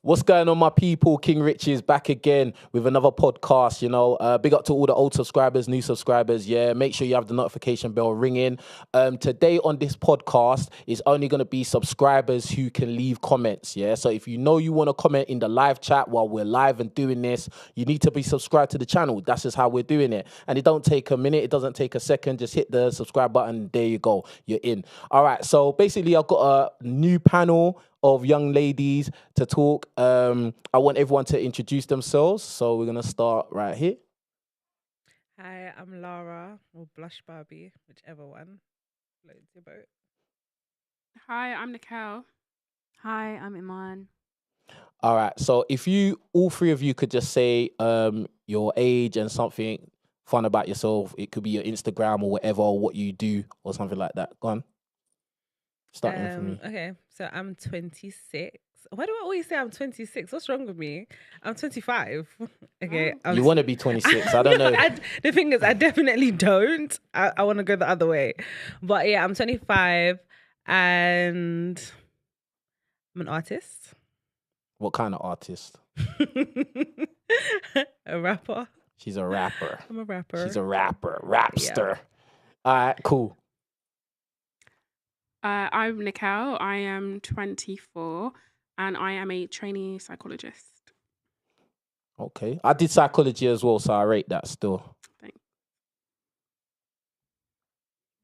What's going on, my people? KingRichez back again with another podcast. Big up to all the old subscribers, new subscribers. Yeah, make sure you have the notification bell ringing. Today on this podcast is only going to be subscribers who can leave comments. Yeah, so if you know you want to comment in the live chat while we're live and doing this, you need to be subscribed to the channel. That's just how we're doing it, and it don't take a minute. It doesn't take a second. Just hit the subscribe button. There you go. You're in. All right. So basically, I've got a new panel of young ladies to talk. I want everyone to introduce themselves. So we're going to start right here. Hi, I'm Lara, or Blush Barbie, whichever one floats your boat. Hi, I'm Nicole. Hi, I'm Iman. All right. So if all three of you could just say your age and something fun about yourself. It could be your Instagram or whatever, or what you do or something like that. Go on. Starting from me. Okay, so I'm 26. Why do I always say I'm 26? What's wrong with me? I'm 25. Okay. You want to be 26. I don't know. The thing is, I definitely don't. I want to go the other way. But yeah, I'm 25 and I'm an artist. What kind of artist? A rapper. She's a rapper. I'm a rapper. She's a rapper. Rapster. Yeah. All right, cool. I'm Nicole. I am 24 and I am a trainee psychologist. Okay. I did psychology as well, so I rate that still. Thanks.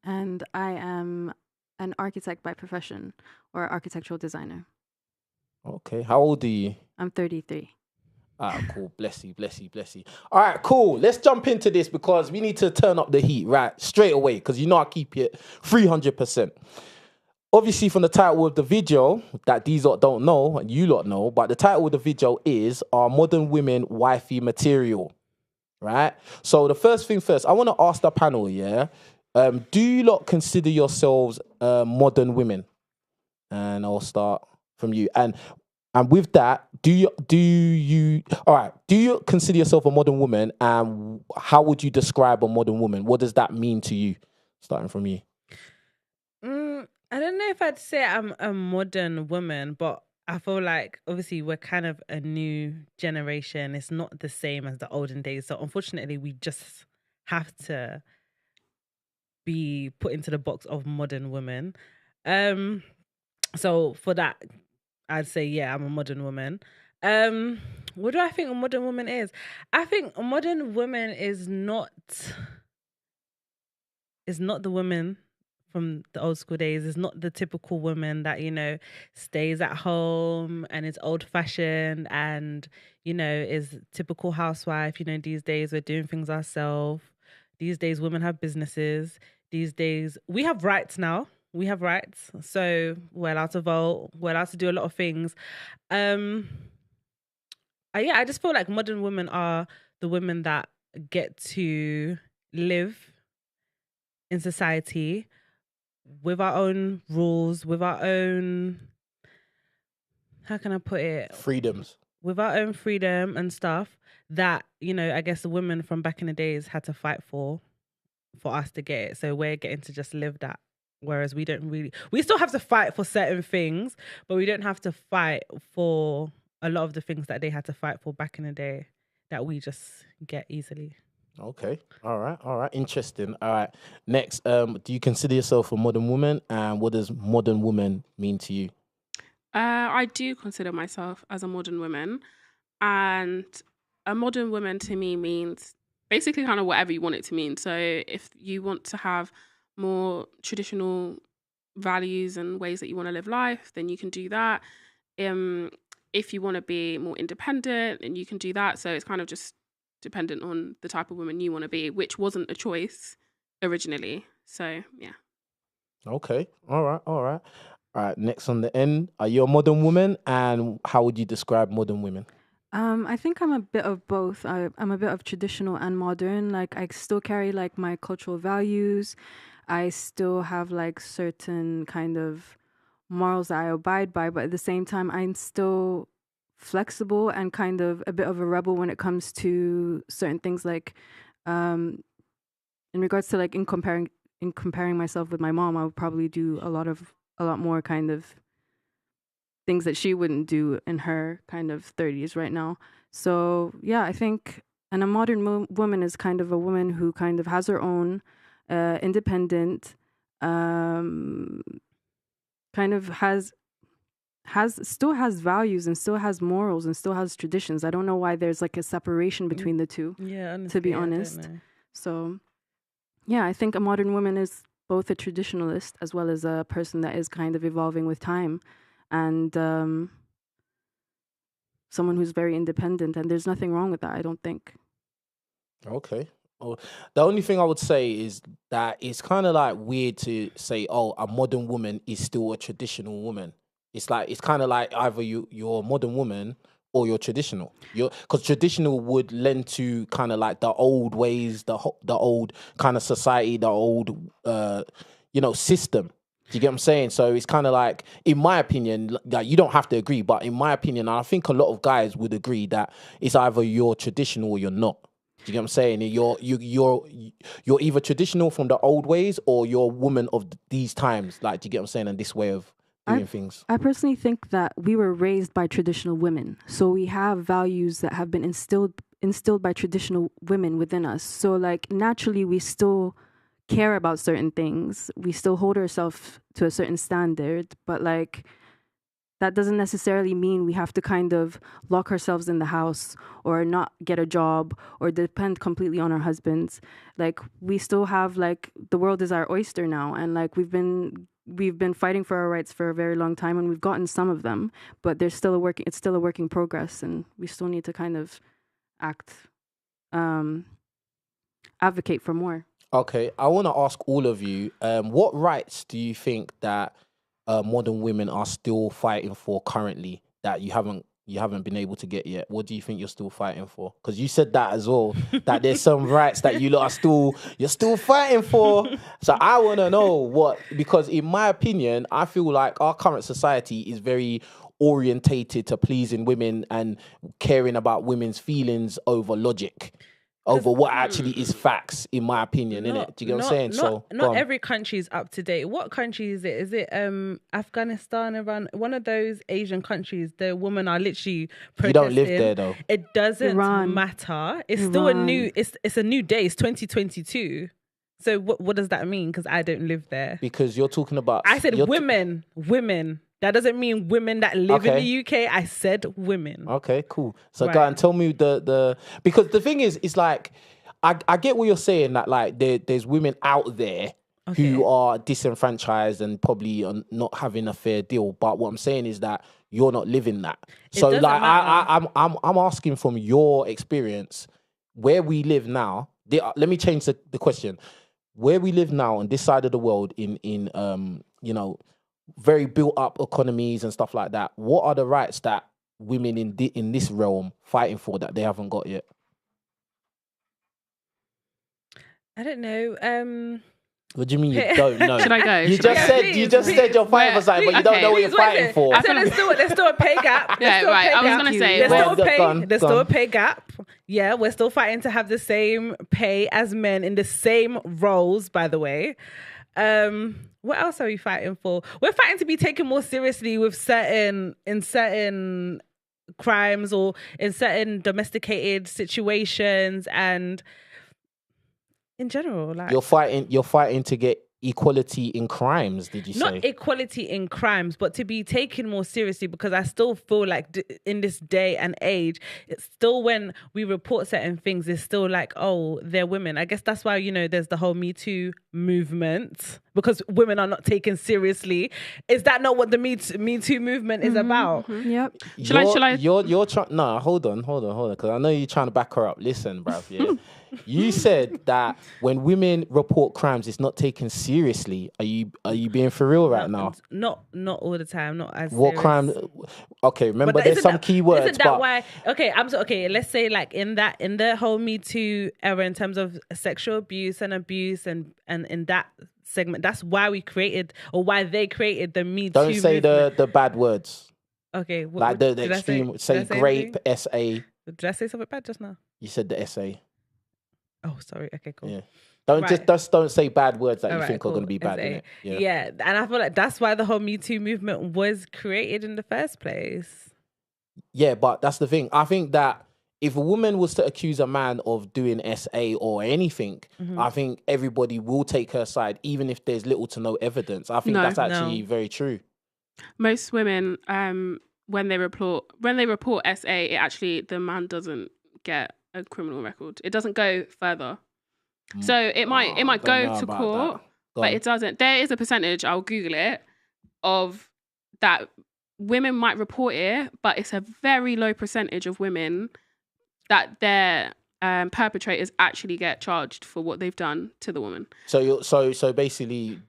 And I am an architect by profession, or architectural designer. Okay. How old are you? I'm 33. Ah, cool. Bless you, bless you, bless you. All right, cool. Let's jump into this because we need to turn up the heat, right? Straight away, because I keep it 300%. Obviously, from the title of the video, that these lot don't know, and you lot know, but the title of the video is Are Modern Women Wifey Material? Right? So the first thing first, I want to ask the panel, yeah? Do you lot consider yourselves modern women? And I'll start from you. And with that, do you consider yourself a modern woman? And how would you describe a modern woman? What does that mean to you? Starting from you. I don't know if I'd say I'm a modern woman, but I feel like obviously we're kind of a new generation. It's not the same as the olden days. So unfortunately, we just have to be put into the box of modern women. So for that, I'd say, yeah, I'm a modern woman. What do I think a modern woman is? I think a modern woman is not the woman from the old school days. Is not the typical woman that, stays at home and is old fashioned and, is typical housewife. These days we're doing things ourselves. These days women have businesses. These days we have rights now. We have rights. So we're allowed to vote. We're allowed to do a lot of things. I just feel like modern women are the women that get to live in society with our own rules, with our own, how can I put it? Freedoms. With our own freedom and stuff that, I guess the women from back in the days had to fight for us to get it. So we're getting to just live that. Whereas we still have to fight for certain things, but we don't have to fight for a lot of the things that they had to fight for back in the day that we just get easily. Okay. All right. Interesting. All right. Next, do you consider yourself a modern woman? And what does modern woman mean to you? I do consider myself as a modern woman. And a modern woman to me means basically kind of whatever you want it to mean. So if you want to have more traditional values and ways that you want to live life, then you can do that. If you want to be more independent, then you can do that. So it's kind of just dependent on the type of woman you want to be, which wasn't a choice originally. So, yeah. Okay. All right. Next on the end, are you a modern woman? And how would you describe modern women? I think I'm a bit of both. I'm a bit of traditional and modern. Like, I still carry like my cultural values. I still have like certain kind of morals that I abide by, but at the same time, I'm still flexible and kind of a bit of a rebel when it comes to certain things, like in regards to like in comparing myself with my mom, I would probably do a lot more kind of things that she wouldn't do in her kind of 30s right now. So yeah, I think, and a modern woman is kind of a woman who kind of has her own independent, kind of still has values and still has morals and still has traditions. I don't know why there's like a separation between the two. Yeah, honestly, to be honest. So yeah, I think a modern woman is both a traditionalist as well as a person that is kind of evolving with time, and someone who's very independent. And there's nothing wrong with that, I don't think. Okay. Well, the only thing I would say is that it's kind of like weird to say, oh, a modern woman is still a traditional woman. It's like, it's kind of like either you're a modern woman or you're traditional. Because traditional would lend to kind of like the old ways, the old kind of society, the old, system. Do you get what I'm saying? So it's kind of like, in my opinion, like, you don't have to agree, but in my opinion, I think a lot of guys would agree that it's either you're traditional or you're not. Do you get what I'm saying? You're either traditional from the old ways or you're a woman of these times. Like, do you get what I'm saying? And this way of doing things. I personally think that we were raised by traditional women, so we have values that have been instilled by traditional women within us. So like naturally, we still care about certain things. We still hold ourselves to a certain standard, but like that doesn't necessarily mean we have to kind of lock ourselves in the house or not get a job or depend completely on our husbands. Like we still have, like, the world is our oyster now, and like we've been fighting for our rights for a very long time, and we've gotten some of them, but it's still a work in progress, and we still need to kind of advocate for more. Okay, I want to ask all of you, what rights do you think that modern women are still fighting for currently that you haven't been able to get yet? What do you think you're still fighting for? Because you said that as well, that there's some rights that you're still fighting for. So I want to know because in my opinion, I feel like our current society is very orientated to pleasing women and caring about women's feelings over logic. Over what actually is facts, in my opinion, innit? Do you get what I'm saying? Not every country is up to date. What country is it? Is it Afghanistan, Iran? One of those Asian countries, the women are literally protesting. You don't live there though. It doesn't matter. It's still a new day. It's 2022. So what does that mean? Because I don't live there. Because you're talking about... I said women. That doesn't mean women that live in the UK. I said women. Okay, cool. So go and tell me the because the thing is, it's like I get what you're saying, that like there's women out there who are disenfranchised and probably are not having a fair deal. But what I'm saying is that you're not living that. So like I'm asking from your experience, where we live now. Let me change the question. Where we live now on this side of the world in very built up economies and stuff like that, what are the rights that women in this realm fighting for that they haven't got yet? I don't know. What do you mean you don't know? Should I go? You just said you're fighting for something, but you don't know what you're fighting for. I said there's still a pay gap. I was gonna say there's still a pay gap. Yeah, we're still fighting to have the same pay as men in the same roles, by the way. What else are we fighting for? We're fighting to be taken more seriously with certain crimes or in certain domesticated situations, and in general, like you're fighting to get equality in crimes. Did you say? Not equality in crimes, but to be taken more seriously, because I still feel like in this day and age, it's still, when we report certain things, it's still like, oh, they're women. I guess that's why, there's the whole Me Too movement, because women are not taken seriously. Is that not what the Me Too movement is about? Mm-hmm. Yep. Shall I? You're trying. No, hold on, because I know you're trying to back her up. Listen, bruv. Yeah. You said that when women report crimes, it's not taken seriously. Are you being for real right now? Not all the time. Not as what serious. crime? Okay, remember there's some keywords. Isn't that why? Okay, let's say like in the whole Me Too era, in terms of sexual abuse and in that segment, that's why we created, or why they created the Me Too. Don't say movement. the bad words. Okay, like the extreme. Say grape, SA. Did I say something bad just now? You said the SA. Oh, sorry. Okay, cool. Yeah. Just don't say bad words that you Alright, think are cool. going to be bad, SA. innit? Yeah, and I feel like that's why the whole Me Too movement was created in the first place. Yeah, but that's the thing. I think that if a woman was to accuse a man of doing SA or anything, I think everybody will take her side, even if there's little to no evidence. I think that's actually very true. Most women, when they report SA, it actually, the man doesn't get a criminal record. It doesn't go further. So it might go to court, but it doesn't. There is a percentage, I'll Google it, of that women might report it, but it's a very low percentage of women that their perpetrators actually get charged for what they've done to the woman. So basically,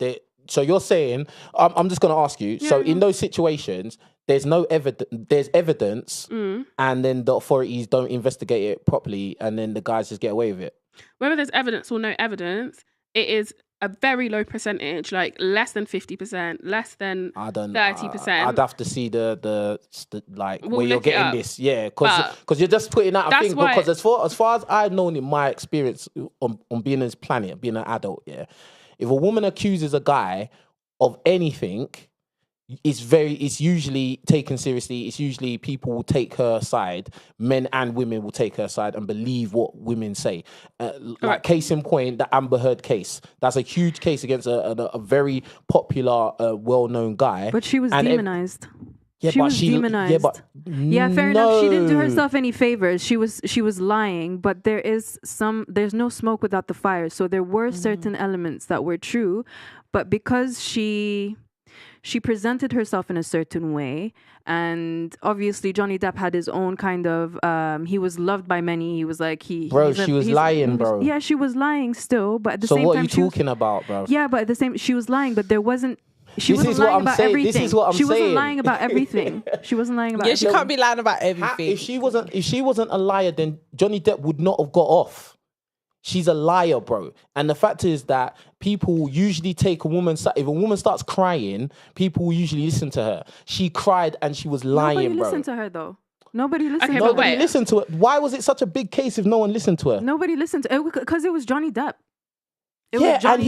so you're saying, I'm just going to ask you. So in those situations, there's no evidence. There's evidence, and then the authorities don't investigate it properly, and then the guys just get away with it. Whether there's evidence or no evidence, it is a very low percentage, like less than 50%, less than 30%. I'd have to see the like We'll where you're look it getting up. this, because you're just putting out a That's thing. why- Because as far as I've known in my experience on being on this planet, being an adult, if a woman accuses a guy of anything, it's usually taken seriously. It's usually people will take her side, men and women will take her side and believe what women say. Like case in point, the Amber Heard case. That's a huge case against a very popular, well-known guy. But she was demonized. Yeah, she was demonized. Fair enough. She didn't do herself any favors. She was lying, but there's no smoke without the fire. So there were certain elements that were true, but because she presented herself in a certain way, and obviously Johnny Depp had his own kind of he was loved by many. He was like she was lying, bro. Yeah, she was lying still, but at the same time, so what are you talking about, bro? Yeah, but at the same, she was lying, but there wasn't. She wasn't lying about everything. This is what I'm saying. She wasn't lying about everything. She wasn't lying about. Yeah, she can't be lying about everything. If she wasn't a liar, then Johnny Depp would not have got off. She's a liar, bro. And the fact is that people usually take a woman's side. If a woman starts crying, people usually listen to her. She cried and she was lying, Nobody bro. listened to her though. Nobody listened to her. Nobody listened to her. Why was it such a big case if no one listened to her? Nobody listened to her because it was Johnny Depp. And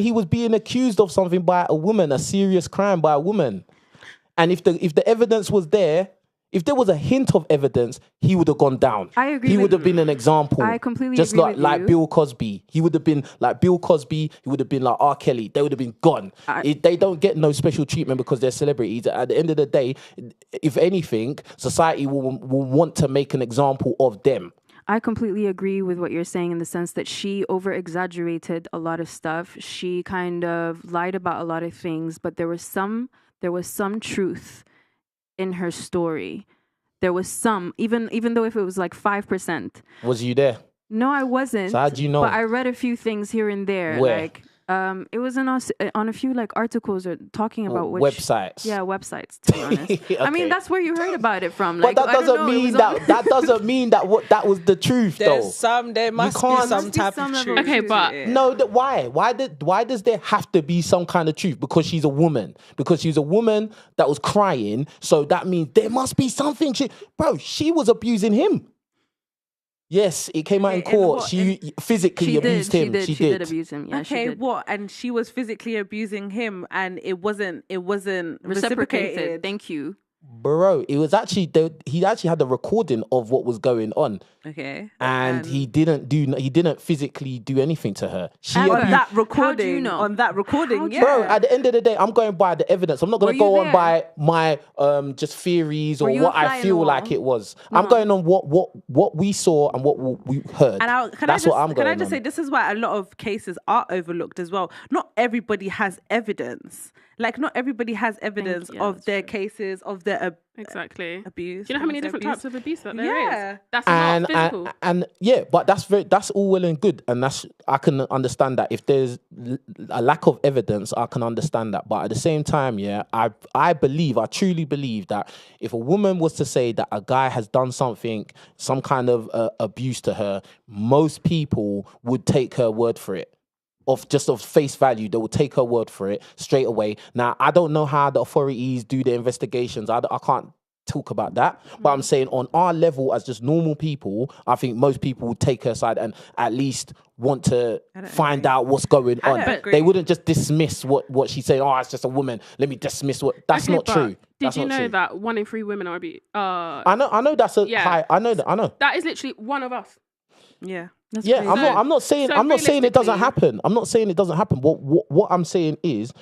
he was being accused of something by a woman, a serious crime by a woman. And if the evidence was there, if there was a hint of evidence, he would have gone down. I agree. He would have been an example. I completely just agree with like you. Bill Cosby. He would have been like Bill Cosby. He would have been like R. Kelly. They would have been gone. They don't get no special treatment because they're celebrities. At the end of the day, if anything, society will want to make an example of them. I completely agree with what you're saying in the sense that she over-exaggerated a lot of stuff. She kind of lied about a lot of things, but there was some truth in her story. There was some, even though if it was like 5%. Was you there? No, I wasn't. So how do you know? But I read a few things here and there. Where? Like, it was on a few like articles or talking about websites. Yeah, websites. To be honest, Okay. I mean that's where you heard about it from. Like, But that doesn't mean that doesn't mean that that was the truth though. There must be some type of truth. Okay, but No, why? Why does there have to be some kind of truth? Because she's a woman. Because she's a woman that was crying. So that means there must be something. Bro, she was abusing him. Yes, it came out in court. She physically abused him. She did abuse him. Yeah, okay, she did. what? And she was physically abusing him, and it wasn't Reciprocated. reciprocated. Thank you. Bro, it was actually he actually had a recording of what was going on, Okay, and he didn't physically do anything to her. She on abused- that How do you recording, know? on that recording, How do yeah. Bro, at the end of the day, I'm going by the evidence. I'm not going Were to go you on there? by my just theories or Were you what a fly I in feel the like wall? it was. I'm going on what we saw and what we heard. And That's what I'm going Can I on. just say, this is why a lot of cases are overlooked as well. Not everybody has evidence. Like, not everybody has evidence Yeah, of that's their true. cases, of their exactly. abuse. Do you know how many different types of abuse that there is? Yeah. That's and, not physical. and yeah, but that's all well and good, and I can understand that. If there's a lack of evidence, I can understand that. But at the same time, yeah, I truly believe that if a woman was to say that a guy has done something, some kind of abuse to her, most people would take her word for it. Of face value, they will take her word for it straight away. Now, I don't know how the authorities do their investigations. I can't talk about that. But I'm saying on our level as just normal people, I think most people would take her side and at least want to find out what's going on. They wouldn't just dismiss what she's saying. Oh, it's just a woman. Let me dismiss what. That's not true. Did you know that 1 in 3 women are abused? I know that's a high. I know. That is literally one of us. Yeah. Yeah, I'm not saying it doesn't happen. I'm not saying it doesn't happen. What I'm saying is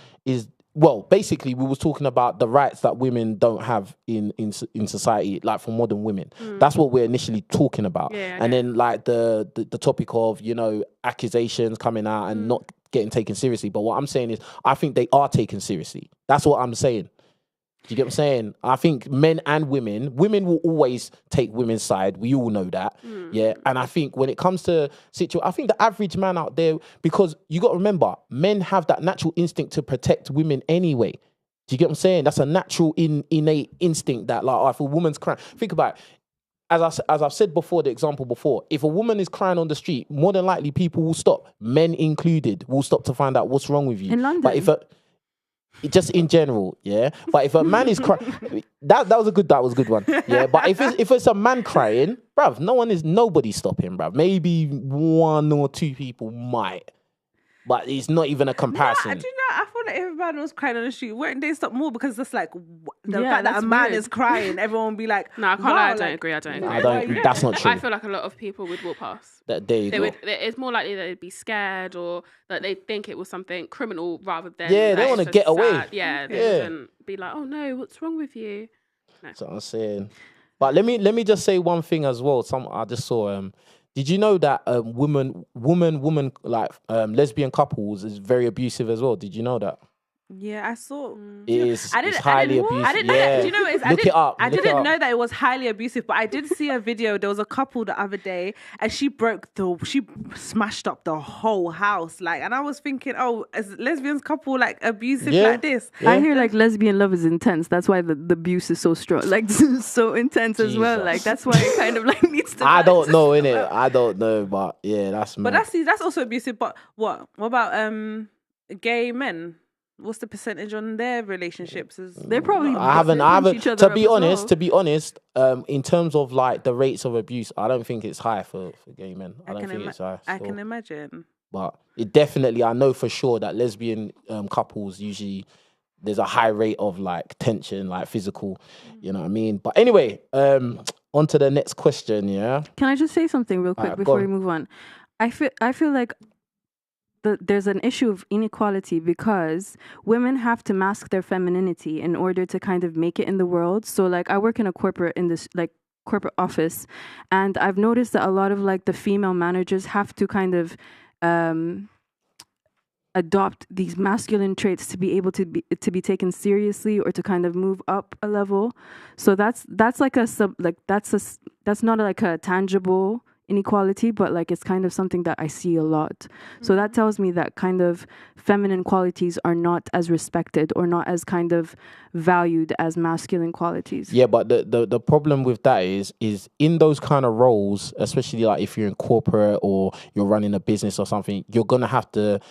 well, basically we was talking about the rights that women don't have in society, like for modern women. That's what we're initially talking about. And then like the topic of, you know, accusations coming out and not getting taken seriously. But what I'm saying is I think they are taken seriously. That's what I'm saying. Do you get what I'm saying? I think men and women will always take women's side. We all know that. Yeah. And I think when it comes to I think the average man out there, because you got to remember, men have that natural instinct to protect women anyway. Do you get what I'm saying? That's a natural innate instinct that, like, if a woman's crying, think about it. As I've said before, the example before, if a woman is crying on the street, more than likely people will stop, men included, will stop to find out what's wrong with you. In London. But just in general, yeah. But if a man is crying, that was a good one, yeah. But if it's a man crying, bruv, nobody's stopping, bruv. Maybe 1 or 2 people might, but it's not even a comparison. Do you know? I feel like if a man was crying on the street, wouldn't they stop more? Because that's like the fact that a man is crying, everyone would be like, "No, I can't lie. I don't agree. I don't agree. That's not true. I feel like a lot of people would walk past. There you go. It's more likely that they'd be scared or that they think it was something criminal rather than they want to get away. Sad. Yeah, they wouldn't be like, "Oh no, what's wrong with you?" No. That's what I'm saying. But let me just say one thing as well. I just saw. Did you know that woman like lesbian couples is very abusive as well? Did you know that? Yeah, I saw. It's highly abusive. I didn't know that. Do you know what it is? Look it up. I didn't know that it was highly abusive, but I did see a video. There was a couple the other day, and she smashed up the whole house. Like, and I was thinking, oh, is lesbians couple like abusive like this? Yeah. I hear like lesbian love is intense. That's why the abuse is so strong, like so intense as well. Like that's why it kind of like needs to. I don't know, innit? I don't know, but yeah, that's. But that's also abusive. But what about gay men? What's the percentage on their relationships? They're probably. I haven't. To be honest, in terms of like the rates of abuse, I don't think it's high for gay men. I don't think it's high. I can imagine. But it definitely, I know for sure that lesbian couples usually there's a high rate of like tension, like physical. You know what I mean? But anyway, on to the next question. Yeah. Can I just say something real quick before we move on? I feel like. There's an issue of inequality because women have to mask their femininity in order to kind of make it in the world. So like I work in a corporate office, and I've noticed that a lot of like the female managers have to kind of adopt these masculine traits to be able to be taken seriously or to kind of move up a level. So that's like that's not like a tangible inequality, but like it's kind of something that I see a lot. So that tells me that kind of feminine qualities are not as respected or not as kind of valued as masculine qualities. Yeah, but the problem with that is in those kind of roles, especially like if you're in corporate or you're running a business or something, you're gonna have to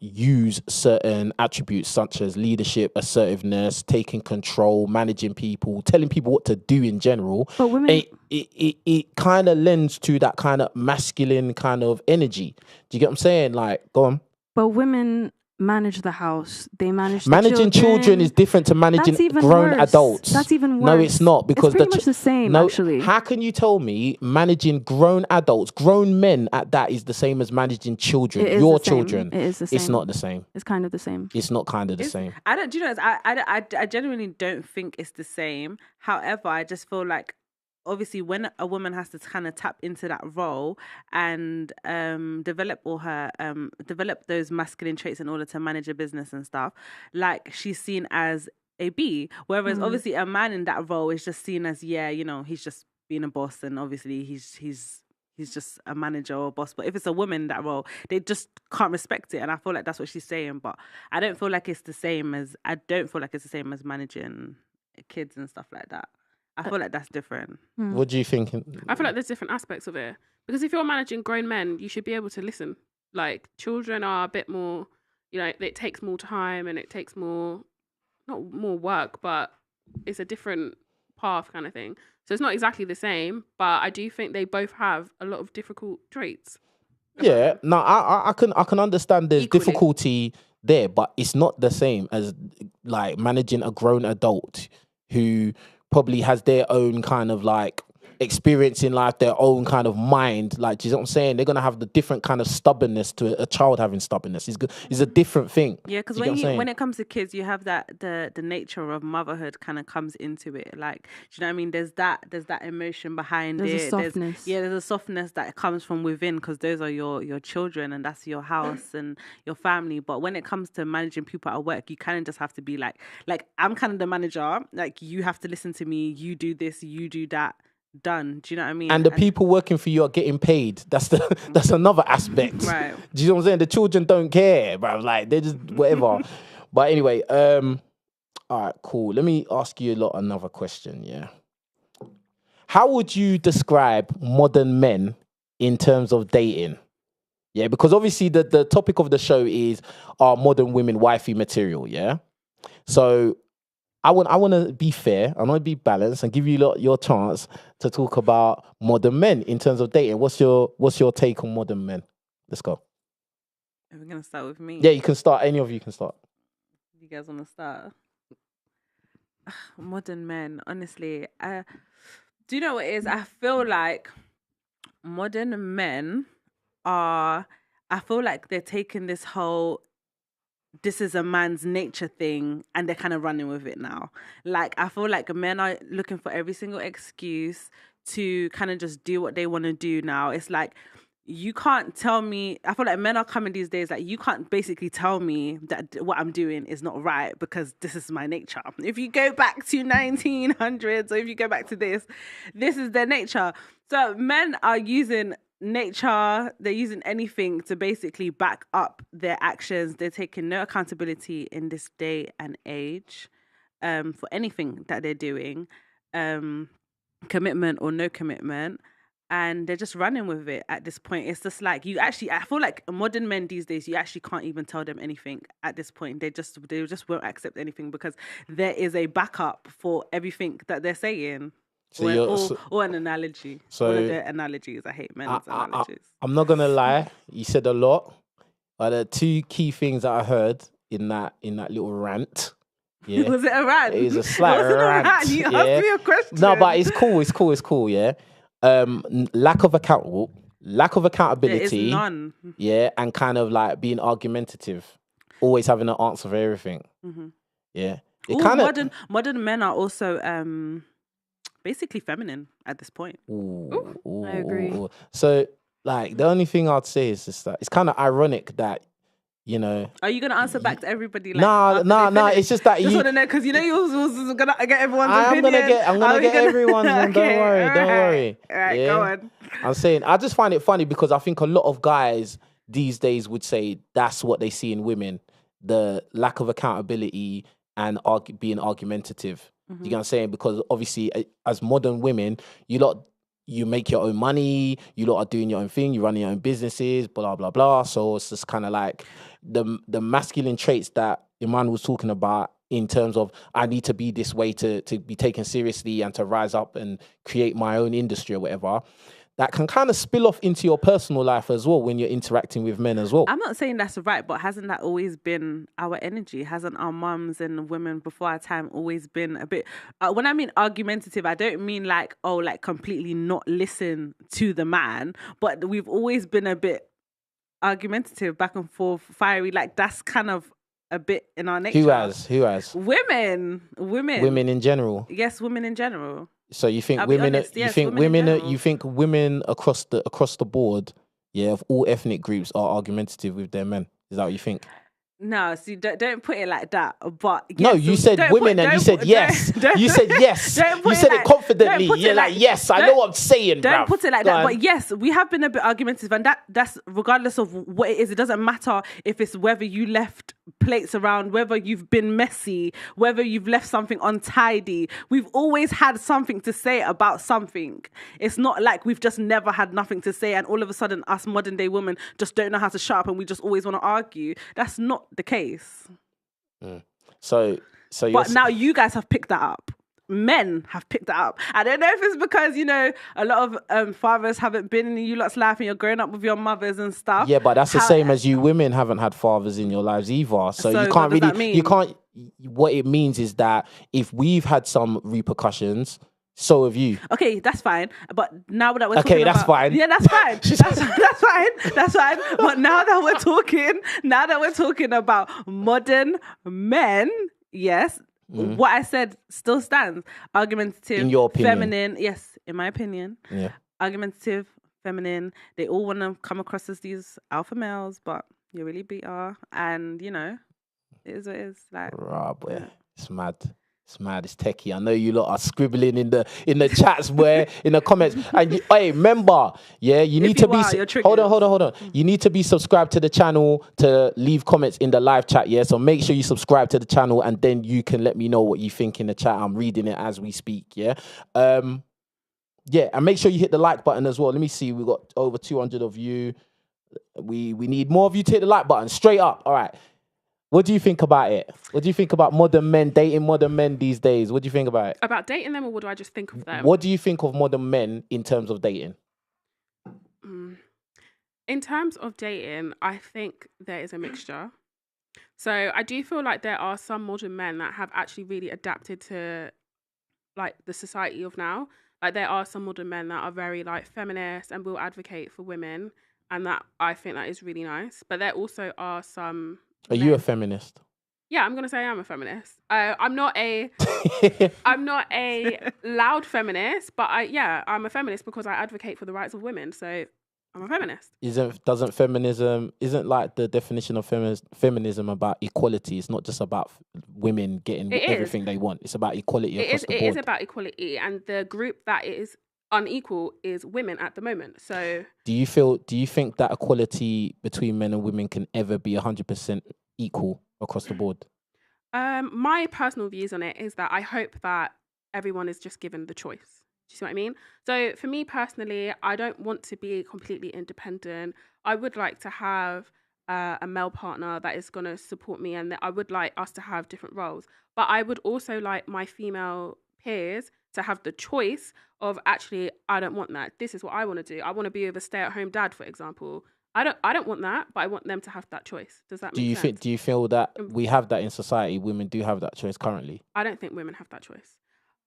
use certain attributes such as leadership, assertiveness, taking control, managing people, telling people what to do in general. But women, it kind of lends to that kind of masculine kind of energy. Do you get what I'm saying? Like, go on. But women manage the house. They manage managing children is different to managing grown adults. That's even worse. No, it's not, because it's pretty much the same. Actually, how can you tell me managing grown adults, grown men at that is the same as managing children? Your children. It is the same. It's not the same. It's kind of the same. It's not kind of the same. I don't. Do you know? I genuinely don't think it's the same. However, I just feel like, obviously, when a woman has to kind of tap into that role and develop those masculine traits in order to manage a business and stuff, like she's seen as a B. Whereas obviously a man in that role is just seen as, he's just being a boss, and obviously he's just a manager or boss. But if it's a woman in that role, they just can't respect it. And I feel like that's what she's saying. But I don't feel like it's the same as managing kids and stuff like that. I feel like that's different. What do you think? I feel like there's different aspects of it. Because if you're managing grown men, you should be able to listen. Like, children are a bit more, it takes more time and it takes more, not more work, but it's a different path kind of thing. So it's not exactly the same, but I do think they both have a lot of difficult traits. Yeah, no, I can understand there's Equally. difficulty there, but it's not the same as like managing a grown adult who probably has their own kind of like experience in life, their own kind of mind. Like, do you know what I'm saying? They're gonna have the different kind of stubbornness to a child having stubbornness. It's a different thing. Yeah, because Do you get what I'm saying? when it comes to kids, you have that the nature of motherhood kind of comes into it. Like, do you know what I mean? There's that emotion behind There's it. a softness. There's a softness that comes from within because those are your children and that's your house and your family. But when it comes to managing people at work, you kind of just have to be like I'm kind of the manager. Like, you have to listen to me. You do this. You do that. Done. Do you know what I mean? And the people working for you are getting paid. That's another aspect. Right. Do you know what I'm saying? The children don't care, bro. Like, they're just whatever. But anyway, all right, cool. Let me ask you another question, yeah. How would you describe modern men in terms of dating? Yeah, because obviously the topic of the show is are modern women wifey material, yeah? So I want to be fair, I want to be balanced and give you your chance to talk about modern men in terms of dating. What's your take on modern men? Let's go. Are we gonna start with me? Yeah, you can start. Any of you can start. You guys want to start? Modern men, honestly. Do you know what it is? I feel like modern men I feel like they're taking this whole, this is a man's nature thing and they're kind of running with it now. Like, I feel like men are looking for every single excuse to kind of just do what they want to do now. It's like, you can't tell me, I feel like men are coming these days, like, you can't basically tell me that what I'm doing is not right because this is my nature. If you go back to 1900s or if you go back to this is their nature. So men are using nature, they're using anything to basically back up their actions. They're taking no accountability in this day and age for anything that they're doing, commitment or no commitment. And they're just running with it at this point. It's just like, I feel like modern men these days, you actually can't even tell them anything at this point. They just won't accept anything because there is a backup for everything that they're saying. Or an analogy. So One of their analogies. I hate men's analogies. I'm not gonna lie, you said a lot. But the two key things that I heard in that little rant. Yeah. Was it a rant? It was a slight rant. You asked me a question. No, but it's cool, yeah. Lack of accountability. There is none. Yeah, and kind of like being argumentative, always having an answer for everything. Mm-hmm. Yeah, modern men are also basically feminine at this point. Ooh, I agree. So, like, the only thing I'd say is just that it's kind of ironic that, you know. Are you gonna answer back to everybody? Like, nah. It's just that just want to know because you know you was gonna get everyone's opinion. I'm gonna get everyone's. Okay, don't worry. All right, go on. I'm saying I just find it funny because I think a lot of guys these days would say that's what they see in women: the lack of accountability and being argumentative. Mm-hmm. You get what I'm saying? Because obviously, as modern women, you make your own money, you lot are doing your own thing, you run your own businesses, blah, blah, blah. So it's just kind of like the masculine traits that Iman was talking about in terms of I need to be this way to be taken seriously and to rise up and create my own industry or whatever. That can kind of spill off into your personal life as well when you're interacting with men as well. I'm not saying that's right, but hasn't that always been our energy? Hasn't our mums and women before our time always been a bit... when I mean argumentative, I don't mean like completely not listen to the man, but we've always been a bit argumentative, back and forth, fiery. Like, that's kind of a bit in our nature. Who has? Women. Women in general. Yes, women in general. So you think women? You think women across the board, yeah, of all ethnic groups are argumentative with their men? Is that what you think? No, see, don't put it like that. But yes, no, you said women and you said yes. You said yes. You said it confidently. You're like, yes, I know what I'm saying. Don't put it like that. But yes, we have been a bit argumentative, and that's regardless of what it is. It doesn't matter if it's whether you left plates around, whether you've been messy, whether you've left something untidy. We've always had something to say about something. It's not like we've just never had nothing to say, and all of a sudden us modern day women just don't know how to shut up and we just always want to argue. That's not the case. So but now you guys have picked that up. men have picked that up. I don't know if it's because, you know, a lot of fathers haven't been in you lot's life and you're growing up with your mothers and stuff. Yeah, but that's the same as you women haven't had fathers in your lives either. So you what can't does that really, mean? you can't, what it means is that if we've had some repercussions, so have you. Okay, that's fine. But now that we're talking Okay, that's about, fine. Yeah, that's fine. That's fine. That's fine. But now that we're talking about modern men, yes, what I said still stands. Argumentative, In your opinion. feminine. Yes, in my opinion. Yeah. Argumentative, feminine. They all want to come across as these alpha males, but you're really beta. And, you know, it is what it is. Like, Rah, boy. It's mad. It's mad. It's techie. I know you lot are scribbling in the chats where in the comments. And hey, remember, yeah, you need to be. Hold on. You need to be subscribed to the channel to leave comments in the live chat. Yeah, so make sure you subscribe to the channel, and then you can let me know what you think in the chat. I'm reading it as we speak. Yeah, yeah, and make sure you hit the like button as well. Let me see. We got over 200 of you. We need more of you to hit the like button. Straight up. All right. What do you think about it? What do you think about modern men, dating modern men these days? What do you think about it? About dating them, or what do I just think of them? What do you think of modern men in terms of dating? In terms of dating, I think there is a mixture. So I do feel like there are some modern men that have actually really adapted to like the society of now. Like there are some modern men that are very like feminist and will advocate for women, and that I think that is really nice. But there also are some. Are you a feminist? Yeah, I'm gonna say I'm a feminist. I'm not a loud feminist, but I'm a feminist because I advocate for the rights of women. So I'm a feminist. Isn't like the definition of feminism about equality? It's not just about women getting everything they want. It's about equality across the board. It is about equality, and the group that is unequal is women at the moment. So do you think that equality between men and women can ever be 100% equal across the board? My personal views on it is that I hope that everyone is just given the choice. Do you see what I mean? So for me personally, I don't want to be completely independent. I would like to have a male partner that is going to support me, and that I would like us to have different roles. But I would also like my female peers to have the choice of actually, I don't want that. This is what I want to do. I want to be with a stay-at-home dad, for example. I don't want that, but I want them to have that choice. Does that make sense? Do you feel that we have that in society? Women do have that choice currently. I don't think women have that choice.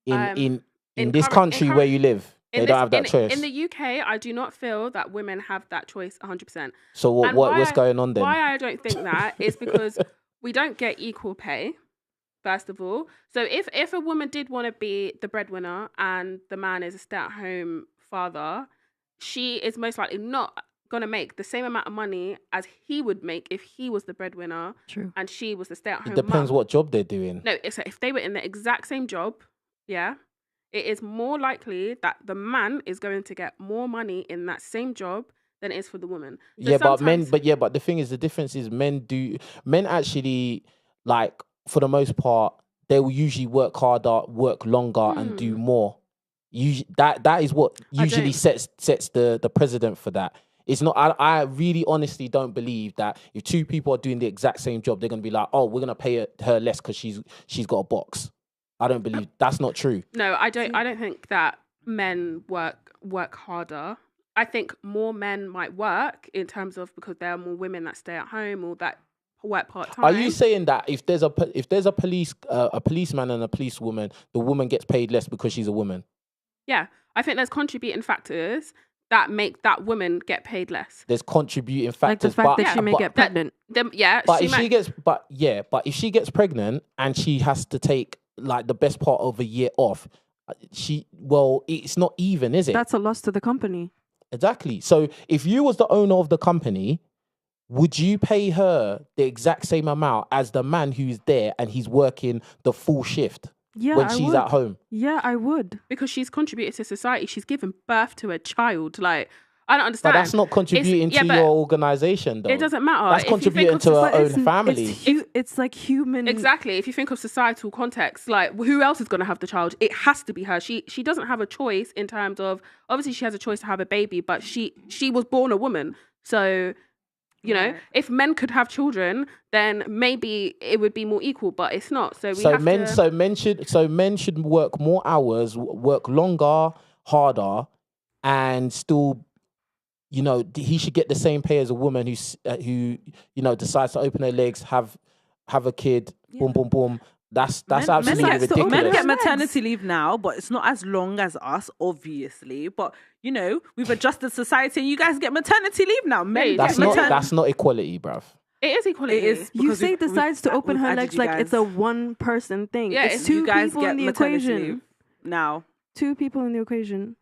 In this country where you live, they don't have that choice. In the UK, I do not feel that women have that choice 100%. So what's going on then? Why I don't think that is because we don't get equal pay. First of all, so if a woman did want to be the breadwinner and the man is a stay-at-home father, she is most likely not going to make the same amount of money as he would make if he was the breadwinner. True. And she was the stay-at-home It depends mum. what job they're doing. No, so if they were in the exact same job, yeah, it is more likely that the man is going to get more money in that same job than it is for the woman. So but the thing is, the difference is men actually, like, for the most part, they will usually work harder, work longer, and do more. That is what usually sets the precedent for that. It's not. I really honestly don't believe that if two people are doing the exact same job, they're gonna be like, oh, we're gonna pay her less because she's got a box. I don't believe that's not true. No, I don't think that men work harder. I think more men might work in terms of because there are more women that stay at home or that work part time. Are you saying that if there's a policeman and a policewoman, the woman gets paid less because she's a woman? Yeah, I think there's contributing factors that make that woman get paid less. There's contributing factors, like the fact that she may get pregnant. But if she gets pregnant and she has to take like the best part of a year off, it's not even, is it? That's a loss to the company. Exactly. So if you was the owner of the company, would you pay her the exact same amount as the man who's there and he's working the full shift when she's at home? Yeah, I would. Because she's contributed to society. She's given birth to a child. Like, I don't understand. But that's not contributing to your organization, though. It doesn't matter. That's contributing to her own family. It's like human. Exactly. If you think of societal context, like, who else is going to have the child? It has to be her. She doesn't have a choice in terms of, obviously she has a choice to have a baby, but she was born a woman. So You know, if men could have children, then maybe it would be more equal, but it's not. So men should work more hours, work longer, harder, and still, you know, he should get the same pay as a woman who you know, decides to open her legs, have a kid, boom, boom, boom. That's absolutely ridiculous. Men get maternity leave now, but it's not as long as us, obviously. But you know, we've adjusted society, and you guys get maternity leave now. Men that's not equality, bruv. It is equality. It is. You say decides to open her legs like it's a one person thing. Yeah, it's two people in the equation leave now. 2 people in the equation.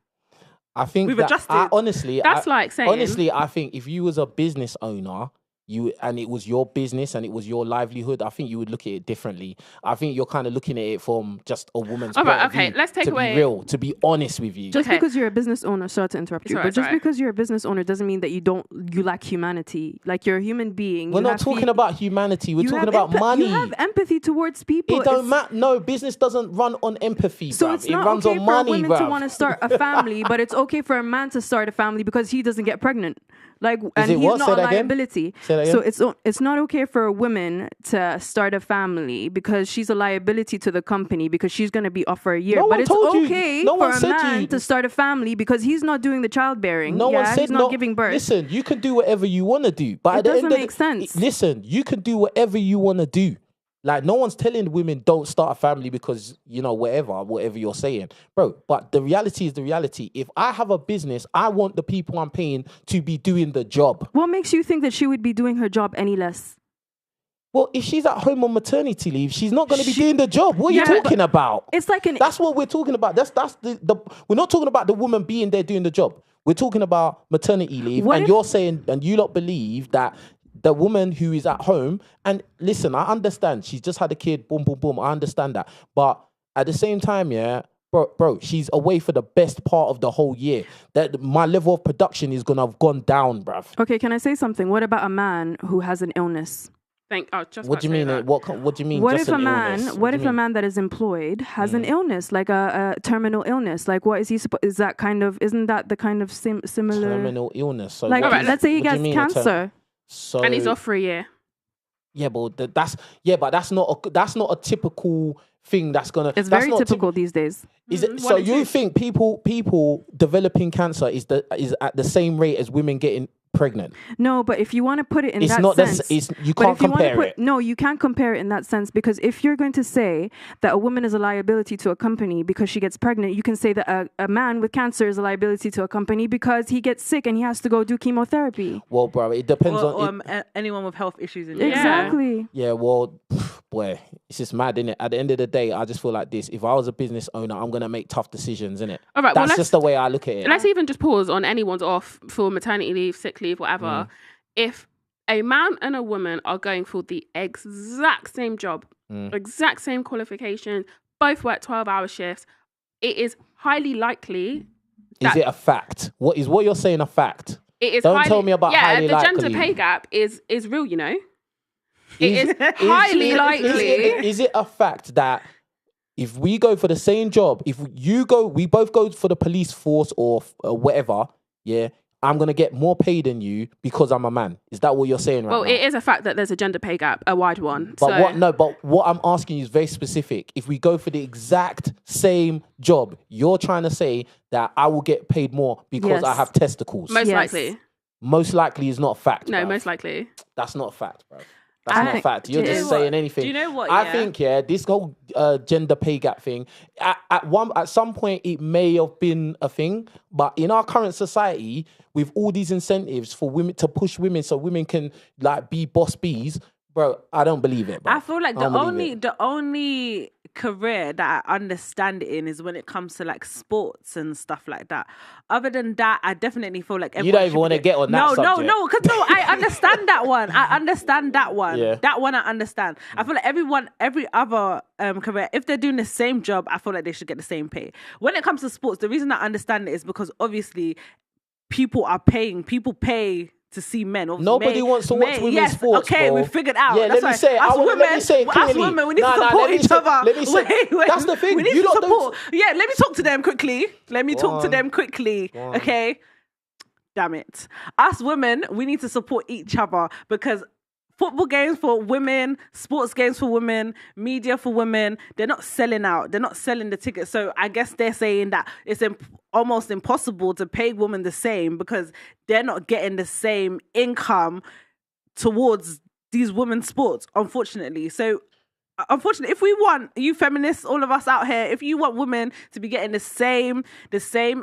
I think we've adjusted. I think if you was a business owner, and it was your business and it was your livelihood, I think you would look at it differently. I think you're kind of looking at it from just a woman's point of view. Let's take away. To be real, to be honest with you. Just because you're a business owner, sorry to interrupt you, but just because you're a business owner doesn't mean that you lack humanity. Like, you're a human being. We're not talking about humanity. We're talking about money. You have empathy towards people. It don't matter. No, business doesn't run on empathy, so bruv. It's not runs okay on for money, women to want to start a family, but it's okay for a man to start a family because he doesn't get pregnant. Like, and he's not a liability. So it's not okay for a woman to start a family because she's a liability to the company because she's going to be off for a year. But it's okay for a man to start a family because he's not doing the childbearing. He's not giving birth. Listen, you can do whatever you want to do, but it doesn't make sense. Listen, you can do whatever you want to do. Like, no one's telling women don't start a family because, you know, whatever you're saying. Bro, but the reality is the reality. If I have a business, I want the people I'm paying to be doing the job. What makes you think that she would be doing her job any less? Well, if she's at home on maternity leave, she's not going to be doing the job. What are you talking about? It's like that's what we're talking about. That's the we're not talking about the woman being there doing the job. We're talking about maternity leave. You're saying, and you lot believe that the woman who is at home, and listen, I understand she's just had a kid, boom, boom, boom. I understand that. But at the same time, bro, she's away for the best part of the whole year. That my level of production is gonna have gone down, bruv. Okay, can I say something? What about a man who has an illness? What do you mean? What do you mean? What if a man that is employed has an illness, like a terminal illness? Like, what is he supposed? Isn't that the kind of similar terminal illness? So like, let's say he gets cancer. And he's off for a year. Yeah, but that's not a typical thing that's gonna. It's very typical these days. Is it? So you think people developing cancer is at the same rate as women getting pregnant? No, but if you want to put it in it's that not sense, you can't compare it. No, you can't compare it in that sense, because if you're going to say that a woman is a liability to a company because she gets pregnant, you can say that a man with cancer is a liability to a company because he gets sick and he has to go do chemotherapy. Well, bro, it depends on anyone with health issues. Exactly. Yeah, well, boy, it's just mad, innit? At the end of the day, I just feel like this. If I was a business owner, I'm going to make tough decisions, innit? All right, that's just the way I look at it. Let's even just pause on anyone's off for maternity leave, sick leave, whatever. If a man and a woman are going for the exact same job, exact same qualifications, both work 12-hour shifts, it is highly likely. Is it a fact? What you're saying a fact? It is. Don't tell me about highly likely. Yeah, the gender pay gap is real, you know. It is highly likely. Is it a fact that if we go for the same job, we both go for the police force or whatever, I'm going to get more pay than you because I'm a man. Is that what you're saying right now? Well, it is a fact that there's a gender pay gap, a wide one. But what I'm asking you is very specific. If we go for the exact same job, you're trying to say that I will get paid more because I have testicles. Most likely. Most likely is not a fact. No, bruv. most likely. That's not a fact, bro. That's not a fact. You're just saying anything. Do you know what? I think, this whole gender pay gap thing, at some point it may have been a thing, but in our current society, with all these incentives for women to push women so women can like be boss bees, bro, I don't believe it, bro. I feel like the only career that I understand it in is when it comes to like sports and stuff like that. Other than that, I definitely feel like you don't even want to get on that subject. No, I understand that one. I understand that one. Yeah. That one I understand. I feel like every other career, if they're doing the same job, I feel like they should get the same pay. When it comes to sports, the reason I understand it is because obviously people pay to see men. Obviously, nobody wants to watch women's sports. Okay, bro. we figured out. Yeah, let me say it clearly. Us women, we need to support each other. Let me say. That's the thing. We need to support. Yeah, let me talk to them quickly. Okay. damn it. Us women, we need to support each other because football games for women, sports games for women, media for women, they're not selling out. They're not selling the tickets. So I guess they're saying that it's almost impossible to pay women the same because they're not getting the same income towards these women's sports, unfortunately. So unfortunately, if we want you feminists, all of us out here, if you want women to be getting the same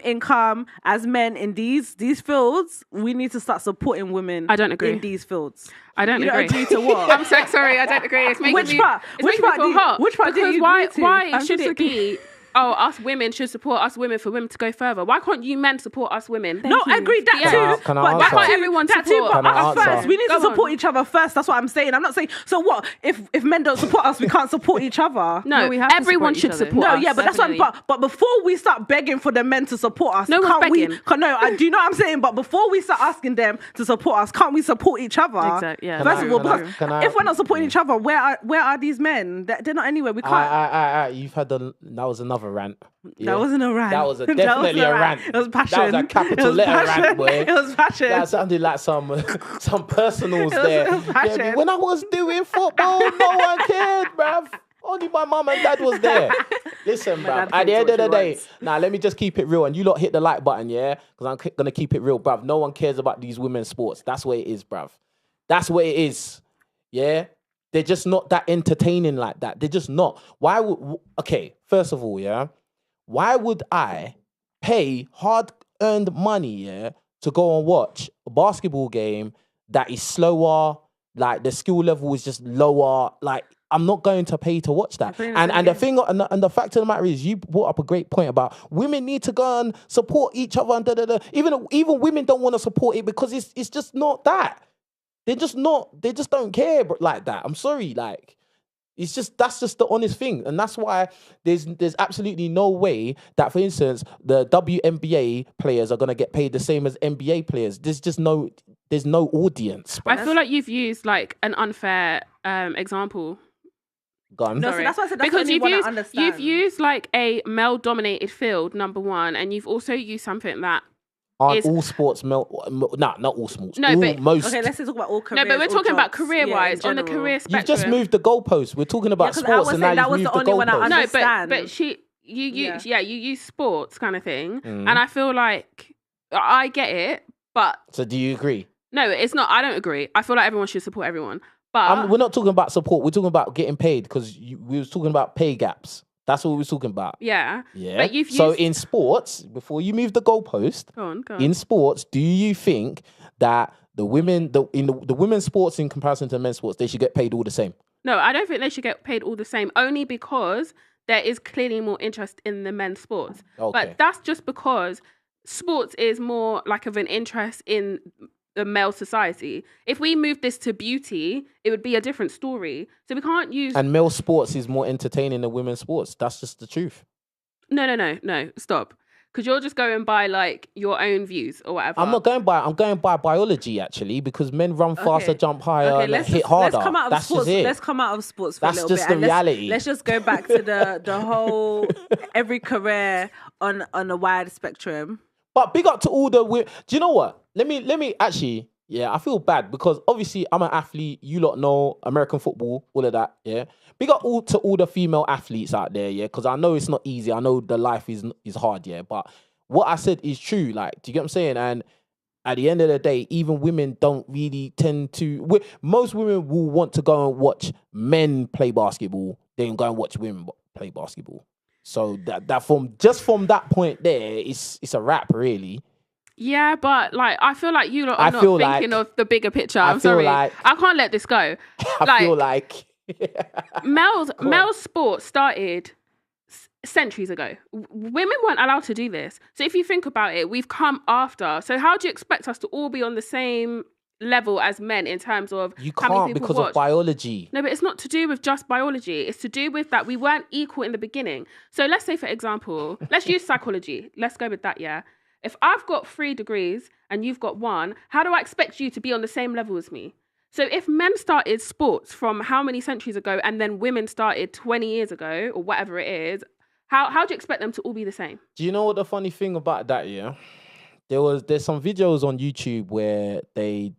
income as men in these fields, we need to start supporting women. I don't agree in these fields. I don't you agree. Don't agree to what? I'm so sorry. I don't agree. It's making Which me, part? It's Which making part me feel hot. Which part do because you why? agree to? Why should it be? Oh, us women should support us women for women to go further. Why can't you men support us women? I agree that Yeah. too. Can I but answer? why can't everyone that too? support? But Can I us answer? first, we need Go to support on. each other first. That's what I'm saying. I'm not saying. So what? If men don't support us, we can't support each other. No, we have to everyone support should each other. support us. Yeah, but that's definitely. what. But before we start begging for the men to support us, No one's can't we? begging. Do you know what I'm saying? But before we start asking them to support us, can't we support each other? Exactly. Yeah. First of all, because Can I- if we're not supporting each other, where are these men? They're not anywhere. We can't. You've had that was another rant. Yeah. That wasn't a rant. That was definitely a rant. It was passion. That was a capital It was letter passion. rant, boy. It was passion. That sounded like some personals there. It was passion. Yeah, when I was doing football, no one cared, bruv. Only my mum and dad was there. Listen, bruv. dad At the cares end of what the she day, wants. now let me just keep it real. And you lot hit the like button, yeah? Because I'm going to keep it real, bruv. No one cares about these women's sports. That's what it is, bruv. That's what it is. Yeah? They're just not that entertaining like that. They're just not. Okay, first of all, yeah? Why would I pay hard-earned money, yeah, to go and watch a basketball game that is slower, like the skill level is just lower, like I'm not going to pay to watch that. And the thing and the fact of the matter is, you brought up a great point about women need to go and support each other and da da da. Even women don't want to support it because it's just not that. They just don't care like that. I'm sorry, like. That's just the honest thing. And that's why there's absolutely no way that, for instance, the WNBA players are going to get paid the same as NBA players. There's no audience. I feel like you've used like an unfair example. Gone. No, so Sorry. that's why I said that's Because the only one I understand. you've used like a male-dominated field, number one, and you've also used something that Aren't all sports not all sports. No, all, but- most. Okay, let's talk about all no, careers. but we're all talking about jobs. career-wise Yeah, in on the general. career spectrum. You've just moved the goalposts. We're talking about 'cause I sports, was and now saying that you've was the moved the only one I goalposts. No, understand. but you use sports kind of thing, Mm. and I feel like I get it, but So do you agree? no, it's not. I don't agree. I feel like everyone should support everyone, but We're not talking about support. We're talking about getting paid because we was talking about pay gaps. That's what we were talking about. yeah, Yeah. But you've So used- in sports, before you move the goalpost, go on. in sports, do you think that the women's sports in comparison to men's sports, they should get paid all the same? No, I don't think they should get paid all the same, only because there is clearly more interest in the men's sports. Okay. But that's just because sports is more like of an interest in the male society. If we move this to beauty, it would be a different story. So we can't use... And male sports is more entertaining than women's sports. That's just the truth. No, stop. Because you're just going by like your own views or whatever. I'm going by biology actually, because men run faster, jump higher, and hit harder. Let's come out of That's sports. just it. Let's come out of sports for That's a little just bit. the and reality. Let's just go back to the whole every career on a wide spectrum. But big up to all the... Do you know what? Let me actually... Yeah, I feel bad because obviously I'm an athlete. You lot know American football, all of that, yeah? Big up to all the female athletes out there, yeah? Because I know it's not easy. I know the life is hard, yeah? But what I said is true. Like, do you get what I'm saying? And at the end of the day, even women don't really tend to... Most women will want to go and watch men play basketball than go and watch women play basketball. So that from that point there, it's a wrap, really. Yeah, but like I feel like you lot I are not feel thinking like- of the bigger picture. I I'm feel sorry. like- I can't let this go. I feel like... Male sports started centuries ago. Women weren't allowed to do this. So if you think about it, we've come after. So how do you expect us to all be on the same level as men in terms of You how many can't people because watch? of biology. No, but it's not to do with just biology. It's to do with that we weren't equal in the beginning. So let's say, for example, let's use psychology. Let's go with that, yeah? If I've got 3 degrees and you've got 1, how do I expect you to be on the same level as me? So if men started sports from how many centuries ago and then women started 20 years ago or whatever it is, how do you expect them to all be the same? Do you know what the funny thing about that, yeah? there's some videos on YouTube where they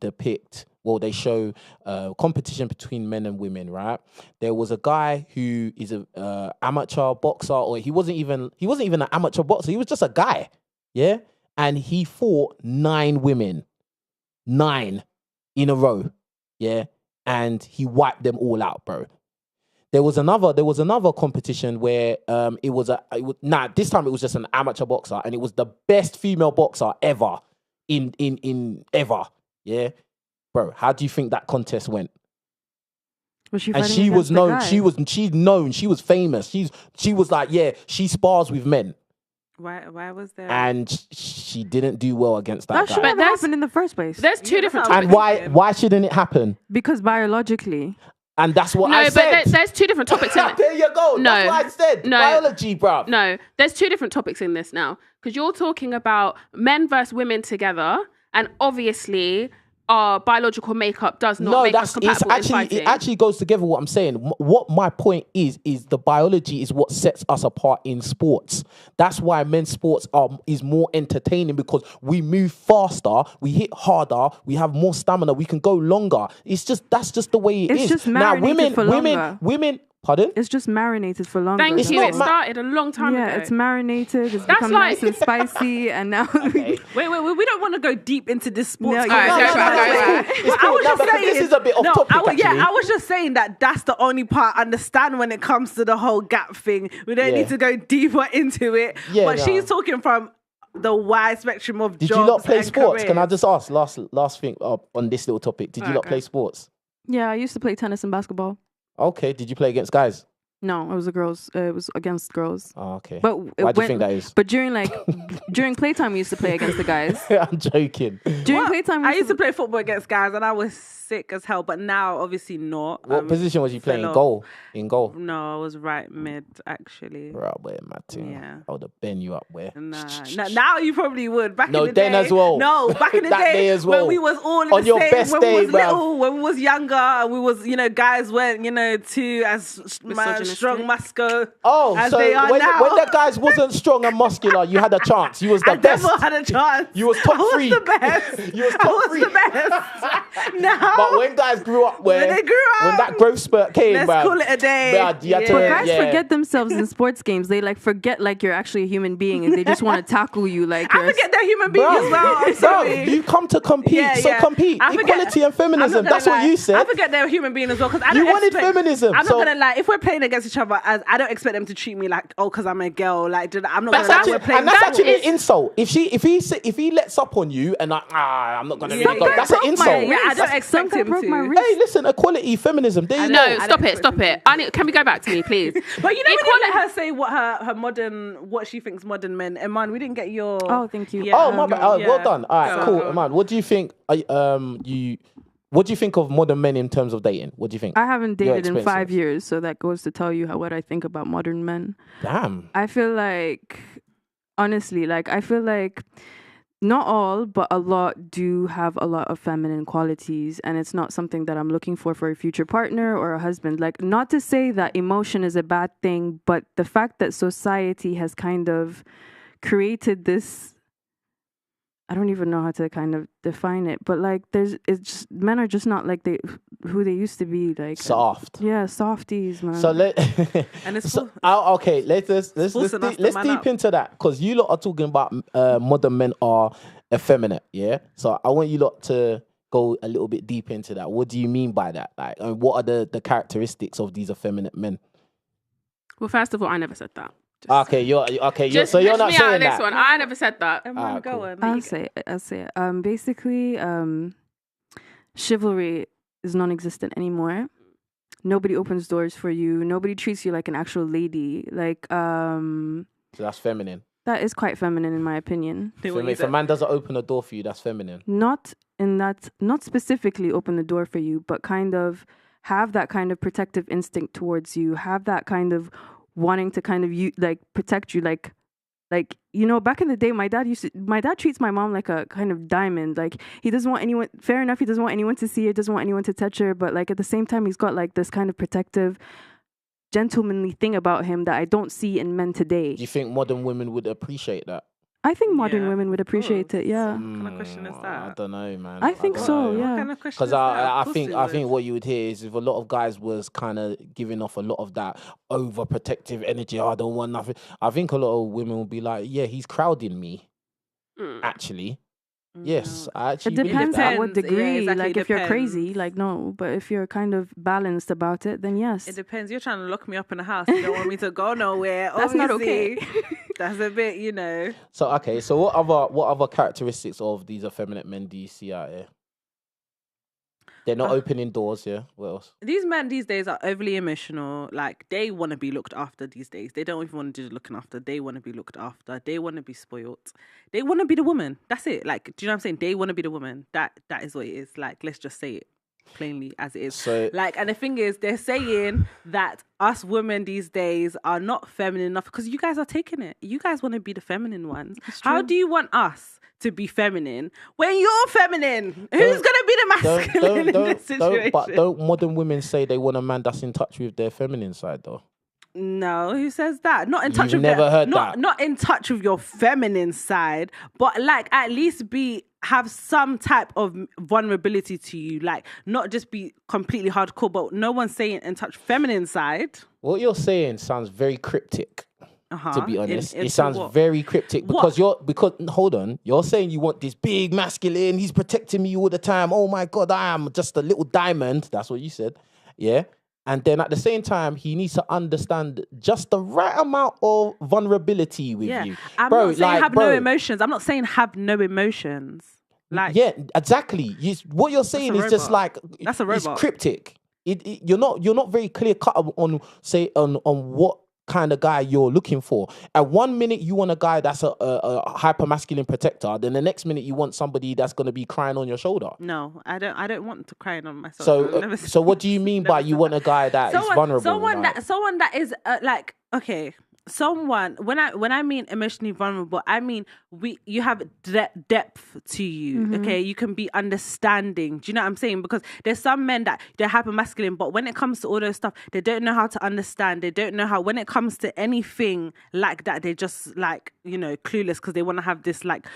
they show competition between men and women, right? There was a guy who is a amateur boxer, or he wasn't even an amateur boxer. He was just a guy, yeah, and he fought 9 women, 9 in a row, yeah, and he wiped them all out, bro. There was another competition where this time it was just an amateur boxer, and it was the best female boxer ever in ever, yeah, bro. How do you think that contest went? Was she And fighting she was against the known. guy? She's known. She was famous. She was like, yeah, she spars with men, Why was there? and she didn't do well against that That guy. should have there's- happened in the first place. There's two Yeah, different that's topics. And why shouldn't it happen? Because biologically, And that's what No, I but said. there's two different topics in it. There you go. No. That's what I said. No. Biology, bruv. No, there's two different topics in this now, because you're talking about men versus women together, and obviously our biological makeup does not make us compatible in fighting. it actually goes together. What I'm saying, what my point is the biology is what sets us apart in sports. That's why men's sports is more entertaining, because we move faster, we hit harder, we have more stamina, we can go longer. That's just the way it is. It's just Now, marinated for longer. women. Pardon? it's just marinated for longer. Thank It's you. not It started a long time Yeah, ago. it's marinated. It's That's become like- nice and spicy, and now Okay. Wait. We don't want to go deep into this sports. No, game. you're Alright, right. go, go, go. It's cool. No, because this is a bit off topic, actually. I was just saying that's the only part I understand when it comes to the whole gap thing. We don't Yeah. need to go deeper into it. Yeah, but no. she's talking from the wide spectrum of Did jobs you not play and sports? Can I careers. just ask last thing on this little topic? Did you not Okay. play sports? Yeah, I used to play tennis and basketball. Okay. Did you play against guys? No, it was girls. It was against girls. Oh, okay. But Why do you think that is? But during playtime, we used to play against the guys. I'm joking. During playtime, we I used to play football against guys, and I was sick as hell. But now, obviously, not. What position was you playing? fell off. Goal. In goal. No, I was right mid actually. Right where, Martin. Yeah. I would have bent you up where. Nah. Now you probably would. Back No, in the then day, as well. No, back in the That day as well. when we was all in On the your same, best when day, we was bruv. little, when we was younger, and we was guys weren't too as Misogynistic. strong, muscular. Oh, as so they are when now. the guys wasn't strong and muscular, you had a chance. You was the I best. never had a chance. You was top I was 3. the best. You was I top was 3. the best. Now, But when guys grew up, when they grew when up, that growth spurt came, let's bruv, call it a day. bruv, you had to- But guys yeah. forget themselves in sports games. They forget you're actually a human being, and they just want to tackle you like I you're. forget they're human beings as well. I'm sorry. you come to compete, Yeah, so yeah. compete. I forget- Equality and I'm not feminism. gonna That's what lie. you said. I forget they're a human being as well, because I You don't wanted expect- feminism, I'm so- not gonna lie. If we're playing against each other, I don't expect them to treat me like, because I'm a girl. Like, I'm not That's gonna lie. actually, We're playing. and that's sport. actually an insult. If he lets up on you and I'm not gonna Yeah, really go. yeah. That's an insult. Yeah, I don't expect Some guy him broke my to. wrist. Hey, listen, equality, feminism. There you No, go. stop it, stop it. Can we go back to me, please? But you know, we didn't let her say what she thinks modern men. Iman, we didn't get your. Oh, thank you. Yeah, Oh my bad. Oh, yeah. well done. All right, Go cool, on. man. What do you think? What do you think of modern men in terms of dating? What do you think? I haven't Your dated in 5 experiences. years, so that goes to tell you what I think about modern men. Damn. I feel like, honestly, I feel like not all, but a lot do have a lot of feminine qualities, and it's not something that I'm looking for a future partner or a husband. Not to say that emotion is a bad thing, but the fact that society has kind of created this, I don't even know how to kind of define it, but men are just not who they used to be. Soft. Yeah, softies, man. So And it's so, okay, let's forcing us to let's man deep up. into that, because you lot are talking about modern men are effeminate, yeah. So I want you lot to go a little bit deep into that. What do you mean by that? What are the characteristics of these effeminate men? Well, first of all, I never said that. Okay, you're Just so you're push not me out saying of this that. one. I never said that. Iman, cool. go on. I'll say it. Basically, chivalry is non-existent anymore. Nobody opens doors for you. Nobody treats you like an actual lady. So that's feminine. That is quite feminine in my opinion. If a man doesn't open a door for you, that's feminine. Not specifically open the door for you, but kind of have that kind of protective instinct towards you. Have that kind of wanting to kind of protect you. Back in the day, my dad treats my mom like a kind of diamond. He doesn't want anyone, fair enough, he doesn't want anyone to see her, doesn't want anyone to touch her, but at the same time, he's got this kind of protective, gentlemanly thing about him that I don't see in men today. Do you think modern women would appreciate that? I think modern Yeah. women would appreciate it. Yeah. What kind of question is I that? don't know, man. I think don't so, know. yeah. What kind of question Because is that? I Of course think we I think would. what you would hear is if a lot of guys was kind of giving off a lot of that overprotective energy, I don't want nothing. I think a lot of women will be like, yeah, he's crowding me. Actually, yes, I It actually believe depends that. at what Depends. Yeah, degree. exactly, Like if you're crazy, depends. like no. But if you're kind of balanced about it, then yes. It depends. You're trying to lock me up in a house. You don't want me to go nowhere. That's not Obviously, okay. That's a bit, you know. So okay, so what other characteristics of these effeminate men do you see out here? They're not opening doors. Yeah. What else? These men these days are overly emotional. Like, they want to be looked after these days. They don't even want to do the looking after. They want to be looked after. They want to be spoiled. They want to be the woman. That's it. Like, do you know what I'm saying? They want to be the woman. That is what it is. Like, let's just say it plainly as it is. So Like, and the thing is, they're saying that us women these days are not feminine enough because you guys are taking it. You guys want to be the feminine ones. How do you want us to be feminine when you're feminine? Who's gonna be the masculine in this situation? But don't modern women say they want a man that's in touch with their feminine side though? No, who says that? Not in touch You've with never heard not, that? Not in touch with your feminine side, but like at least have some type of vulnerability to you. Like, not just be completely hardcore, but no one's saying in touch feminine side. What you're saying sounds very cryptic. To be honest, it into sounds what? very cryptic because hold on, you're saying you want this big masculine, he's protecting me all the time. Oh my God, I am just a little diamond. That's what you said. Yeah. And then at the same time, he needs to understand just the right amount of vulnerability with you. I'm not saying have no emotions. I'm not saying have no emotions. Like, yeah, exactly. What you're saying is just like that's a robot. It's cryptic. You're not very clear cut on what kind of guy you're looking for. At 1 minute you want a guy that's a hyper masculine protector, then the next minute you want somebody that's going to be crying on your shoulder. No, I don't want to cry on myself. So what do you mean by you want a guy that is vulnerable? Someone that is like, okay. Someone, when I mean emotionally vulnerable, I mean you have depth to you. Okay, you can be understanding. Do you know what I'm saying? Because there's some men that they're hyper masculine, but when it comes to all those stuff, they don't know how to understand. They don't know how. When it comes to anything like that, they're just like, you know, clueless because they want to have this like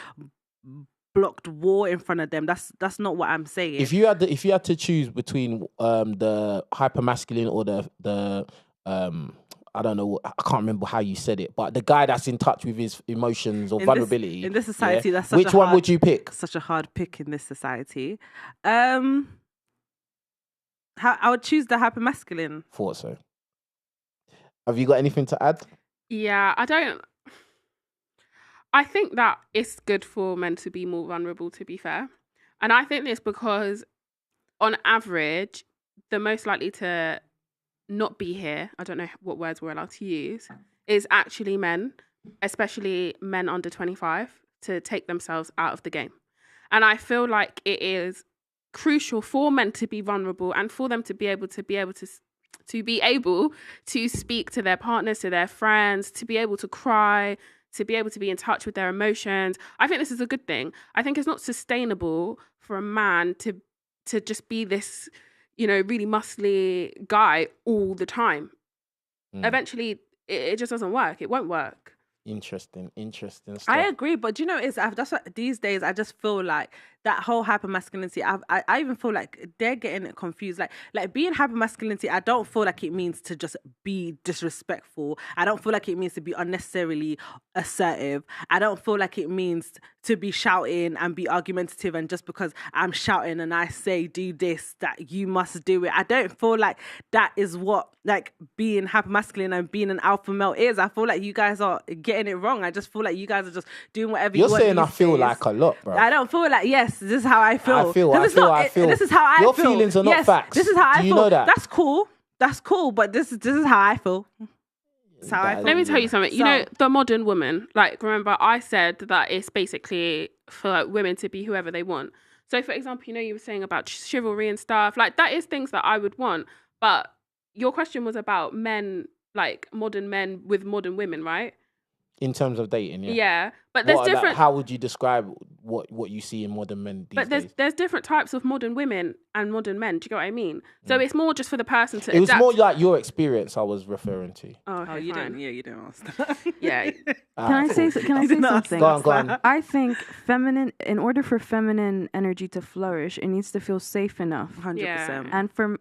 blocked wall in front of them. That's not what I'm saying. If you had to choose between the hyper masculine or the I don't know, I can't remember how you said it, but the guy that's in touch with his emotions or vulnerability. In this society, that's which one would you pick? Such a hard pick in this society. I would choose the hyper masculine. Thought so. Have you got anything to add? Yeah, I think that it's good for men to be more vulnerable, to be fair. And I think this because on average, the most likely to not be here, I don't know what words we're allowed to use, is actually men, especially men under 25, to take themselves out of the game. And I feel like it is crucial for men to be vulnerable and for them to be able to speak to their partners, to their friends, to be able to cry, to be able to be in touch with their emotions. I think this is a good thing. I think it's not sustainable for a man to just be this, you know, really muscly guy all the time. Eventually, it just doesn't work. It won't work. Interesting stuff. I agree, but do you know, that's what these days I just feel like that whole hyper masculinity. I even feel like they're getting it confused. Like being hyper masculinity, I don't feel like it means to just be disrespectful. I don't feel like it means to be unnecessarily assertive. I don't feel like it means to be shouting and be argumentative, and just because I'm shouting and I say do this, that you must do it. I don't feel like that is what like being hyper masculine and being an alpha male is. I feel like you guys are getting it wrong. I just feel like you guys are just doing whatever you're you want. Saying I feel like a lot, bro. I don't feel like, yes, this is how I feel. I feel. This is how I feel. Your feelings are not facts. This is how I feel. Do you know that? That's cool, but this is how I feel. That's how I feel. Let me tell you something. You know, the modern woman, like, remember I said that it's basically for like, women to be whoever they want. So, for example, you know, you were saying about chivalry and stuff. Like, that is things that I would want. But your question was about men, like modern men with modern women, right? In terms of dating, yeah. Yeah, but there's different. How would you describe what you see in modern men these But days. there's different types of modern women and modern men. Do you get what I mean? So it's more just for the person to It was adapt. more like your experience I was referring to. Oh, okay, Oh, you fine. don't. Yeah, you don't ask that. Yeah. Can I say didn't ask something? Go on. I think in order for feminine energy to flourish, it needs to feel safe enough. 100%.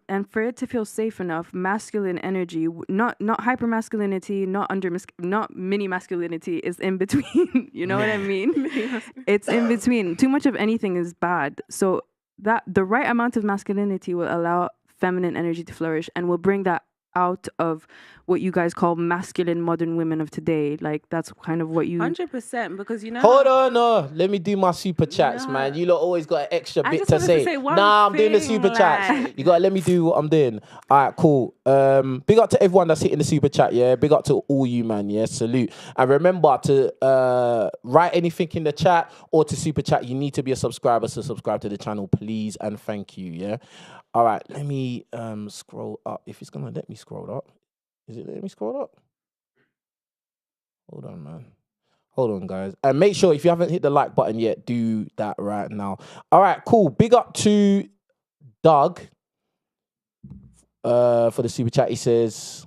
And for it to feel safe enough, masculine energy, not hyper masculinity, not mini masculinity, is in between. You know what I mean? It's in between. Too much of anything is bad. So that the right amount of masculinity will allow feminine energy to flourish and will bring that out of what you guys call masculine modern women of today. Like that's kind of what you 100%, because you know. Hold on, no. Let me do my super chats, man. You lot always got an extra I bit just to wanted to say. say one Nah, I'm doing the thing, super chats. like- You gotta let me do what I'm doing. All right, cool. Big up to everyone that's hitting the super chat, yeah. Big up to all you, man, yeah. Salute. And remember to write anything in the chat or to super chat. You need to be a subscriber, so subscribe to the channel, please, and thank you, yeah. All right, let me scroll up. If it's gonna let me scroll up. Is it letting me scroll up? Hold on, man. Hold on, guys. And make sure if you haven't hit the like button yet, do that right now. All right, cool. Big up to Doug for the super chat. He says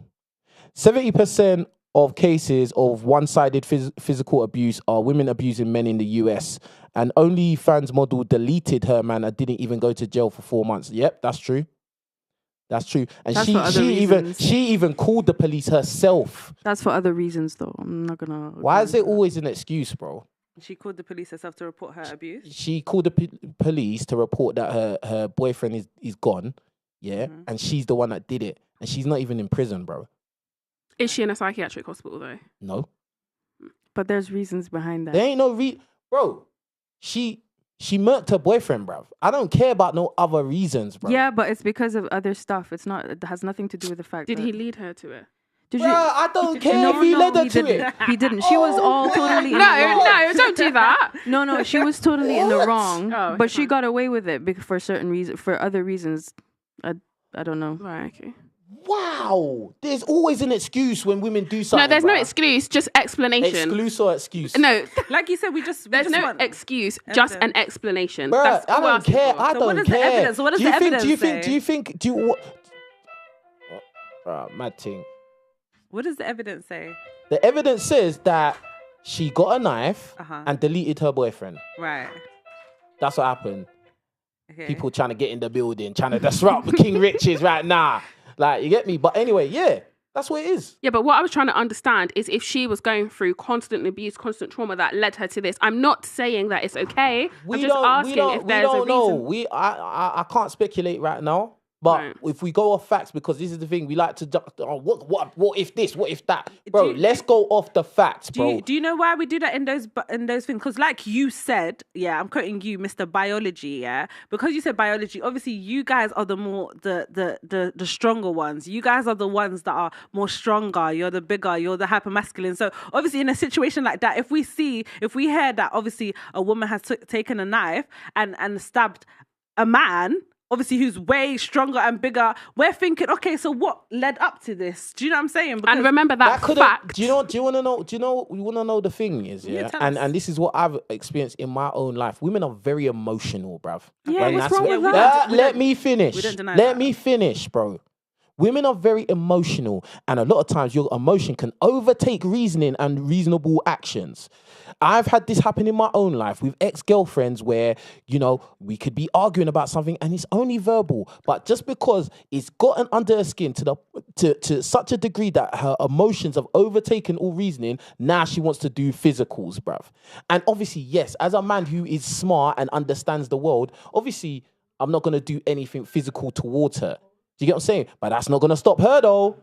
70% of cases of one-sided physical abuse are women abusing men in the US. And OnlyFans model deleted her, man, and didn't even go to jail for 4 months. Yep, that's true. That's true. And That's for other reasons. she even called the police herself. That's for other reasons, though. I'm not gonna. Why is it always an excuse, bro? She called the police herself to report her abuse. She called the police to report that her boyfriend is gone, yeah, and she's the one that did it, and she's not even in prison, bro. Is she in a psychiatric hospital though? No, But there's reasons behind that. there ain't no bro. She murked her boyfriend, bro. I don't care about no other reasons, bro. Yeah, but it's because of other stuff. It's not. It has nothing to do with the fact. Did that, he lead her to it? Did Bruh, I don't care if he led her to didn't. it. He didn't. She was all totally in the wrong. No, don't do that. No, she was totally in the wrong. Oh, okay, but she fine. got away with it for certain reasons. For other reasons, I don't know. Right, okay. Wow, there's always an excuse when women do something. No, there's no bruh. excuse, just explanation. Excuse or excuse? No, Like you said, there's no want excuse, just an explanation. Bruh, That's I all we're don't asking care. for. I So don't what is the care. evidence? What does do you the think? evidence Do you think? say? Do you think? Do you what? Mad thing. What does the evidence say? The evidence says that she got a knife Uh-huh. and deleted her boyfriend. Right. That's what happened. Okay. People trying to get in the building, trying to disrupt KingRichez right now. Like, you get me? But anyway, yeah, that's what it is. Yeah, but what I was trying to understand is if she was going through constant abuse, constant trauma that led her to this. I'm not saying that it's okay. I'm just asking if there's a reason. know. I can't speculate right now. But Right. if we go off facts, because this is the thing, we like to what if this, what if that, bro? Do you- Let's go off the facts, bro. Do you know why we do that in those things? Because like you said, yeah, I'm quoting you, Mr. Biology, yeah. Because you said biology, obviously you guys are the more the stronger ones. You guys are the ones that are more stronger. You're the bigger. You're the hypermasculine. So obviously in a situation like that, if we hear that obviously a woman has taken a knife and stabbed a man, obviously who's way stronger and bigger, we're thinking, okay, so what led up to this? Do you know what I'm saying? Because And remember that could've- fact. Do you want to know? You want to know the thing is, yeah, tell us. and this is what I've experienced in my own life. Women are very emotional, bruv. Yeah, When what's that's wrong ve- with that? Let me finish. we don't deny Let that. me finish, bro. Women are very emotional, and a lot of times your emotion can overtake reasoning and reasonable actions. I've had this happen in my own life with ex-girlfriends where, we could be arguing about something and it's only verbal, but just because it's gotten under her skin to such a degree that her emotions have overtaken all reasoning, now she wants to do physicals, bruv. And obviously, yes, as a man who is smart and understands the world, obviously, I'm not going to do anything physical towards her. Do you get what I'm saying? But that's not going to stop her, though.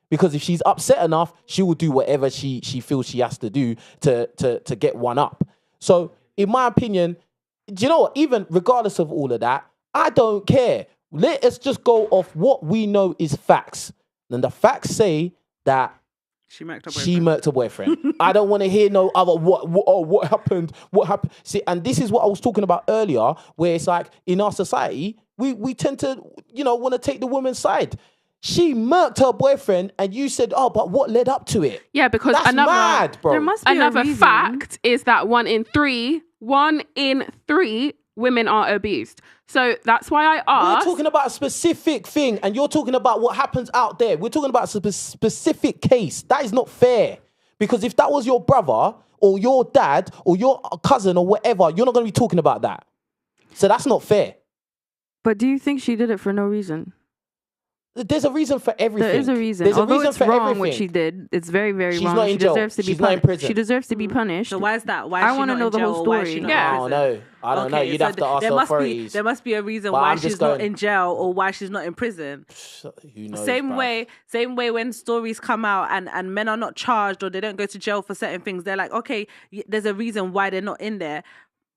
Because if she's upset enough, she will do whatever she feels she has to do to get one up. So, in my opinion, do you know what? Even regardless of all of that, I don't care. Let us just go off what we know is facts. And the facts say that she murked her boyfriend. I don't want to hear no other what happened. See, and this is what I was talking about earlier, where it's like in our society, we tend to, want to take the woman's side. She murked her boyfriend, and you said, "Oh, but what led up to it?" Yeah, because That's mad, bro. There must be another a reason. fact is that 1 in 3 1 in 3 women are abused. So that's why I We're asked. talking about a specific thing, and you're talking about what happens out there. We're talking about a specific case. That is not fair. Because if that was your brother or your dad or your cousin or whatever, you're not going to be talking about that. So that's not fair. But do you think she did it for no reason? There's a reason for everything. There is a reason. There's Although a reason it's for wrong everything. what she did, it's very, very She's wrong. not in She jail. deserves to She's be not in prison. She deserves to be punished. So why is that? Why I is she wanna not know in the jail whole or why is story. she not Yeah. in I don't prison? know. I don't know. You'd have to ask there the must authorities. there must be a reason But why I'm she's just not going- in jail or why she's not in prison. Who knows, Same bruv. way when stories come out and men are not charged or they don't go to jail for certain things, they're like, okay, there's a reason why they're not in there.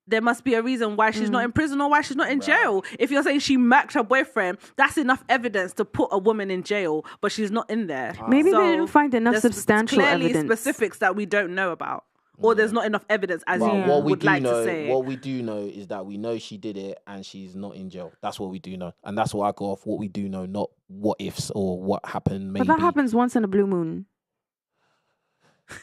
There must be a reason why she's not in prison or why she's not in jail. If you're saying she macked her boyfriend, that's enough evidence to put a woman in jail, but she's not in there. Maybe So they didn't find enough there's substantial clearly evidence. specifics that we don't know about. Or there's not enough evidence as Well, you what we would do like know, to say. what we do know is that we know she did it and she's not in jail. That's what we do know, and that's why I go off what we do know, not what ifs or what happened. Maybe But that happens once in a blue moon.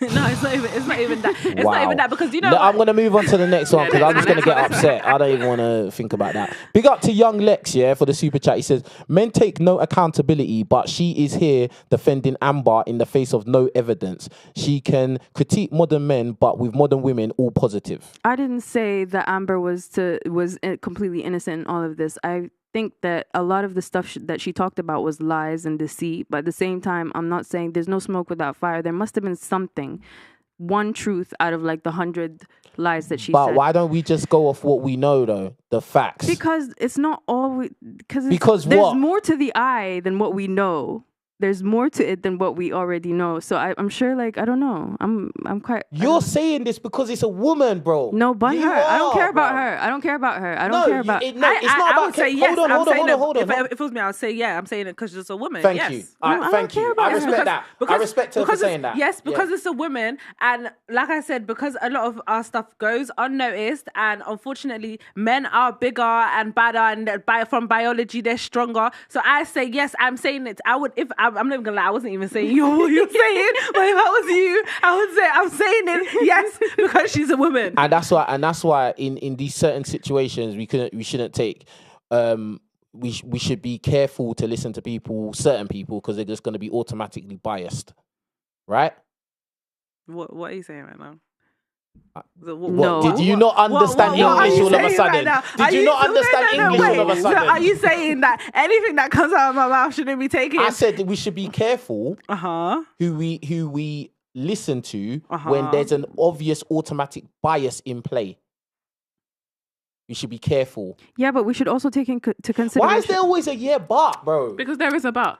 No, it's not even that. It's Wow. not even that because you know No, what? I'm going to move on to the next one because I'm just going to get upset. I don't even want to think about that. Big up to Young Lex, yeah, for the super chat. He says, men take no accountability, but she is here defending Amber in the face of no evidence. She can critique modern men, but with modern women, all positive. I didn't say that Amber was completely innocent in all of this. I think that a lot of the stuff that she talked about was lies and deceit. But at the same time, I'm not saying there's no smoke without fire. There must have been something, one truth out of like the 100 lies that she But said. why don't we just go off what we know, though? The facts. Because it's not all because Because there's what? more to the eye than what we know. There's more to it than what we already know. So I'm sure, like, I don't know. I'm quite. You're saying this because it's a woman, bro. No, but You her. I don't are, care about bro. her. I don't care about her. I No, don't care about. it's not I about. would say yes. Hold on. If it was me, I would say yeah. I'm saying it because she's a woman. Thank yes. you. I don't Thank care you. about I her. respect that. I respect her for because saying it's- that. Yes, because Yeah. it's a woman, and like I said, because a lot of our stuff goes unnoticed, and unfortunately, men are bigger and badder, and from biology they're stronger. So I say yes. I'm saying it. I would if I'm not even gonna lie. I wasn't even saying what you're saying, but if I was you, I would say I'm saying it yes because she's a woman. And that's why in these certain situations we shouldn't take we should be careful to listen to certain people because they're just going to be automatically biased, right? What are you saying right now? No. Did you not understand what are English you all of a saying sudden? right now? Did you not understand English all of a So sudden? are you saying that anything that comes out of my mouth shouldn't be taken? I said that we should be careful Uh-huh. who we listen to Uh-huh. when there's an obvious automatic bias in play. We should be careful. Yeah, but we should also take into consideration. Why is there always a yeah but, bro? Because there is a but.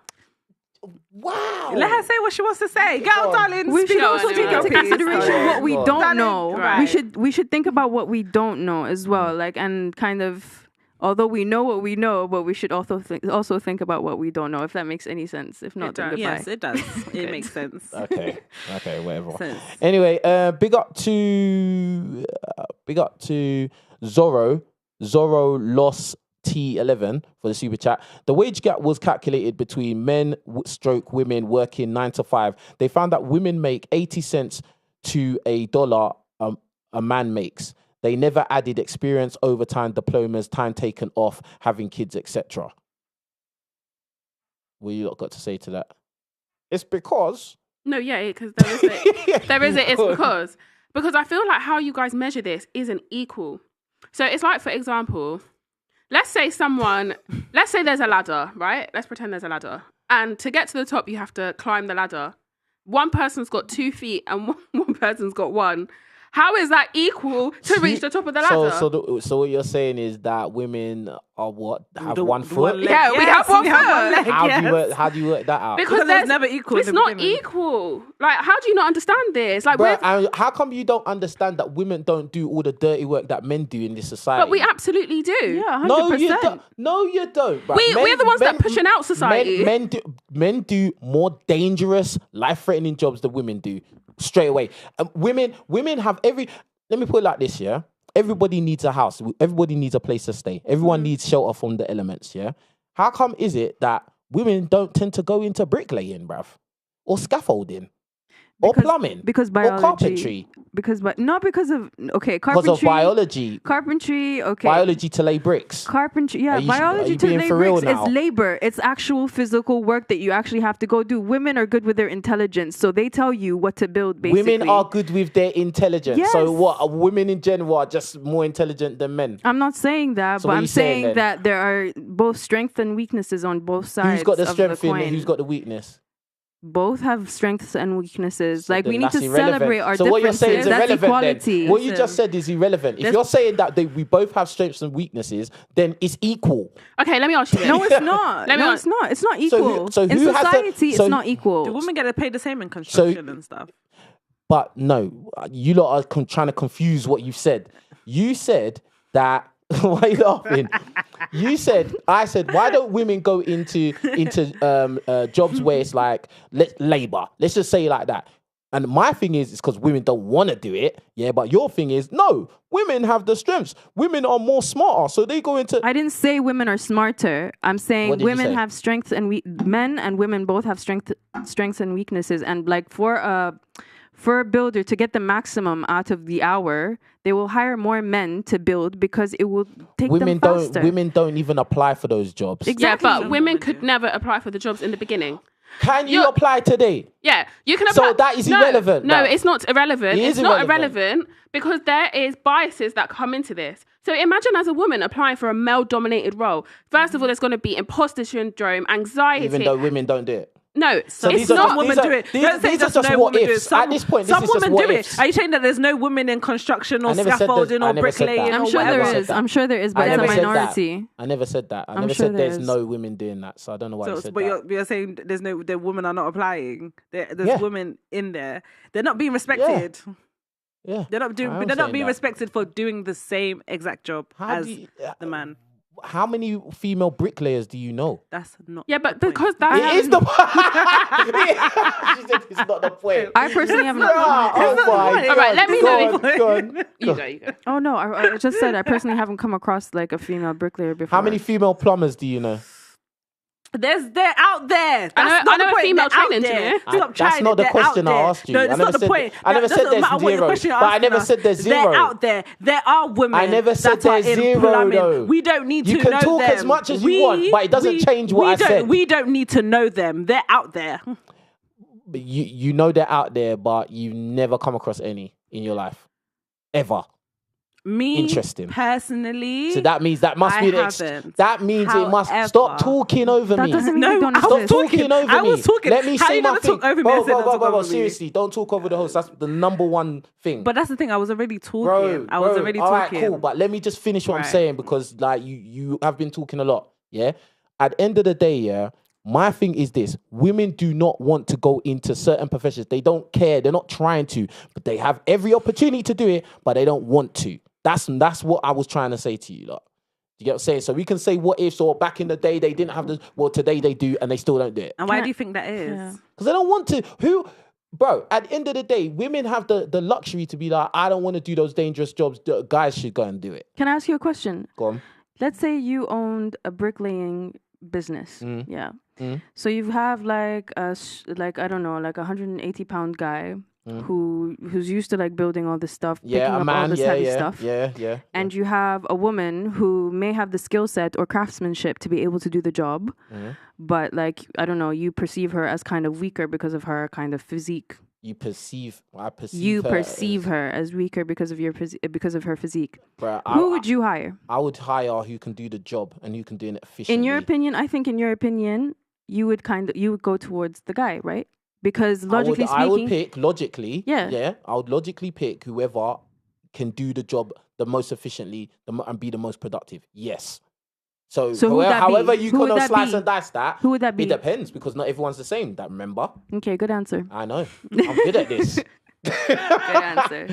Wow. Let her say what she wants to say. Go, Go on. darling. We speak should also on, take anyway. into Go, consideration please. what we Go on. don't Darling, know. right. We should think about what we don't know as well. Like, and kind of, although we know what we know, but we should also think about what we don't know. If that makes any sense. If not, then does. goodbye. Yes, it does. It makes sense. Okay, whatever. Sense. Anyway, big up to Zorro Loss T11 for the super chat. The wage gap was calculated between men / women working 9 to 5. They found that women make 80 cents to $1 a man makes. They never added experience, overtime, diplomas, time taken off, having kids, etc. What you lot got to say to that? It's because. No, yeah, because there is it. There is it. It's because I feel like how you guys measure this isn't equal. So it's like, for example, let's say there's a ladder, right? Let's pretend there's a ladder. And to get to the top, you have to climb the ladder. One person's got 2 feet and one person's got 1. How is that equal to reach the top of the ladder? So what you're saying is that women are what? Have The- 1 the foot? one leg. Yeah, we have one we have one foot. leg. How do you work that out? Because it's never equal. It's in the not beginning. equal. Like, how do you not understand this? Like, Bruh, we're and how come you don't understand that women don't do all the dirty work that men do in this society? but we absolutely do. Yeah, 100%. No, you don't. No, you don't. Bruh. We're the ones that are pushing out society. Men do more dangerous, life-threatening jobs than women do. Straight away. Women have every. Let me put it like this, yeah? Everybody needs a house. Everybody needs a place to stay. Everyone needs shelter from the elements, yeah? How come is it that women don't tend to go into bricklaying, bruv? Or scaffolding? or plumbing because or biology, carpentry. Not because of Because carpentry. of biology. Carpentry, okay. Biology to lay bricks. Carpentry, yeah. Are you Biology to being lay for real bricks is now? labor. It's actual physical work that you actually have to go do. Women are good with their intelligence, so they tell you what to build. Basically, Women are good with their intelligence. Yes. So what? Women in general are just more intelligent than men. I'm not saying that, So but what are I'm you saying saying then? that there are both strengths and weaknesses on both sides. Who's got the of strength the in coin. and who's got the weakness? Both have strengths and weaknesses. So like we then need that's to irrelevant. celebrate our so differences. what you're saying is That's irrelevant equality. then. What you just said is irrelevant. If you're saying that we both have strengths and weaknesses, then it's equal. Okay, let me ask you this. No, it's not. Let me No, ask- it's not. It's not So equal. so in who has to- society, so- it's not equal. Do women get paid the same in construction and stuff? But no, you lot are trying to confuse what you've said. You said that. Why are you laughing? I said, why don't women go into jobs where it's like labor? Let's just say it like that. And my thing is, it's because women don't want to do it. Yeah, but your thing is, no, women have the strengths. Women are more smarter, so they go into. I didn't say women are smarter. I'm What saying did you women say? have strengths and men and women both have strengths and weaknesses. And like for a builder to get the maximum out of the hour, they will hire more men to build because it will take them faster. Women don't even apply for those jobs. Exactly. Yeah, but women could never apply for the jobs in the beginning. Can you apply today? Yeah, you can So apply. that is irrelevant No, now. it's not irrelevant. It is It's not irrelevant. irrelevant because there is biases that come into this. So imagine as a woman applying for a male-dominated role. First of all, there's going to be imposter syndrome, anxiety. Even though women don't do it. No, So it's these are not. just- Women these are- do it. these- Don't say these are just just no what women do it. ifs. At this point, this some is just women what do ifs. it. Are you saying that there's no women in construction or I never said scaffolding that- I or never said bricklaying that. I'm or sure whatever? there is. I'm sure there is, but I it's a never said that. minority. I never said that. I I'm never sure said there there's is. no women doing that. So I don't know why you said But that. you're saying the women are not applying. There's Yeah. women in there. They're not being respected. Yeah. They're not doing. I am They're not saying being that. respected for doing the same exact job as the man. How many female bricklayers do you know? That's not. Yeah, but the point. because that It is the She said it's not the point. I personally haven't. Oh my All right, let me know God, if- go on. you go. Oh no, I just said I personally haven't come across like a female bricklayer before. How many female plumbers do you know? They're out there. That's I not know the a point. female They're out trained there. engineer. Stop That's trying not it. the They're question out I there. asked you. No, I that's never not the said point. I never That said doesn't there's matter what the zero. question you're But I asking never us. said there's zero. They're out there. There are women. I never said that are there's in zero, plumbing. though. We don't need You to can know talk them. as much as you want, but it doesn't change what I said. We don't need to know them. They're out there. But you know they're out there, but you've never come across any in your life. Ever. Me, Interesting. personally. So that means that must I be the haven't. that means it must However, stop talking over That me. doesn't mean they No, don't I was Stop exist. talking over I me. was talking. Let me How say you my gonna thing. talk over me? I said not talk over me. Seriously, don't talk over the host. That's the number one thing. But that's the thing. I was already talking. Bro, I was already all right, talking. cool. But let me just finish what I'm Right. saying because like you have been talking a lot. Yeah. At the end of the day, yeah. My thing is this: women do not want to go into certain professions. They don't care. They're not trying to, but they have every opportunity to do it, but they don't want to. That's what I was trying to say to you, lot. You get what I'm saying? So we can say what ifs or back in the day they didn't have this. Well, today they do, and they still don't do it And why do you think that is? Yeah. because they don't want to. Bro? At the end of the day, women have the luxury to be like, I don't want to do those dangerous jobs. The guys should go and do it. Can I ask you a question? Go on. Let's say you owned a bricklaying business. Yeah. So you have like I don't know, like 180-pound guy who's used to like building all this stuff, picking Yeah, a up all man. this Yeah, heavy yeah, stuff. yeah. And you have a woman who may have the skill set or craftsmanship to be able to do the job, but like I don't know, you perceive her as kind of weaker because of her kind of physique. I perceive You her perceive her as weaker because of because of her physique. Bruh, Who would you hire? I would hire who can do the job and who can do it efficiently. In your opinion, I think in your opinion, you would go towards the guy, right? Because logically I would speaking, pick logically. Yeah. I would logically pick whoever can do the job the most efficiently and be the most productive. Yes. So who would that be? however you Who would can that slice be? and dice that. Who would that be? It depends because not everyone's the same. That remember. okay, good answer. I know. I'm good at this. Good answer.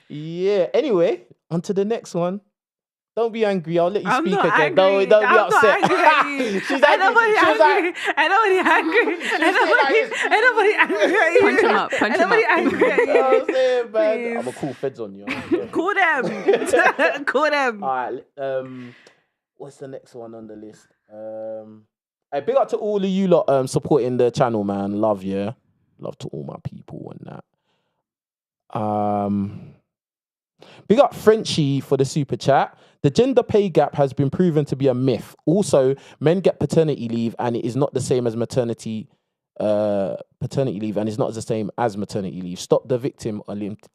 Yeah. Anyway, on to the next one. Don't be angry. I'll let you I'm speak not again. angry. Don't be I'm not upset. angry at you. She's Ain't nobody She was angry. Ain't nobody angry. Ain't nobody angry at you. Punch him up. Punch Ain't him nobody up. angry at You know what you. I'm saying, man? Please. I'm gonna call feds on you. Yeah. Call them. Call them. All right. What's the next one on the list? Hey, big up to all of you lot supporting the channel, man. Love you. Love to all my people and that. Big up Frenchie for the super chat. The gender pay gap has been proven to be a myth. Also, men get paternity leave and it is not the same as paternity leave and it's not the same as maternity leave. Stop the victim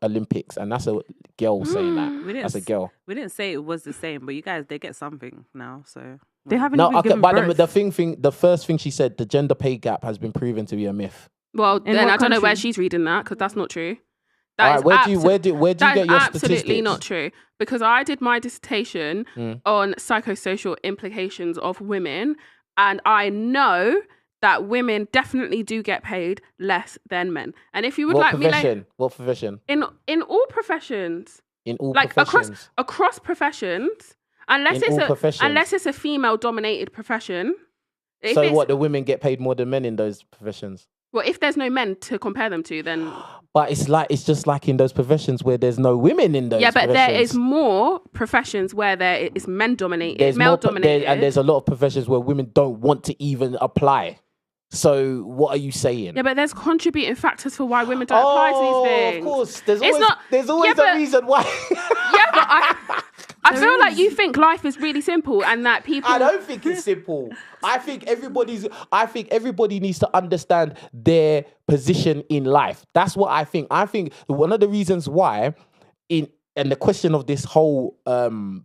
Olympics. And that's a girl saying that. That's a girl. We didn't say it was the same, but you guys, they get something now, so... They haven't even given birth. The first thing she said, the gender pay gap has been proven to be a myth. Well, then I don't know where she's reading that because that's not true. Where do you get your statistics? Absolutely not true. Because I did my dissertation on psychosocial implications of women, and I know that women definitely do get paid less than men. And if you would what profession? In all professions. In all like professions. across professions. Unless it's a female dominated profession. So what, the women get paid more than men in those professions? Well, if there's no men to compare them to, then... But it's just like in those professions where there's no women in those professions. Yeah, but there is more professions where there is men dominated, male dominated. And there's a lot of professions where women don't want to even apply. So what are you saying? Yeah, but there's contributing factors for why women don't apply to these things. Of course. There's always a reason why. Yeah, but I feel like you think life is really simple and that people... I don't think it's simple. I think everybody needs to understand their position in life. That's what I think. I think one of the reasons why and the question of this whole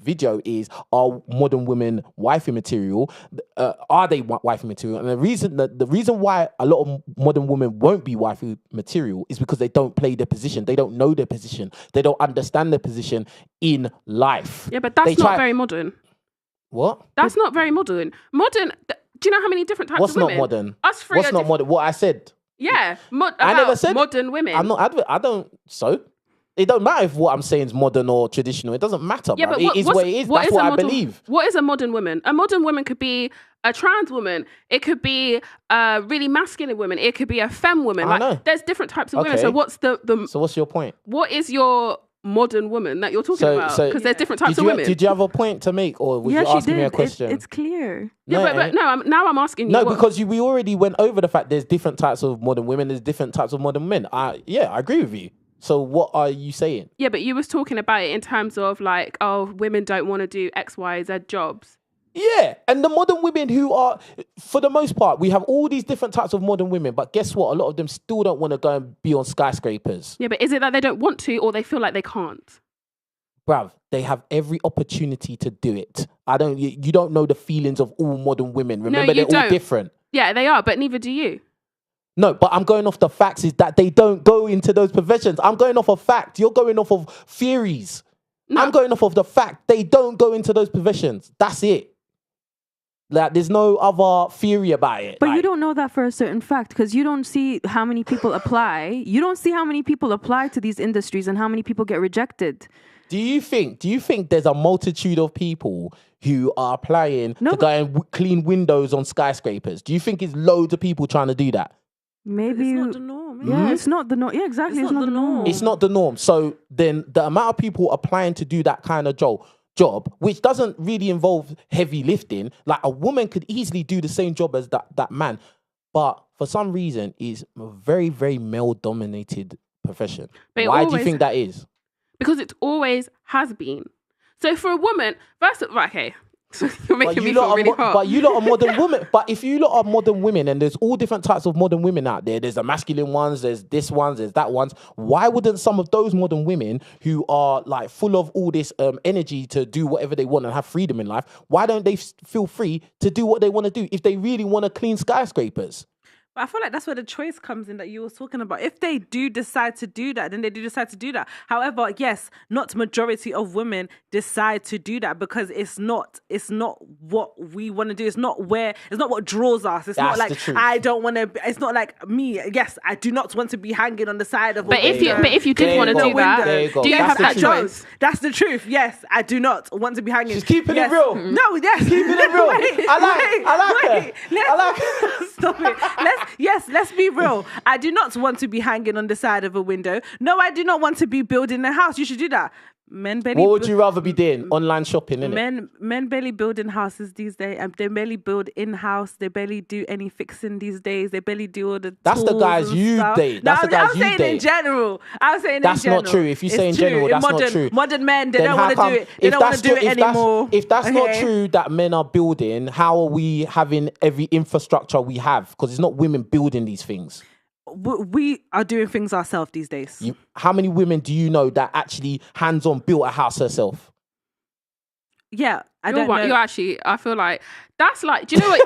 video is, are modern women wifey material? Are they wifey material? And the reason why a lot of modern women won't be wifey material is because they don't play their position. They don't know their position. They don't understand their position in life. Yeah, but that's not very modern. What? That's not very modern. Modern, do you know how many different types of women? What's not modern? Us three What's not modern? What I said. Yeah. I never said modern women. I don't, so? It don't matter if what I'm saying is modern or traditional. It doesn't matter. Yeah, but it is what it is. That's what I believe. What is a modern woman? A modern woman could be a trans woman. It could be a really masculine woman. It could be a femme woman. I know. There's different types of women. So what's So what's your point? What is your modern woman that you're talking about? Because there's different types of women. Did you have a point to make, or was you asking me a question? It's clear. Now I'm asking you. No, because we already went over the fact there's different types of modern women. There's different types of modern men. I agree with you. So what are you saying? Yeah, but you was talking about it in terms of like, women don't want to do X, Y, Z jobs. Yeah, and the modern women who are, for the most part, we have all these different types of modern women, but guess what? A lot of them still don't want to go and be on skyscrapers. Yeah, but is it that they don't want to or they feel like they can't? Bruv, they have every opportunity to do it. You don't know the feelings of all modern women. Remember, they're all different. Yeah, they are, but neither do you. No, but I'm going off the facts is that they don't go into those professions. I'm going off of fact. You're going off of theories. No. I'm going off of the fact they don't go into those professions. That's it. Like, there's no other theory about it. But you don't know that for a certain fact because you don't see how many people apply. You don't see how many people apply to these industries and how many people get rejected. Do you think there's a multitude of people who are applying to go and clean windows on skyscrapers? Do you think it's loads of people trying to do that? Maybe it's not the norm. Yeah, it's not the norm. Yeah, exactly. It's not the norm. It's not the norm. So then the amount of people applying to do that kind of job, which doesn't really involve heavy lifting, like a woman could easily do the same job as that man, but for some reason is a very, very male-dominated profession. Why do you think that is? Because it always has been. So for a woman, okay. You're making me feel really hot. But you lot are modern women. But if you lot are modern women, and there's all different types of modern women out there, there's the masculine ones, there's this ones, there's that ones. Why wouldn't some of those modern women who are like full of all this energy to do whatever they want and have freedom in life, why don't they feel free to do what they want to do if they really want to clean skyscrapers? But I feel like that's where the choice comes in that you were talking about. If they do decide to do that, then they do decide to do that. However, yes, not majority of women decide to do that because it's not what we want to do. It's not what draws us. It's not like I don't want to. It's not like me. Yes, I do not want to be hanging on the side of. But if you did want to do that, do you have that choice? That's the truth. Yes, I do not want to be hanging. She's keeping it real. No, yes, keeping it real. I like her. Stop it. Let's be real. I do not want to be hanging on the side of a window. No, I do not want to be building a house. You should do that. Men barely. What would you rather be doing? Online shopping, innit? Men barely build in houses these days. They barely build in house. They barely do any fixing these days. They barely do all the. That's the tools guys and you stuff. date. No, That's the guys I'm you saying date. in general. I'm saying That's in general. not true. If you say in It's general, true. that's not true. Modern men, they Then don't how want to do come- it. They don't want to do it anymore. If that's not Okay? true that men are building, how are we having every infrastructure we have? Because it's not women building these things. We are doing things ourselves these days. How many women do you know that actually hands-on built a house herself? Yeah, I don't know. You're actually, I feel like, that's like, do you know what?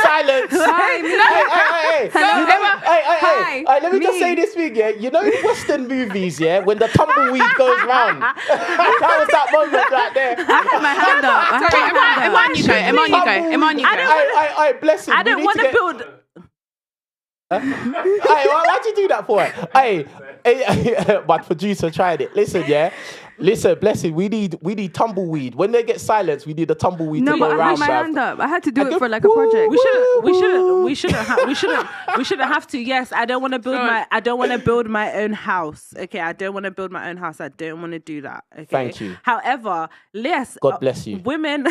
Silence. Hi, me. Hey, Hello. hey, let me just me. say this thing, yeah. You know in Western movies, yeah, when the tumbleweed goes round. That was that moment right there. I had my hand up. I had Sorry, my hand up. Iman, you go. Iman, you go. Hey, bless him. I don't want to build. Hey, why'd you do that for? Hey, my producer tried it. Listen, yeah. Listen, bless him. We need tumbleweed. When they get silenced, we need a tumbleweed No, to but go I had round. my bruv. hand up. I had to do I it go, for like a project. We shouldn't have to. Yes, I don't want to build my own house. Okay, I don't want to build my own house. I don't want to do that. Okay. Thank you. However, yes, God bless you. Women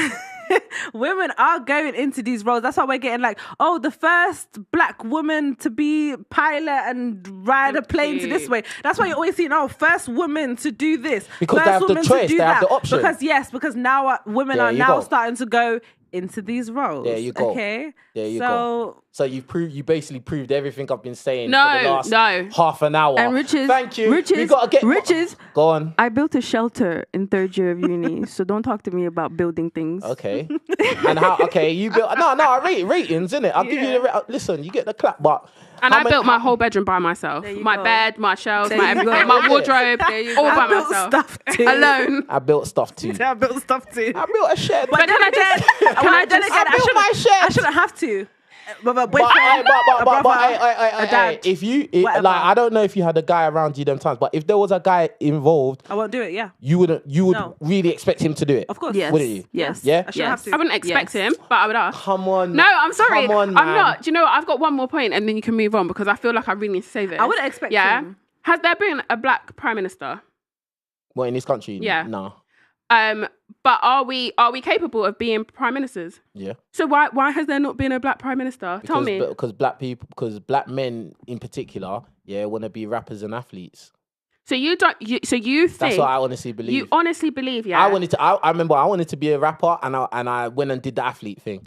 women are going into these roles. That's why we're getting like, oh, the first black woman to be pilot and ride a plane to this way. That's why you're always seeing, oh, first woman to do this. Because first they have the woman to choice, do they have that. the option. Because now women There are you now go. starting to go into these roles. There you go. Okay. There you go. So you basically proved everything I've been saying for the last half an hour. And Riches, Thank you. Riches, we gotta get Riches. Go on. I built a shelter in 3rd year of uni, so don't talk to me about building things. Okay. And how? Okay, you built. No, I rate ratings, innit? I'll give you the. Listen, you get the clap, but. And I built my whole bedroom by myself. My go. bed, my shelves, There my you go. everything, my wardrobe, all by I built myself. stuff too. Alone. I built stuff too. I built stuff too. I built a shed. But then again, I shouldn't have to. But my boyfriend, a dad. if you whatever. like, I don't know if you had a guy around you them times, but if there was a guy involved, I won't do it. Yeah, you would No. really expect him to do it. of course. Yes. Wouldn't you? Yes. Yeah? I shouldn't have to. I wouldn't expect him, but I would ask. Come on. No, I'm sorry. Come on, I'm man. not. Do you know what? I've got one more point and then you can move on because I feel like I really need to say this. I wouldn't expect him. Has there been a black prime minister? What, in this country? Yeah. No. But are we capable of being prime ministers? Yeah. So why has there not been a black prime minister? Tell me. Because black men in particular, want to be rappers and athletes. So you don't. So you think? That's what I honestly believe. You honestly believe, yeah? I remember I wanted to be a rapper, and I went and did the athlete thing.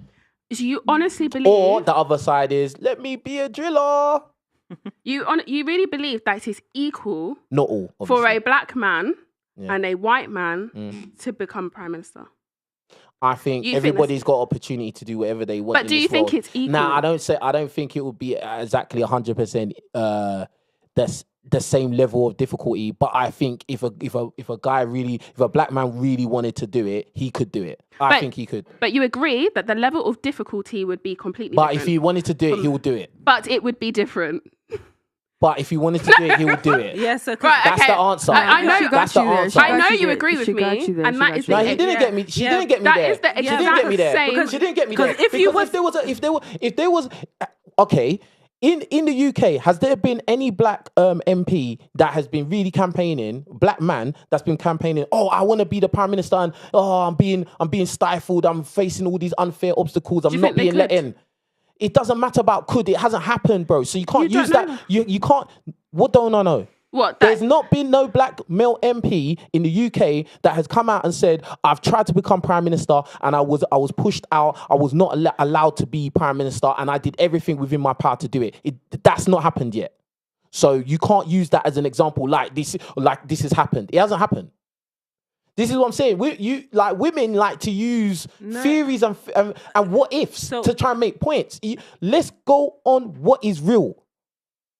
So you honestly believe? Or the other side is, let me be a driller. You really believe that it is equal Not all, for obviously. a black man Yeah. and a white man to become prime minister? I think You think everybody's got opportunity to do whatever they want. But in do you this think world. it's equal? Nah, I don't think it would be exactly 100% the same level of difficulty. But I think if a black man really wanted to do it, he could do it. I think he could. But you agree that the level of difficulty would be completely But different. if he wanted to do it, he would do it. But it would be different. But if he wanted to do it, he would do it. Yes, so Right, That's okay. the answer. I know. She got That's the you there. answer. She I got know you you there. agree with She got me, you there. and She that got is you No, the he didn't get me. She didn't get me That there. is the She didn't exact get me there. same- She didn't get me Because there. If there was okay. In the UK, has there been any black MP that has been really campaigning, black man that's been campaigning, oh, I want to be the Prime Minister and I'm being stifled, I'm facing all these unfair obstacles, I'm you not think they being let could? in. It doesn't matter about could, it hasn't happened, bro. So you can't You use don't that. You can't, what don't I know? What? There's not been no black male MP in the UK that has come out and said, I've tried to become Prime Minister and I was pushed out. I was not allowed to be Prime Minister and I did everything within my power to do it. That's not happened yet. So you can't use that as an example like this has happened. It hasn't happened. This is what I'm saying. Women like to use theories and what ifs to try and make points. Let's go on what is real.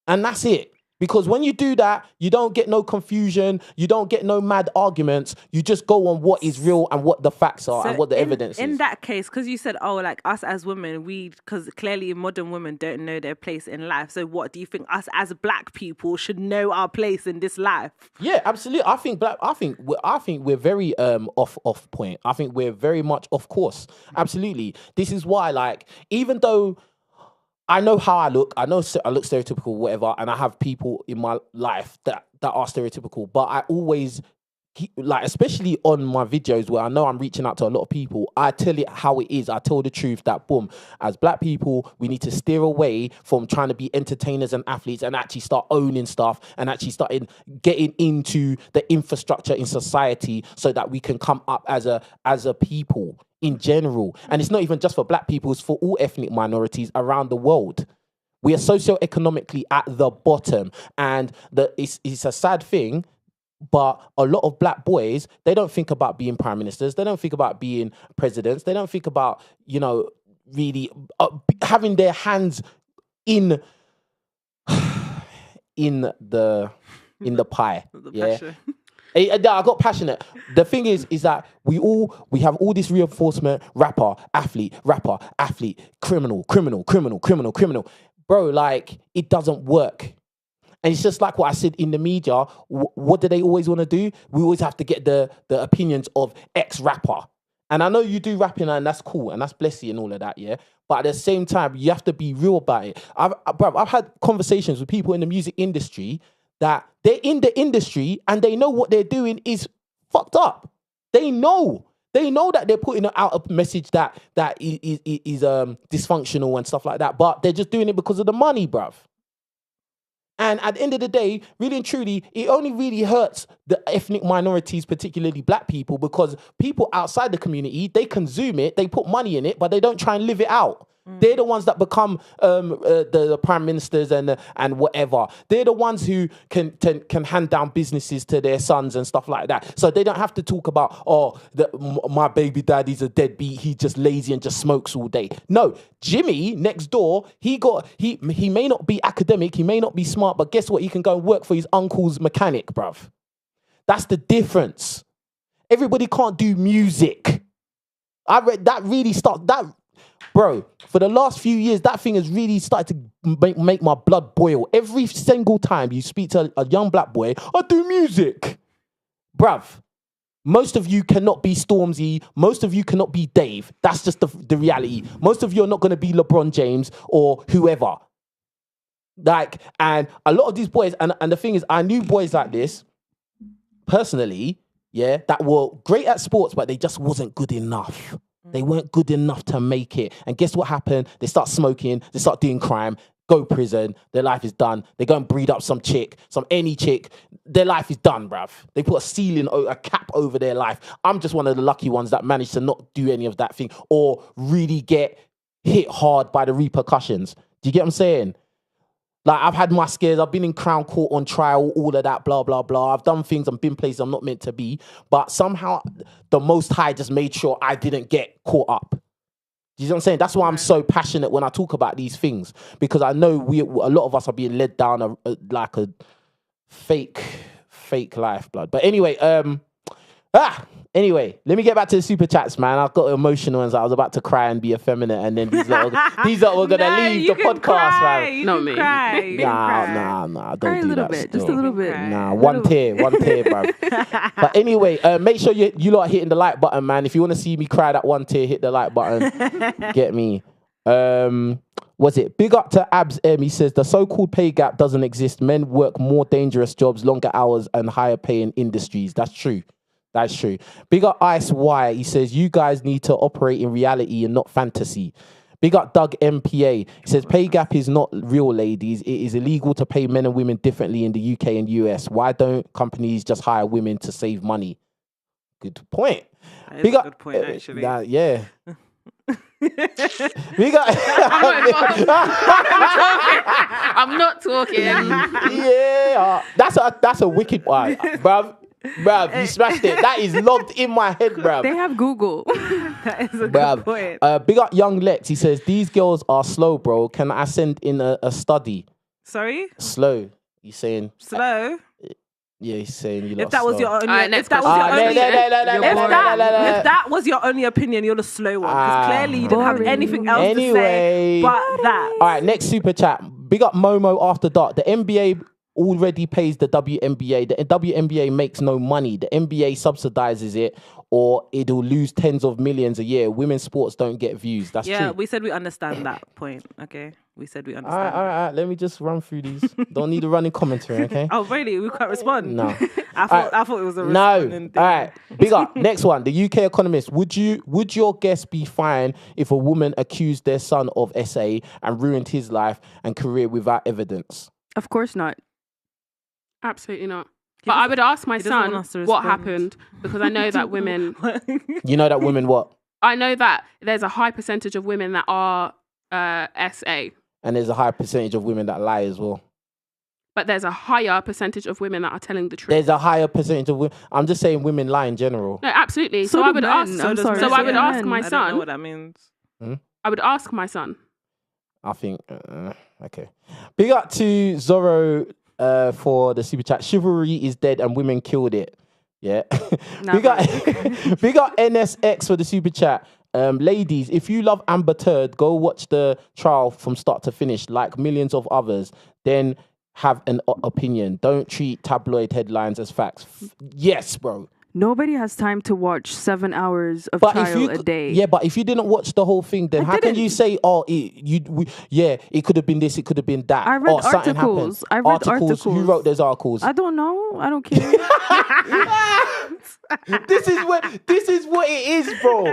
And that's it. Because when you do that, you don't get no confusion, you don't get no mad arguments, you just go on what is real and what the facts are and what the evidence is. In that case, because you said, oh, like us as women, because clearly modern women don't know their place in life. So what do you think us as black people should know our place in this life? Yeah, absolutely. I think we're very off point. I think we're very much off course. Absolutely. This is why, like, even though I know how I look. I know I look stereotypical, whatever, and I have people in my life that are stereotypical. But I always like especially on my videos where I know I'm reaching out to a lot of people, I tell it how it is. I tell the truth that boom, as black people, we need to steer away from trying to be entertainers and athletes and actually start owning stuff and actually starting getting into the infrastructure in society so that we can come up as a people in general. And it's not even just for black people, it's for all ethnic minorities around the world. We are socioeconomically at the bottom, and it's a sad thing. But a lot of black boys, they don't think about being prime ministers. They don't think about being presidents. They don't think about, really having their hands in the pie. Yeah. I got passionate. The thing is that we have all this reinforcement: rapper, athlete, criminal. Bro, like, it doesn't work. And it's just like what I said in the media. What do they always want to do? We always have to get the opinions of ex-rapper. And I know you do rapping and that's cool and that's blessy and all of that, yeah? But at the same time, you have to be real about it. I've had conversations with people in the music industry that they're in the industry and they know what they're doing is fucked up. They know that they're putting out a message that is dysfunctional and stuff like that, but they're just doing it because of the money, bruv. And at the end of the day, really and truly, it only really hurts the ethnic minorities, particularly black people, because people outside the community, they consume it, they put money in it, but they don't try and live it out. They're the ones that become the prime ministers and whatever. They're the ones who can hand down businesses to their sons and stuff like that. So they don't have to talk about, my baby daddy's a deadbeat, he's just lazy and just smokes all day. No, Jimmy next door, he may not be academic, he may not be smart, but guess what? He can go and work for his uncle's mechanic, bruv. That's the difference. Everybody can't do music. I read that really starts that. Bro, for the last few years, that thing has really started to make my blood boil. Every single time you speak to a young black boy, I do music. Bruv, most of you cannot be Stormzy. Most of you cannot be Dave. That's just the reality. Most of you are not going to be LeBron James or whoever. And a lot of these boys, and the thing is, I knew boys like this, personally, yeah, that were great at sports, but they just wasn't good enough. They weren't good enough to make it. And guess what happened? They start smoking, they start doing crime, go prison, their life is done. They go and breed up some any chick, their life is done, bruv. They put a cap over their life. I'm just one of the lucky ones that managed to not do any of that thing or really get hit hard by the repercussions. Do you get what I'm saying? Like, I've had my scares, I've been in Crown Court on trial, all of that, blah, blah, blah. I've done things, I've been places I'm not meant to be. But somehow, the Most High just made sure I didn't get caught up. Do you know what I'm saying? That's why I'm so passionate when I talk about these things. Because I know a lot of us are being led down a fake life, blood. But anyway, Anyway, let me get back to the super chats, man. I got emotional and I was about to cry and be effeminate, and then these lot were gonna leave the podcast, man. Not me. Nah, don't cry do a little that. bit, Still. just a little bit. Nah, one tear, bro. But anyway, make sure you lot are hitting the like button, man. If you want to see me cry that one tear, hit the like button. Get me. Was it big up to Abs M? He says the so-called pay gap doesn't exist. Men work more dangerous jobs, longer hours, and higher paying industries. That's true. That's true. Big up Ice Y. He says, you guys need to operate in reality and not fantasy. Big up Doug MPA. He says, pay gap is not real, ladies. It is illegal to pay men and women differently in the UK and US. Why don't companies just hire women to save money? Good point. Big up. Good point, actually. Yeah. We got. I'm not talking. Yeah, that's a wicked one, bruv. Bruv, you smashed it. That is logged in my head, bruv. They have Google. That is a good point. Big up Young Lex. He says, these girls are slow, bro. Can I send in a study? Sorry? Slow. He's saying... Slow? Yeah, he's saying you lot if that was your only... If that was your only opinion, you're the slow one. Because clearly you didn't have anything else to say but that. All right, next super chat. Big up Momo After Dark. The NBA... already pays the WNBA. The WNBA makes no money. The NBA subsidizes it, or it'll lose tens of millions a year. Women's sports don't get views. That's true. Yeah, we said we understand that point. Okay. we said we All understand. right. Let me just run through these. Don't need a running commentary, okay? Oh, really? We can't respond? No. I thought it was a No. responding All thing. right. Big up. Next one. The UK Economist. Would your guess be fine if a woman accused their son of SA and ruined his life and career without evidence? Of course not. Absolutely not. But I would ask my doesn't want son us to what respond. happened, because I know that women. You know that women what? I know that there's a high percentage of women that are SA, And there's a high percentage of women that lie as well. but there's a higher percentage of women that are telling the truth. There's a higher percentage of women. I'm just saying women lie in general. No, absolutely. So So, I do would men. ask. I'm sorry. So I So would do ask men. my I don't know son. what that means. I would ask my son. I think, okay. Big up to Zorro for the super chat. Chivalry is dead and women killed it. Yeah. big up NSX for the super chat. Ladies, if you love Amber Turd, go watch the trial from start to finish, like millions of others. Then have an opinion. Don't treat tabloid headlines as facts. Yes, bro. Nobody has time to watch 7 hours of But if trial you, a day. yeah, but if you didn't watch the whole thing, then how can you say, oh, it could have been this, it could have been that. I read or something articles. happened. I read articles. Who wrote those articles? I don't know. I don't care. This is what it is, bro.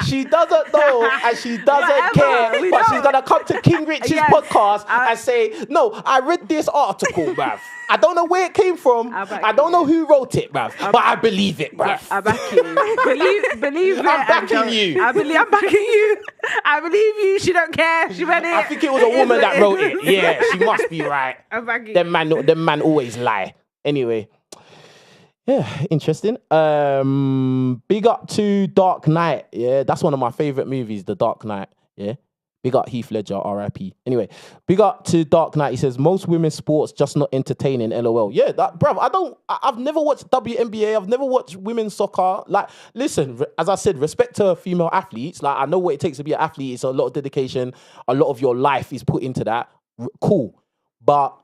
She doesn't know and she doesn't Whatever, care, we but know. she's gonna come to KingRichez Yes, podcast and say, "No, I read this article, bruv. I don't know where it came from. I don't know who wrote it, bruv, but I believe it, bruv." I back you. believe it. I'm backing Angel. you. I'm backing you. I believe you. She don't care. She read it. I think it was a woman that wrote it. Yeah, she must be right. I'm backing Them man always lie. Anyway. Yeah, interesting. Big up to Dark Knight. Yeah, that's one of my favorite movies, The Dark Knight. Yeah. Big up Heath Ledger, RIP. Anyway, big up to Dark Knight. He says, most women's sports just not entertaining, LOL. Yeah, bruv, I've never watched WNBA. I've never watched women's soccer. Like, listen, as I said, respect to female athletes. Like, I know what it takes to be an athlete. It's a lot of dedication. A lot of your life is put into that. Cool. But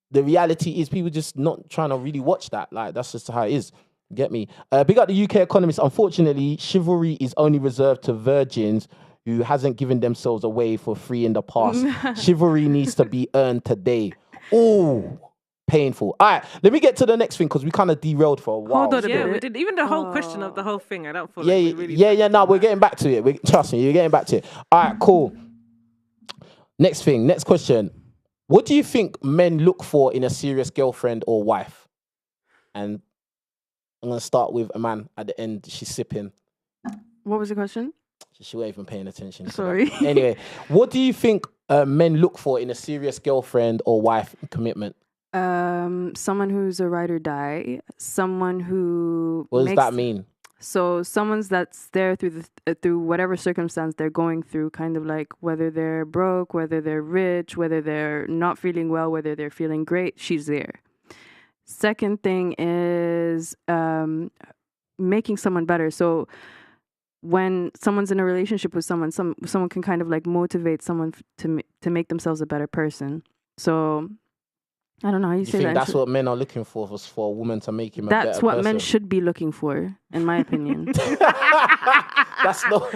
the reality is people just not trying to really watch that. Like, that's just how it is. Get me? Big up the UK Economist. Unfortunately, chivalry is only reserved to virgins who hasn't given themselves away for free in the past. Chivalry needs to be earned today. Ooh, painful. All right, let me get to the next thing because we kind of derailed for a while. Hold on a Yeah, bit. we did. Even the whole question of the whole thing, I don't feel Yeah, like we really... yeah. No, we're getting back to it. Trust me, you're getting back to it. All right, cool. Next thing, next question. What do you think men look for in a serious girlfriend or wife? And I'm going to start with a man at the end. She's sipping. What was the question? She wasn't even paying attention. Sorry. Anyway, what do you think men look for in a serious girlfriend or wife commitment? Someone who's a ride or die. Someone who... What does that mean? So someone's that's there through whatever circumstance they're going through, kind of like whether they're broke, whether they're rich, whether they're not feeling well, whether they're feeling great, she's there. Second thing is making someone better. So when someone's in a relationship with someone, someone can kind of like motivate someone to make themselves a better person. So I don't know how you say think that. That's what men are looking for a woman to make him a better That's what person? men should be looking for, in my opinion. That's not.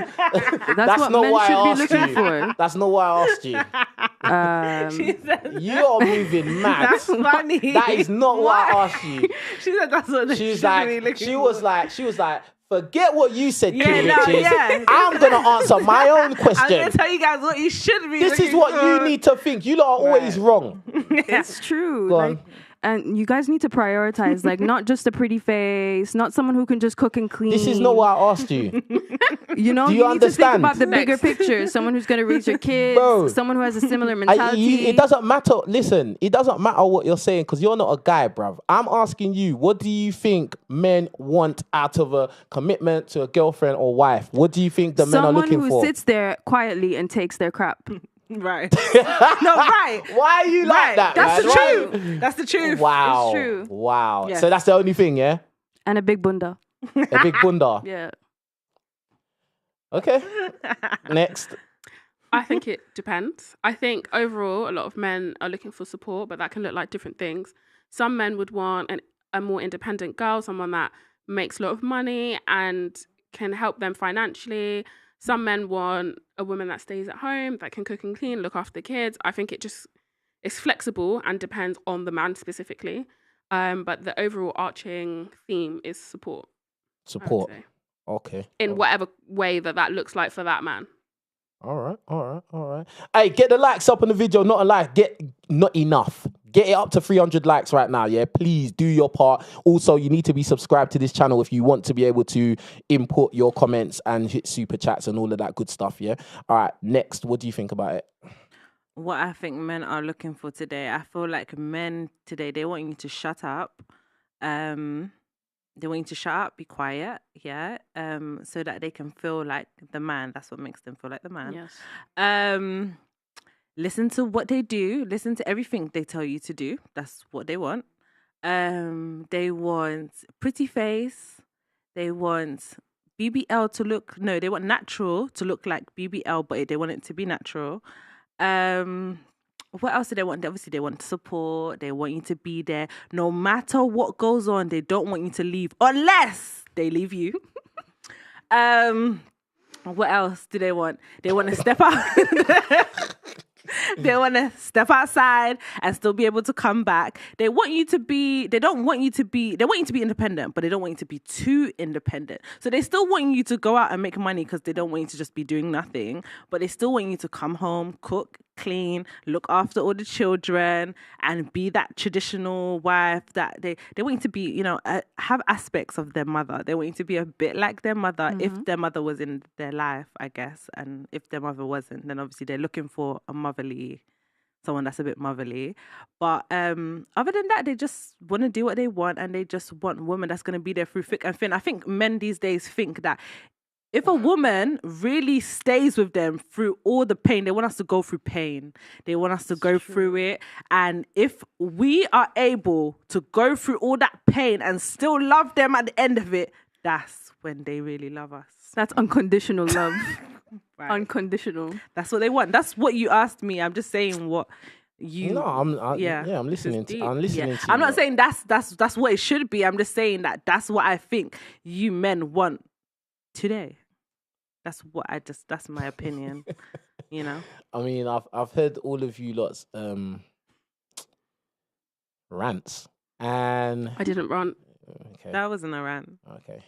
That's what not men why I should be asked looking you. for. That's not why I asked you. She said, You are moving mad. that's funny. That is not why I asked you. She said that's what She's should like, be looking she for. was like, forget what you said, Yeah, King no, Richards. yeah. I'm gonna answer my own I'm question. going to tell you guys what you should be This is looking what for. you need to think. You lot are always wrong. It's true. Go Like, on. and you guys need to prioritize, like, not just a pretty face, not someone who can just cook and clean. This is not what I asked you. You know, Do you need to think understand? about the bigger Next. picture. Someone who's going to raise your kids, Bro. someone who has a similar mentality. It doesn't matter. Listen, it doesn't matter what you're saying because you're not a guy, bruv. I'm asking you, what do you think men want out of a commitment to a girlfriend or wife? What do you think the men are Someone looking who for? sits there quietly and takes their crap. Right. No, right. Why are you like Right. that? That's man? the Why- truth. That's the truth. Wow. It's true. Wow. Yes. So that's the only thing, yeah? And a big bunda. A big bunda. Yeah. Okay. Next. I think it depends. I think overall, a lot of men are looking for support, but that can look like different things. Some men would want a more independent girl, someone that makes a lot of money and can help them financially. Some men want a woman that stays at home, that can cook and clean, look after the kids. I think it's flexible and depends on the man specifically. But the overall arching theme is support. I would Support. say. Okay. In whatever way that looks like for that man. All right. Hey, get the likes up on the video. Not a like. Not enough. Get it up to 300 likes right now. Yeah, please do your part. Also, you need to be subscribed to this channel if you want to be able to input your comments and hit super chats and all of that good stuff. Yeah. All right. Next, what do you think about it? What I think men are looking for today, I feel like men today, they want you to shut up. They want you to shut up, be quiet, yeah, so that they can feel like the man. That's what makes them feel like the man. Yes. Listen to what they do. Listen to everything they tell you to do. That's what they want. They want pretty face. They want BBL to look. No, they want natural to look like BBL, but they want it to be natural. What else do they want? Obviously, they want support. They want you to be there. No matter what goes on, they don't want you to leave unless they leave you. What else do they want? They want to step out. They want to step outside and still be able to come back. They want you to be, they want you to be independent, but they don't want you to be too independent. So they still want you to go out and make money because they don't want you to just be doing nothing, but they still want you to come home, cook, clean, look after all the children and be that traditional wife that they want you to be, you know, have aspects of their mother. They want you to be a bit like their mother if their mother was in their life, I guess. And if their mother wasn't, then obviously they're looking for someone that's a bit motherly. But other than that, they just want to do what they want and they just want a woman that's going to be there through thick and thin. I think men these days think that if a woman really stays with them through all the pain, they want us to go through pain. They want us to go through it. And if we are able to go through all that pain and still love them at the end of it, that's when they really love us. That's unconditional love. Right. Unconditional. That's what they want. That's what you asked me. I'm just saying what you. No, I'm listening to. I'm listening to. I'm not saying that's what it should be. I'm just saying that that's what I think you men want today. That's my opinion. You know. I mean, I've heard all of you lots rants, and I didn't rant. Okay. That wasn't a rant. Okay.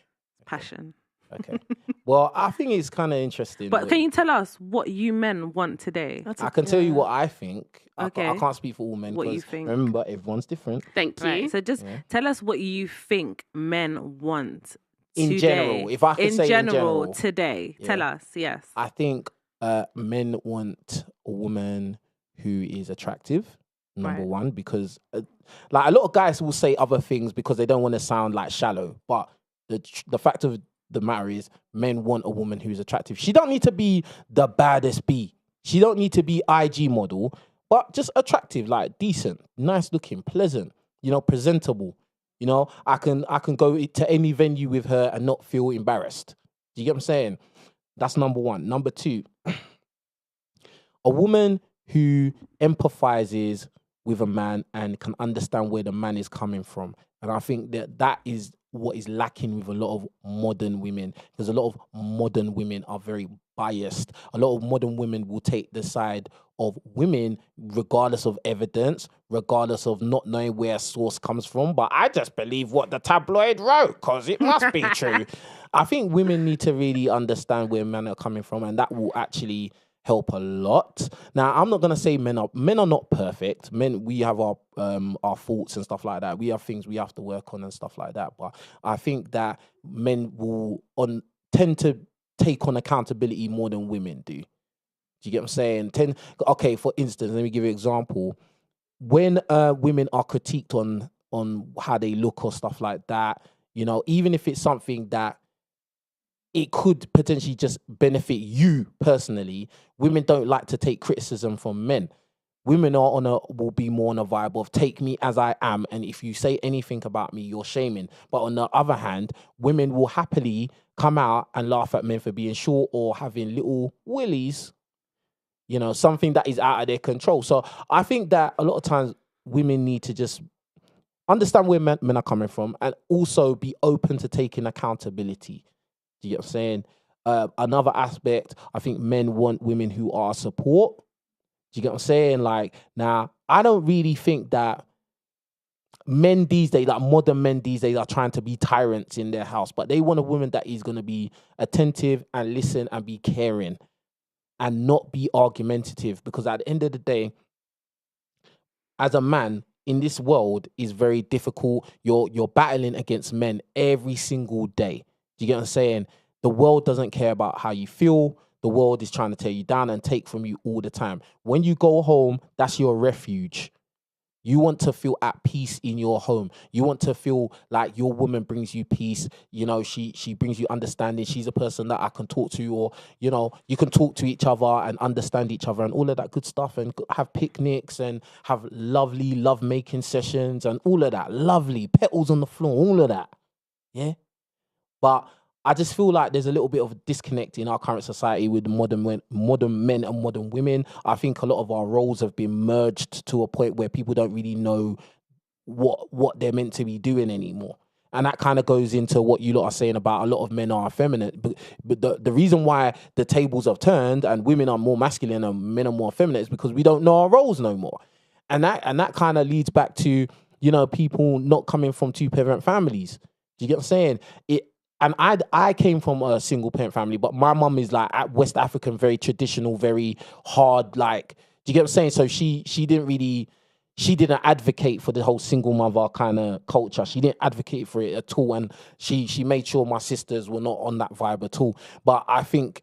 Passion. Okay. Well, I think it's kind of interesting. But can you tell us what you men want today? I can tell you what I think. Okay. I can't speak for all men. What you think? Remember, everyone's different. Thank you. Right. So just tell us what you think men want In today. general, if I could say in general, today. yeah. Tell us, yes. I think men want a woman who is attractive, number Right. one, because like a lot of guys will say other things because they don't want to sound like shallow. But the fact of the matter is, men want a woman who's attractive. She don't need to be the baddest bee. She don't need to be IG model, but just attractive, like decent, nice looking, pleasant, you know, presentable. You know, I can go to any venue with her and not feel embarrassed. Do you get what I'm saying? That's number one. Number two, a woman who empathizes with a man and can understand where the man is coming from. And I think that is what is lacking with a lot of modern women, because a lot of modern women are very biased. A lot of modern women will take the side of women regardless of evidence, regardless of not knowing where a source comes from. But I just believe what the tabloid wrote because it must be true. I think women need to really understand where men are coming from, and that will actually help a lot. Now, I'm not gonna say men are not perfect. Men, we have our faults and stuff like that. We have things we have to work on and stuff like that. But I think that men will tend to take on accountability more than women do. Do you get what I'm saying? Okay, for instance, let me give you an example. When women are critiqued on how they look or stuff like that, you know, even if it's something that it could potentially just benefit you personally, women don't like to take criticism from men. Women will be more on a vibe of take me as I am, and if you say anything about me, you're shaming. But on the other hand, women will happily come out and laugh at men for being short or having little willies, you know, something that is out of their control. So I think that a lot of times women need to just understand where men are coming from and also be open to taking accountability. Do you get what I'm saying? Another aspect, I think men want women who are support. Do you get what I'm saying? Like, now, I don't really think that men these days, like modern men these days, are trying to be tyrants in their house, but they want a woman that is going to be attentive and listen and be caring and not be argumentative. Because at the end of the day, as a man in this world, is very difficult. You're battling against men every single day. Do you get what I'm saying? The world doesn't care about how you feel. The world is trying to tear you down and take from you all the time. When you go home, that's your refuge. You want to feel at peace in your home. You want to feel like your woman brings you peace. You know, she brings you understanding. She's a person that I can talk to, or, you know, you can talk to each other and understand each other and all of that good stuff, and have picnics and have lovely love-making sessions and all of that. Lovely petals on the floor, all of that. Yeah. But I just feel like there's a little bit of a disconnect in our current society with modern men and modern women. I think a lot of our roles have been merged to a point where people don't really know what they're meant to be doing anymore. And that kind of goes into what you lot are saying about a lot of men are effeminate. But the reason why the tables have turned and women are more masculine and men are more effeminate is because we don't know our roles no more. And that kind of leads back to, you know, people not coming from two-parent families. Do you get what I'm saying? And I came from a single parent family, but my mum is like West African, very traditional, very hard. Like, do you get what I'm saying? So she didn't advocate for the whole single mother kind of culture. She didn't advocate for it at all, and she made sure my sisters were not on that vibe at all. But I think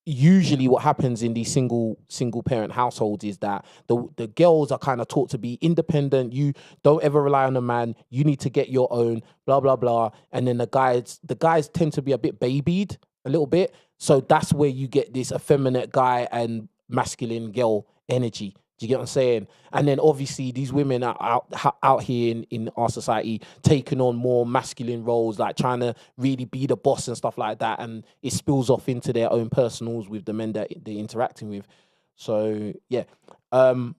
usually what happens in these single parent households is that the girls are kind of taught to be independent. You don't ever rely on a man. You need to get your own, blah, blah, blah. And then the guys tend to be a bit babied a little bit. So that's where you get this effeminate guy and masculine girl energy. Do you get what I'm saying? And then obviously these women are out here in our society taking on more masculine roles, like trying to really be the boss and stuff like that. And it spills off into their own personals with the men that they're interacting with. So, yeah. Yeah,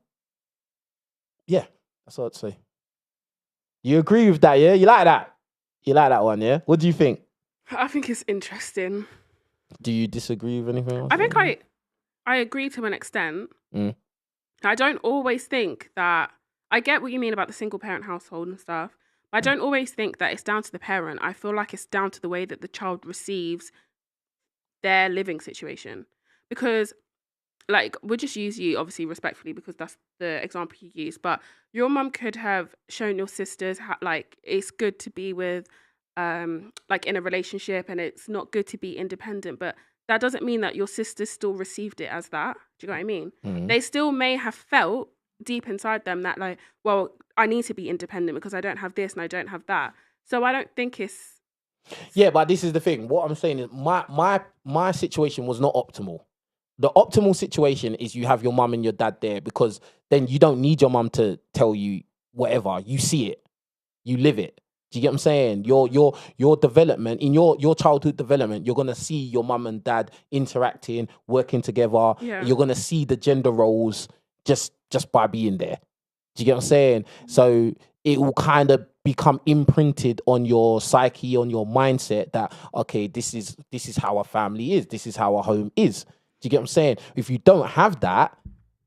that's what I'd say. You agree with that, yeah? You like that? You like that one, yeah? What do you think? I think it's interesting. Do you disagree with anything else? I think I agree to an extent. Mm. I don't always think that, I get what you mean about the single parent household and stuff, but I don't always think that it's down to the parent. I feel like it's down to the way that the child receives their living situation. Because, like, we'll just use you, obviously, respectfully, because that's the example you use, but your mum could have shown your sisters how, like, it's good to be with, like, in a relationship, and it's not good to be independent, but that doesn't mean that your sisters still received it as that. Do you know what I mean? Mm-hmm. They still may have felt deep inside them that, like, well, I need to be independent because I don't have this and I don't have that. So I don't think it's... Yeah, but this is the thing. What I'm saying is my situation was not optimal. The optimal situation is you have your mum and your dad there, because then you don't need your mum to tell you whatever. You see it. You live it. Do you get what I'm saying? Your development, in your childhood development, you're going to see your mum and dad interacting, working together. Yeah. You're going to see the gender roles just by being there. Do you get what I'm saying? So it will kind of become imprinted on your psyche, on your mindset that, okay, this is how a family is. This is how a home is. Do you get what I'm saying? If you don't have that,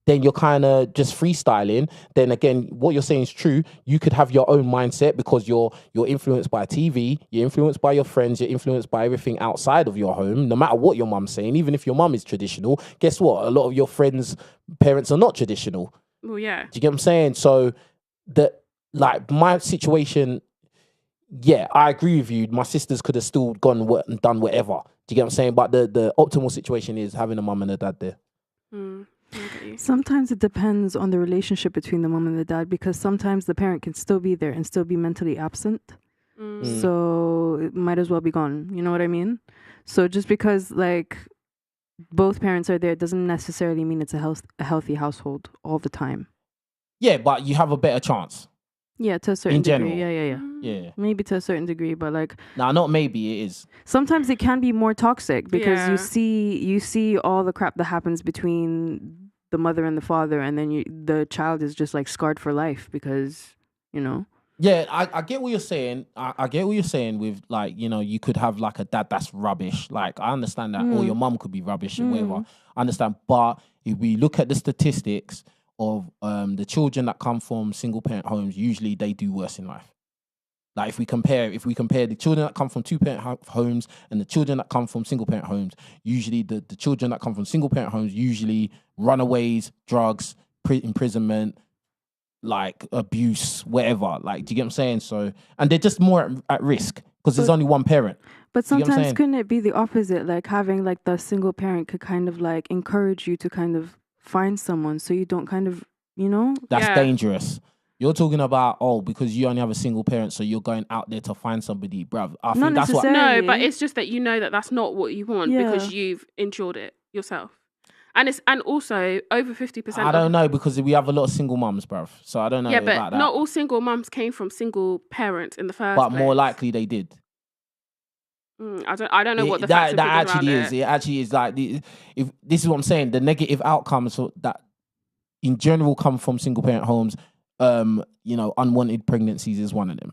then you're kind of just freestyling. Then again, what you're saying is true. You could have your own mindset because you're influenced by TV, you're influenced by your friends, you're influenced by everything outside of your home, no matter what your mum's saying. Even if your mum is traditional, guess what? A lot of your friends' parents are not traditional. Well, yeah. Do you get what I'm saying? So, like, my situation, yeah, I agree with you. My sisters could have still gone and done whatever. Do you get what I'm saying? But the optimal situation is having a mum and a dad there. Mm. Sometimes it depends on the relationship between the mom and the dad, because sometimes the parent can still be there and still be mentally absent. Mm. So it might as well be gone. You know what I mean? So just because, like, both parents are there doesn't necessarily mean it's a healthy household all the time. Yeah, but you have a better chance. Yeah, to a certain degree. Yeah. Maybe to a certain degree, but like... No, not maybe, it is. Sometimes it can be more toxic because you see all the crap that happens between the mother and the father, and then the child is just like scarred for life because, you know... Yeah, I get what you're saying. I get what you're saying with like, you know, you could have like a dad that's rubbish. Like I understand that. Or your mum could be rubbish or whatever. I understand. But if we look at the statistics of the children that come from single parent homes, usually they do worse in life. Like if we compare the children that come from two parent homes and the children that come from single parent homes, usually the children that come from single parent homes usually runaways, drugs, imprisonment, like abuse, whatever. Like, do you get what I'm saying? So, and they're just more at risk because there's only one parent. But Do you get what I'm sometimes saying? couldn't it be the opposite? Like having like the single parent could kind of like encourage you to kind of find someone so you don't kind of, you know? That's Yeah. dangerous. You're talking about, because you only have a single parent, so you're going out there to find somebody, bruv. I Not think that's what. necessarily. No, but it's just that you know that that's not what you want because you've endured it yourself. And also over 50%. I don't know because we have a lot of single mums, bruv. So I don't know Yeah, about but that. not all single mums came from single parents in the first But place. more likely they did. I don't know what the facts that and figures actually around is. It actually is like if this is what I'm saying. The negative outcomes that in general come from single parent homes. You know, unwanted pregnancies is one of them.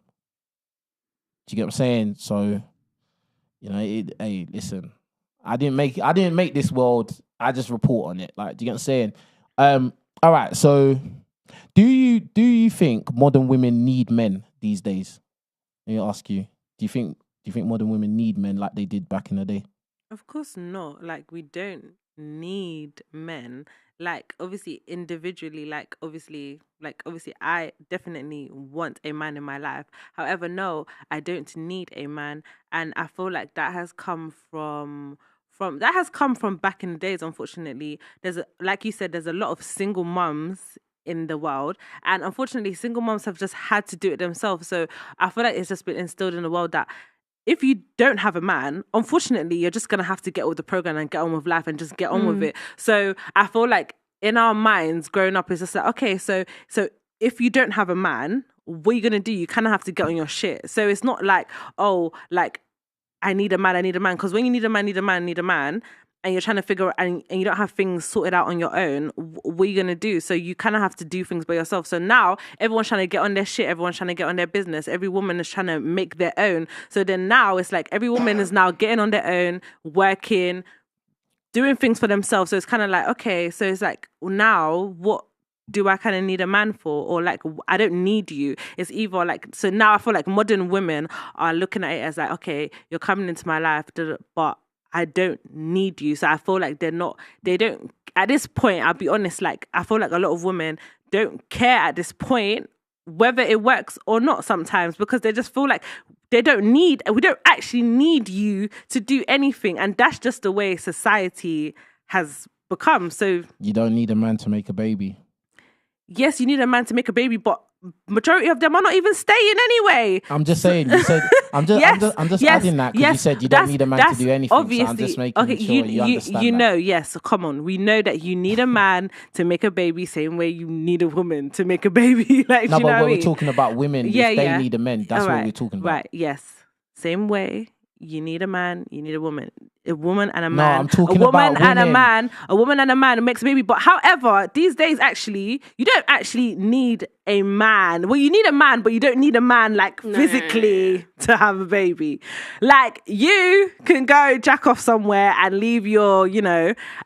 Do you get what I'm saying? So, you know, hey, listen, I didn't make this world. I just report on it. Like, do you get what I'm saying? All right. So, do you think modern women need men these days? Let me ask you. Do you think modern women need men like they did back in the day? Of course not. Like, we don't need men. Like, obviously, individually, like, obviously, I definitely want a man in my life. However, no, I don't need a man. And I feel like that has come from back in the days, unfortunately. Like you said, there's a lot of single mums in the world. And unfortunately, single mums have just had to do it themselves. So I feel like it's just been instilled in the world that if you don't have a man, unfortunately, you're just going to have to get with the program and get on with life and just get on with it. So I feel like in our minds growing up, it's just like, okay, so if you don't have a man, what are you going to do? You kind of have to get on your shit. So it's not like, oh, like, I need a man. Because when you need a man, and you're trying to figure out, and you don't have things sorted out on your own, what are you going to do? So you kind of have to do things by yourself. So now everyone's trying to get on their shit. Everyone's trying to get on their business. Every woman is trying to make their own. So then now it's like every woman is now getting on their own, working, doing things for themselves. So it's kind of like, okay, so it's like, now what do I kind of need a man for? Or like, I don't need you. It's either like, so now I feel like modern women are looking at it as like, okay, you're coming into my life, but I don't need you. So I feel like they don't, at this point, I'll be honest, like, I feel like a lot of women don't care at this point whether it works or not sometimes, because they just feel like we don't actually need you to do anything. And that's just the way society has become. So You don't need a man to make a baby. yes, you need a man to make a baby, but majority of them are not even staying anyway. I'm just saying. You said. I'm just adding that because you said you don't need a man to do anything. Obviously, so I'm just making sure you understand. You that. know, yes. Come on, we know that you need a man to make a baby, same way you need a woman to make a baby. Like, No, you know but what I we're mean? talking about women. Yeah, if they yeah. need a man, that's what we're talking about. Right? Yes. Same way. You need a man, you need a woman. A woman and a No, man. I'm talking a woman about and a women. man. A woman and a man makes a baby. But however, these days actually, you don't actually need a man. Well, you need a man, but you don't need a man like physically to have a baby. Like, you can go jack off somewhere and leave your,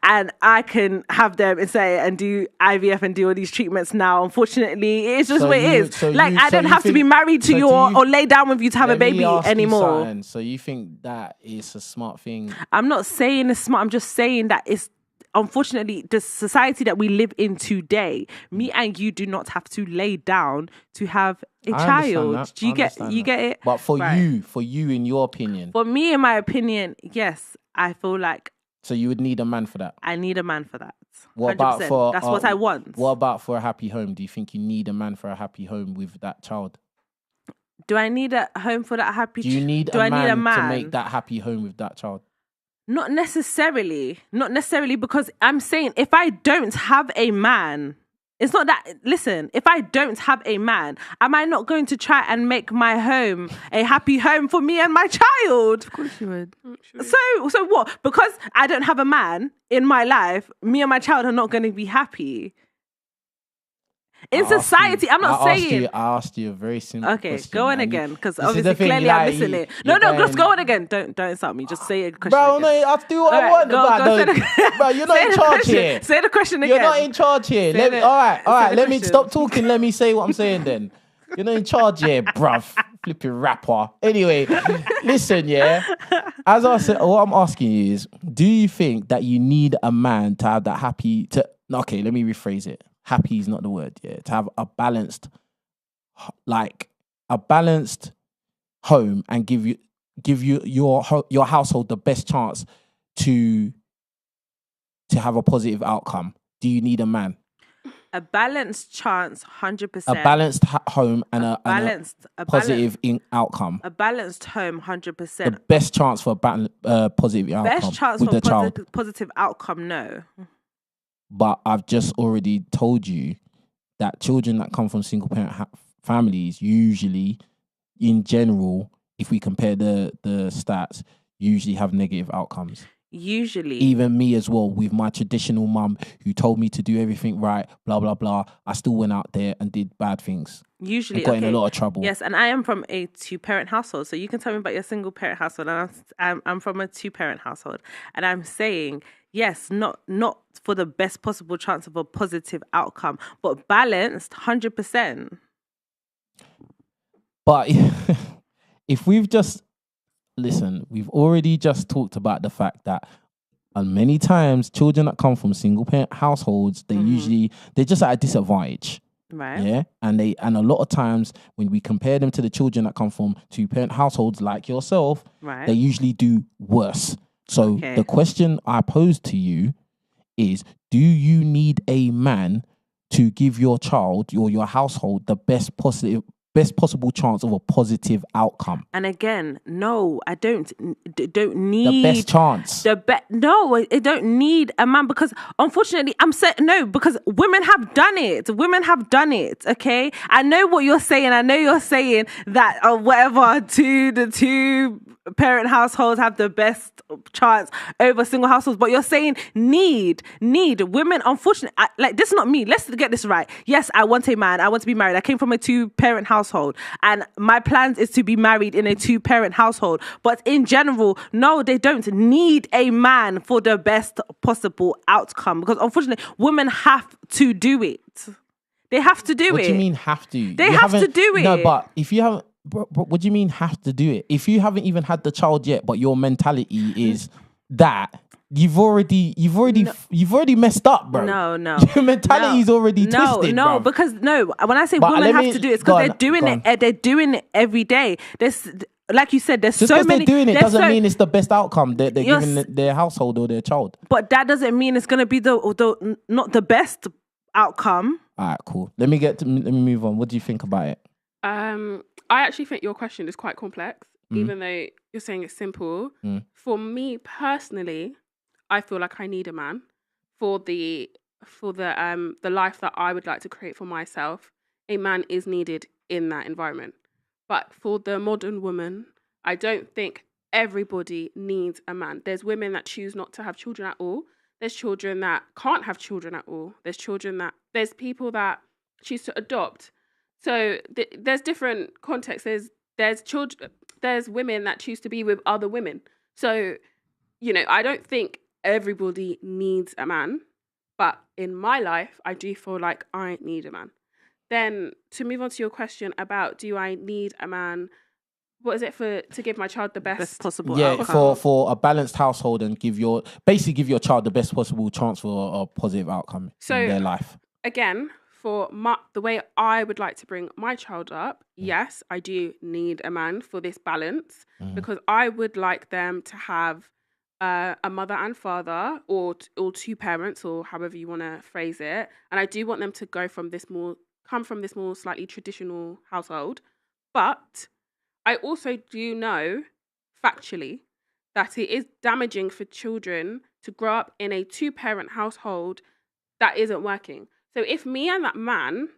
and I can have them and do IVF and do all these treatments now. Unfortunately, it's just what it is. I don't have to be married to you or lay down with you to have a baby anymore. So you think that is a smart thing? I'm not saying it's smart. I'm just saying that it's unfortunately the society that we live in today. Me and you do not have to lay down to have a child. Do you get it? But for you, in your opinion, for me, in my opinion, yes, I feel like. So you would need a man for that. I need a man for that. What about 100%. That's what I want. What about for a happy home? Do you think you need a man for a happy home with that child? Do I need a home for that happy? Do you need a man to make that happy home with that child? Not necessarily, because I'm saying if I don't have a man, it's not that, listen, if I don't have a man, am I not going to try and make my home a happy home for me and my child? Of course you would. So what? Because I don't have a man in my life, me and my child are not going to be happy. In society, I'm not saying. I asked you a very simple Okay, question. go on and you- again, because this is the obviously thing, clearly like, I'm missing it. you're No, just going- go on again. Don't insult me. Just say a question Bro, again. no, I'll do what I All want. right, go Bro, say the- bro, you're not say in the charge question. here. Say the question again. You're not in charge here. Say the- All right. the Let me question. stop talking. Let me say what I'm saying then. You're not in charge here, bruv. Flipping rapper. Anyway, listen, yeah. As I said, what I'm asking you is, do you think that you need a man to have that happy okay, let me rephrase it. Happy is not the word, yeah. To have a balanced home and give you your household the best chance to have a positive outcome. Do you need a man? A balanced chance, 100%. A balanced home and a positive outcome. A balanced home, 100%. The best chance for a positive outcome. Best chance with for the child. positive outcome, no. But I've just already told you that children that come from single parent families usually, in general, if we compare the stats, usually have negative outcomes. Usually. Even me as well, with my traditional mum who told me to do everything right, blah, blah, blah. I still went out there and did bad things. Usually. And got in a lot of trouble. Yes, and I am from a 2-parent household. So you can tell me about your single parent household. And I'm from a 2-parent household. And I'm saying, yes, not for the best possible chance of a positive outcome, but balanced, 100%. But if we've just... Listen, we've already just talked about the fact that many times children that come from single parent households, they're just at a disadvantage. Right. Yeah. And a lot of times when we compare them to the children that come from 2-parent households like yourself, right, they usually do worse. So the question I pose to you is, do you need a man to give your child or your household the best possible chance of a positive outcome? And again, no, I don't need the best chance. No, I don't need a man, because unfortunately, no, because women have done it. Women have done it. Okay, I know what you're saying. I know you're saying that whatever the 2-parent households have the best chance over single households, but you're saying need women. Unfortunately, this is not me. Let's get this right. Yes, I want a man. I want to be married. I came from a 2-parent household, and my plans is to be married in a 2-parent household. But in general, no, they don't need a man for the best possible outcome, because unfortunately, women have to do it. They have to do it. What do you mean have to? They have to do it. No, but if you haven't, what do you mean have to do it? If you haven't even had the child yet, but your mentality is that, you've already messed up, bro. No. Your mentality is already twisted, No, bro. because when I say women have to do it, it's because they're doing it every day. There's, like you said, there's just so because many. they're doing it doesn't mean it's the best outcome they're giving their household or their child. But that doesn't mean it's going to be the not the best outcome. All right, cool. Let me move on. What do you think about it? I actually think your question is quite complex, even though you're saying it's simple. For me personally, I feel like I need a man for the life that I would like to create for myself. A man is needed in that environment. But for the modern woman, I don't think everybody needs a man. There's women that choose not to have children at all. There's children that can't have children at all. There's people that choose to adopt. So there's different contexts. There's women that choose to be with other women. So, I don't think everybody needs a man, but in my life, I do feel like I need a man. Then to move on to your question about, do I need a man? What is it to give my child the best possible outcome? for a balanced household and give your child the best possible chance for a positive outcome in their life. Again, for the way I would like to bring my child up, yes, I do need a man for this balance, because I would like them to have a mother and father, or 2 parents, or however you want to phrase it. And I do want them to come from this more slightly traditional household. But I also do know factually that it is damaging for children to grow up in a 2-parent household that isn't working. So if me and that man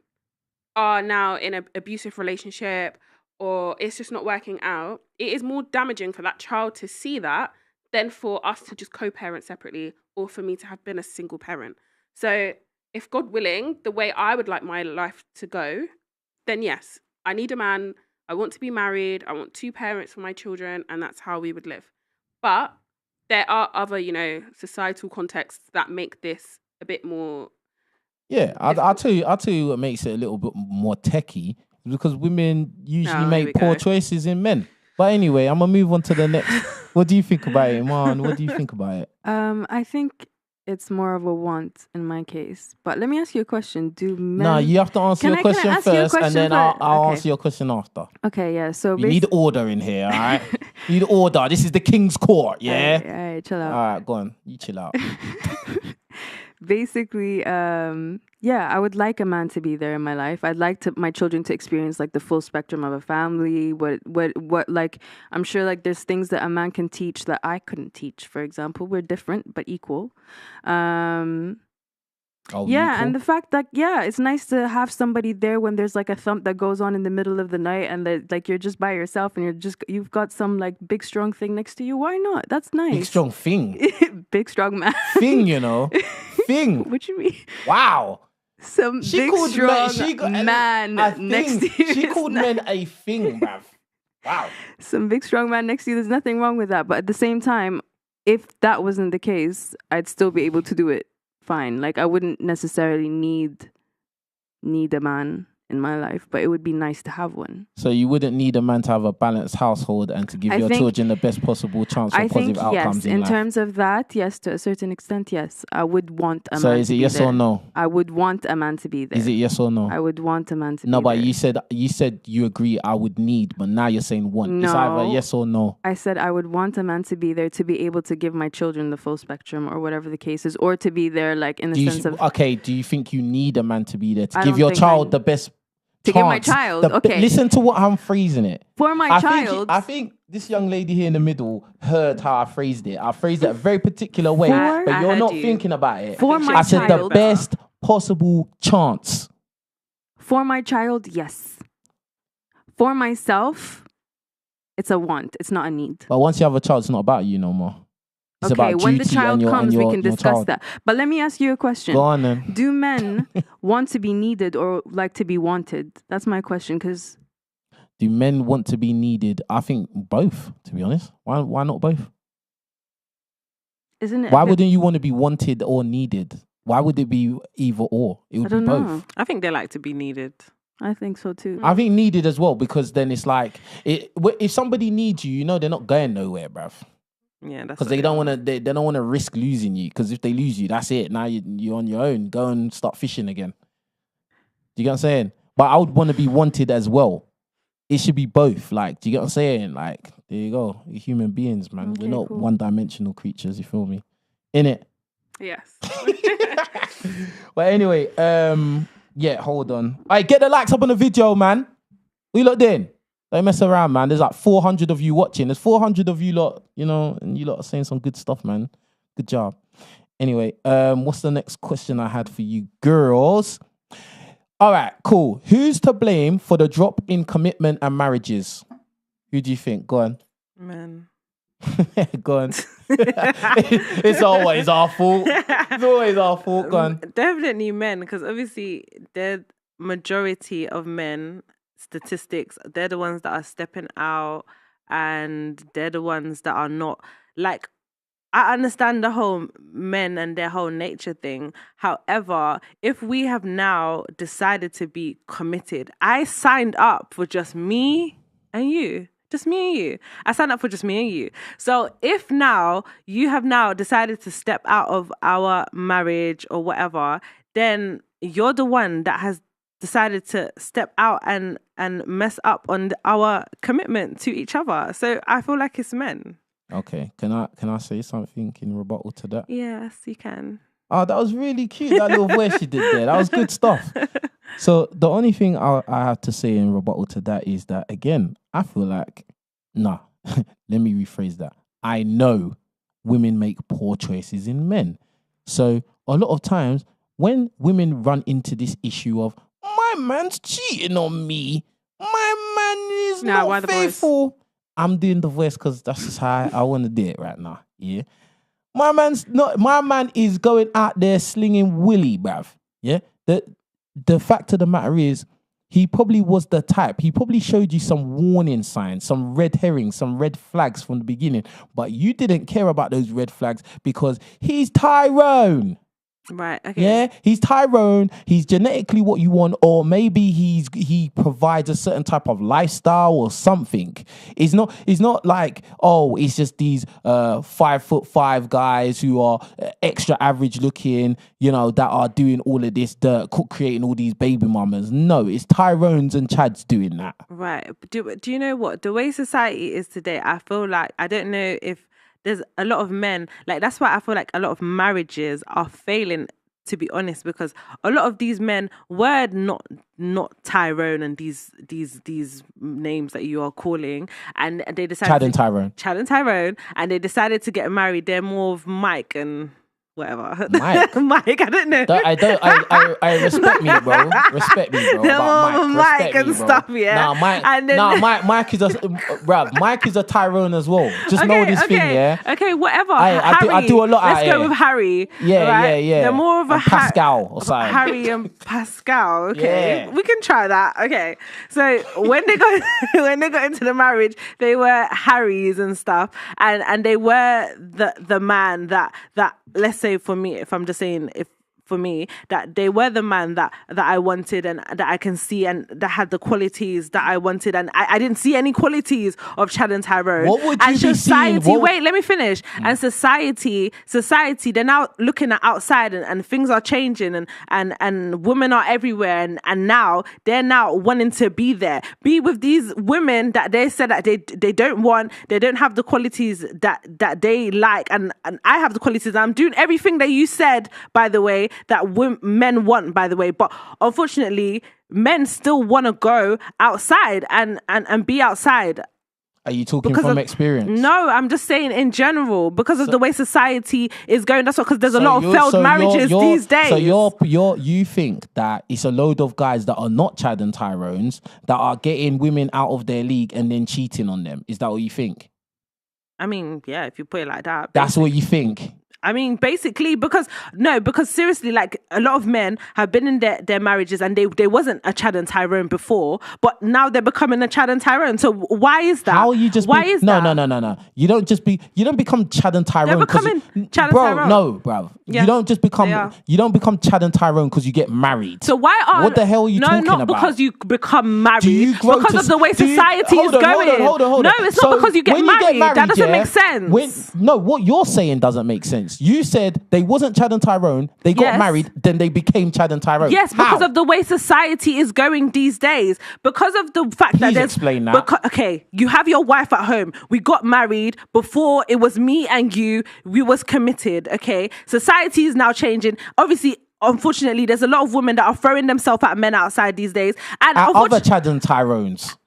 are now in an abusive relationship, or it's just not working out, it is more damaging for that child to see that than for us to just co-parent separately, or for me to have been a single parent. So if God willing, the way I would like my life to go, then yes, I need a man. I want to be married. I want 2 parents for my children, and that's how we would live. But there are other, societal contexts that make this a bit more. Yeah, I'll tell you what makes it a little bit more techie, because women usually here make we poor go. choices in men. But anyway, I'm gonna move on to the next. What do you think about it, man? What do you think about it? I think it's more of a want in my case. But let me ask you a question. Do men... No, you have to answer Can your I question ask you a first, and question then first? I'll Okay. answer your question after. Okay, yeah. So You need order in here, all right? You need order. This is the King's Court, yeah? All right, chill out. All right, go on. You chill out. Basically, I would like a man to be there in my life. I'd like my children to experience like the full spectrum of a family. What like, I'm sure like there's things that a man can teach that I couldn't teach. For example, we're different but equal. And the fact that it's nice to have somebody there when there's like a thump that goes on in the middle of the night, and that like you're just by yourself and you've got some like big strong thing next to you. Why not? That's nice. Big strong thing. Big strong man. Thing, Thing. What you mean? Wow. Some She big called strong man a next thing. to you. She is called nice. men a thing, bruv. Wow. Some big strong man next to you. There's nothing wrong with that. But at the same time, if that wasn't the case, I'd still be able to do it fine. Like I wouldn't necessarily need a man in my life, but it would be nice to have one. So you wouldn't need a man to have a balanced household and to give your children the best possible chance for positive outcomes in in life? terms of that, yes, to a certain extent, yes. I would want a man So to is it be yes there. or no? I would want a man to be there. Is it yes or no? I would want a man to be No, there. but you said you agree I would need, but now you're saying want. It's either No. yes or no. I said I would want a man to be there to be able to give my children the full spectrum or whatever the case is, or to be there like in the sense of... Okay, do you think you need a man to be there to I give don't your think child I- the best To give my chance? child, okay. Listen to what I'm phrasing it. For my I child... think this young lady here in the middle heard how I phrased it. I phrased it a very particular way, For- but I you're heard not you. thinking about it. For my I said the child. best possible chance. For my child, yes. For myself, it's a want. It's not a need. But once you have a child, it's not about you no more. It's Okay, about when the duty child and your, comes, and your, we can your discuss child. that. But let me ask you a question. Go on then. Do men want to be needed or like to be wanted? That's my question, because... Do men want to be needed? I think both, to be honest. Why not both? Isn't it? Why wouldn't you want to be wanted or needed? Why would it be either or? It I would don't be both. know. I think they like to be needed. I think so too. I think needed as well, because then it's like if somebody needs you, they're not going nowhere, bruv. Yeah, that's Because they don't want to. They don't want to risk losing you. Because if they lose you, that's it. Now you're on your own. Go and start fishing again. Do you get what I'm saying? But I would want to be wanted as well. It should be both. Like, do you get what I'm saying? Like, there you go. We're human beings, man. Okay, We're not cool. one-dimensional creatures. You feel me? Innit? Yes. But anyway, hold on. All right, get the likes up on the video, man. What you lot doing? Don't mess around, man. There's like 400 of you watching. There's 400 of you lot, and you lot are saying some good stuff, man. Good job. Anyway, what's the next question I had for you girls? All right, cool. Who's to blame for the drop in commitment and marriages? Who do you think? Go on. Men. Go on. It's always our fault. It's always our fault. Go on. Definitely men, because obviously the majority of men, statistics, they're the ones that are stepping out, and they're the ones that are not. Like, I understand the whole men and their whole nature thing. However, if we have now decided to be committed, I signed up for just me and you. Just me and you. I signed up for just me and you. So if now you have now decided to step out of our marriage or whatever, then you're the one that has decided to step out and mess up on our commitment to each other. So I feel like it's men. Okay. Can I say something in rebuttal to that? Yes, you can. Oh, that was really cute. That little voice you did there. That was good stuff. So the only thing I have to say in rebuttal to that is that, again, I feel like, let me rephrase that. I know women make poor choices in men. So a lot of times when women run into this issue of, my man's cheating on me, my man is Nah, not why the voice? faithful. I'm doing the voice because that's just how I want to do it right now. Yeah. My man is going out there slinging willy, bruv. You Yeah. The fact of the matter is, he probably was the type. He probably showed you some warning signs, some red herrings, some red flags from the beginning. But you didn't care about those red flags because he's Tyrone. Right. Okay. Yeah, he's Tyrone. He's genetically what you want, or maybe he provides a certain type of lifestyle or something. It's not like, oh, it's just these 5'5" guys who are extra average looking, you know, that are doing all of this dirt, creating all these baby mamas. No, it's Tyrones and Chads doing that. Right. Do you know what? The way society is today, I feel like, I don't know if there's a lot of men, like, that's why I feel like a lot of marriages are failing, to be honest, because a lot of these men were not Tyrone and these names that you are calling, and they decided Chad and Tyrone, and they decided to get married. They're more of Mike and whatever. Mike, I don't know. I respect me, bro. Respect me, bro. They're But more Mike and stuff, yeah. Nah, Mike. And then, Mike is a bruv. Mike is a Tyrone as well. Just know this thing, yeah. Okay, whatever. I do a lot. Let's go with Harry. Yeah, right? yeah. They're more of a Pascal or something. Harry and Pascal. Okay, Yeah. we can try that. Okay, so when they got into the marriage, they were Harrys and stuff, and they were the man that let's say for me, if I'm just saying, if for me, that they were the man that I wanted and that I can see and that had the qualities that I wanted, and I didn't see any qualities of Chad and Tyrone. What would you and be society, seeing? wait, let me finish. And society, they're now looking at outside and things are changing and women are everywhere and now they're now wanting to be with these women that they said that they don't want, they don't have the qualities that they like, and I have the qualities. I'm doing everything that you said, by the way, that men want, by the way, but unfortunately men still want to go outside and be outside. Are you talking from experience? No, I'm just saying in general, because of the way society is going. That's what, because there's a lot of failed marriages these days. So you think that it's a load of guys that are not Chad and Tyrones that are getting women out of their league and then cheating on them? Is that what you think? I mean, yeah, if you put it like that. That's what you think? I mean, basically, because seriously, like, a lot of men have been in their marriages and they wasn't a Chad and Tyrone before, but now they're becoming a Chad and Tyrone. So why is that? How are you just? Why is that? No. You don't become Chad and Tyrone. They're becoming Chad and Tyrone. No, bro. Yeah, you don't become Chad and Tyrone because you get married. So why are what the hell are you talking about? No, not because you become married. Because of the way society is going. Hold on. No, it's not because you get married. That doesn't make sense. What you're saying doesn't make sense. You said they wasn't Chad and Tyrone. They got married, then they became Chad and Tyrone. Yes, because of the way society is going these days. Because of the fact that there's... explain that. Okay, you have your wife at home. We got married before it was me and you. We was committed, okay? Society is now changing. Obviously, unfortunately, there's a lot of women that are throwing themselves at men outside these days. And other Chad and Tyrones.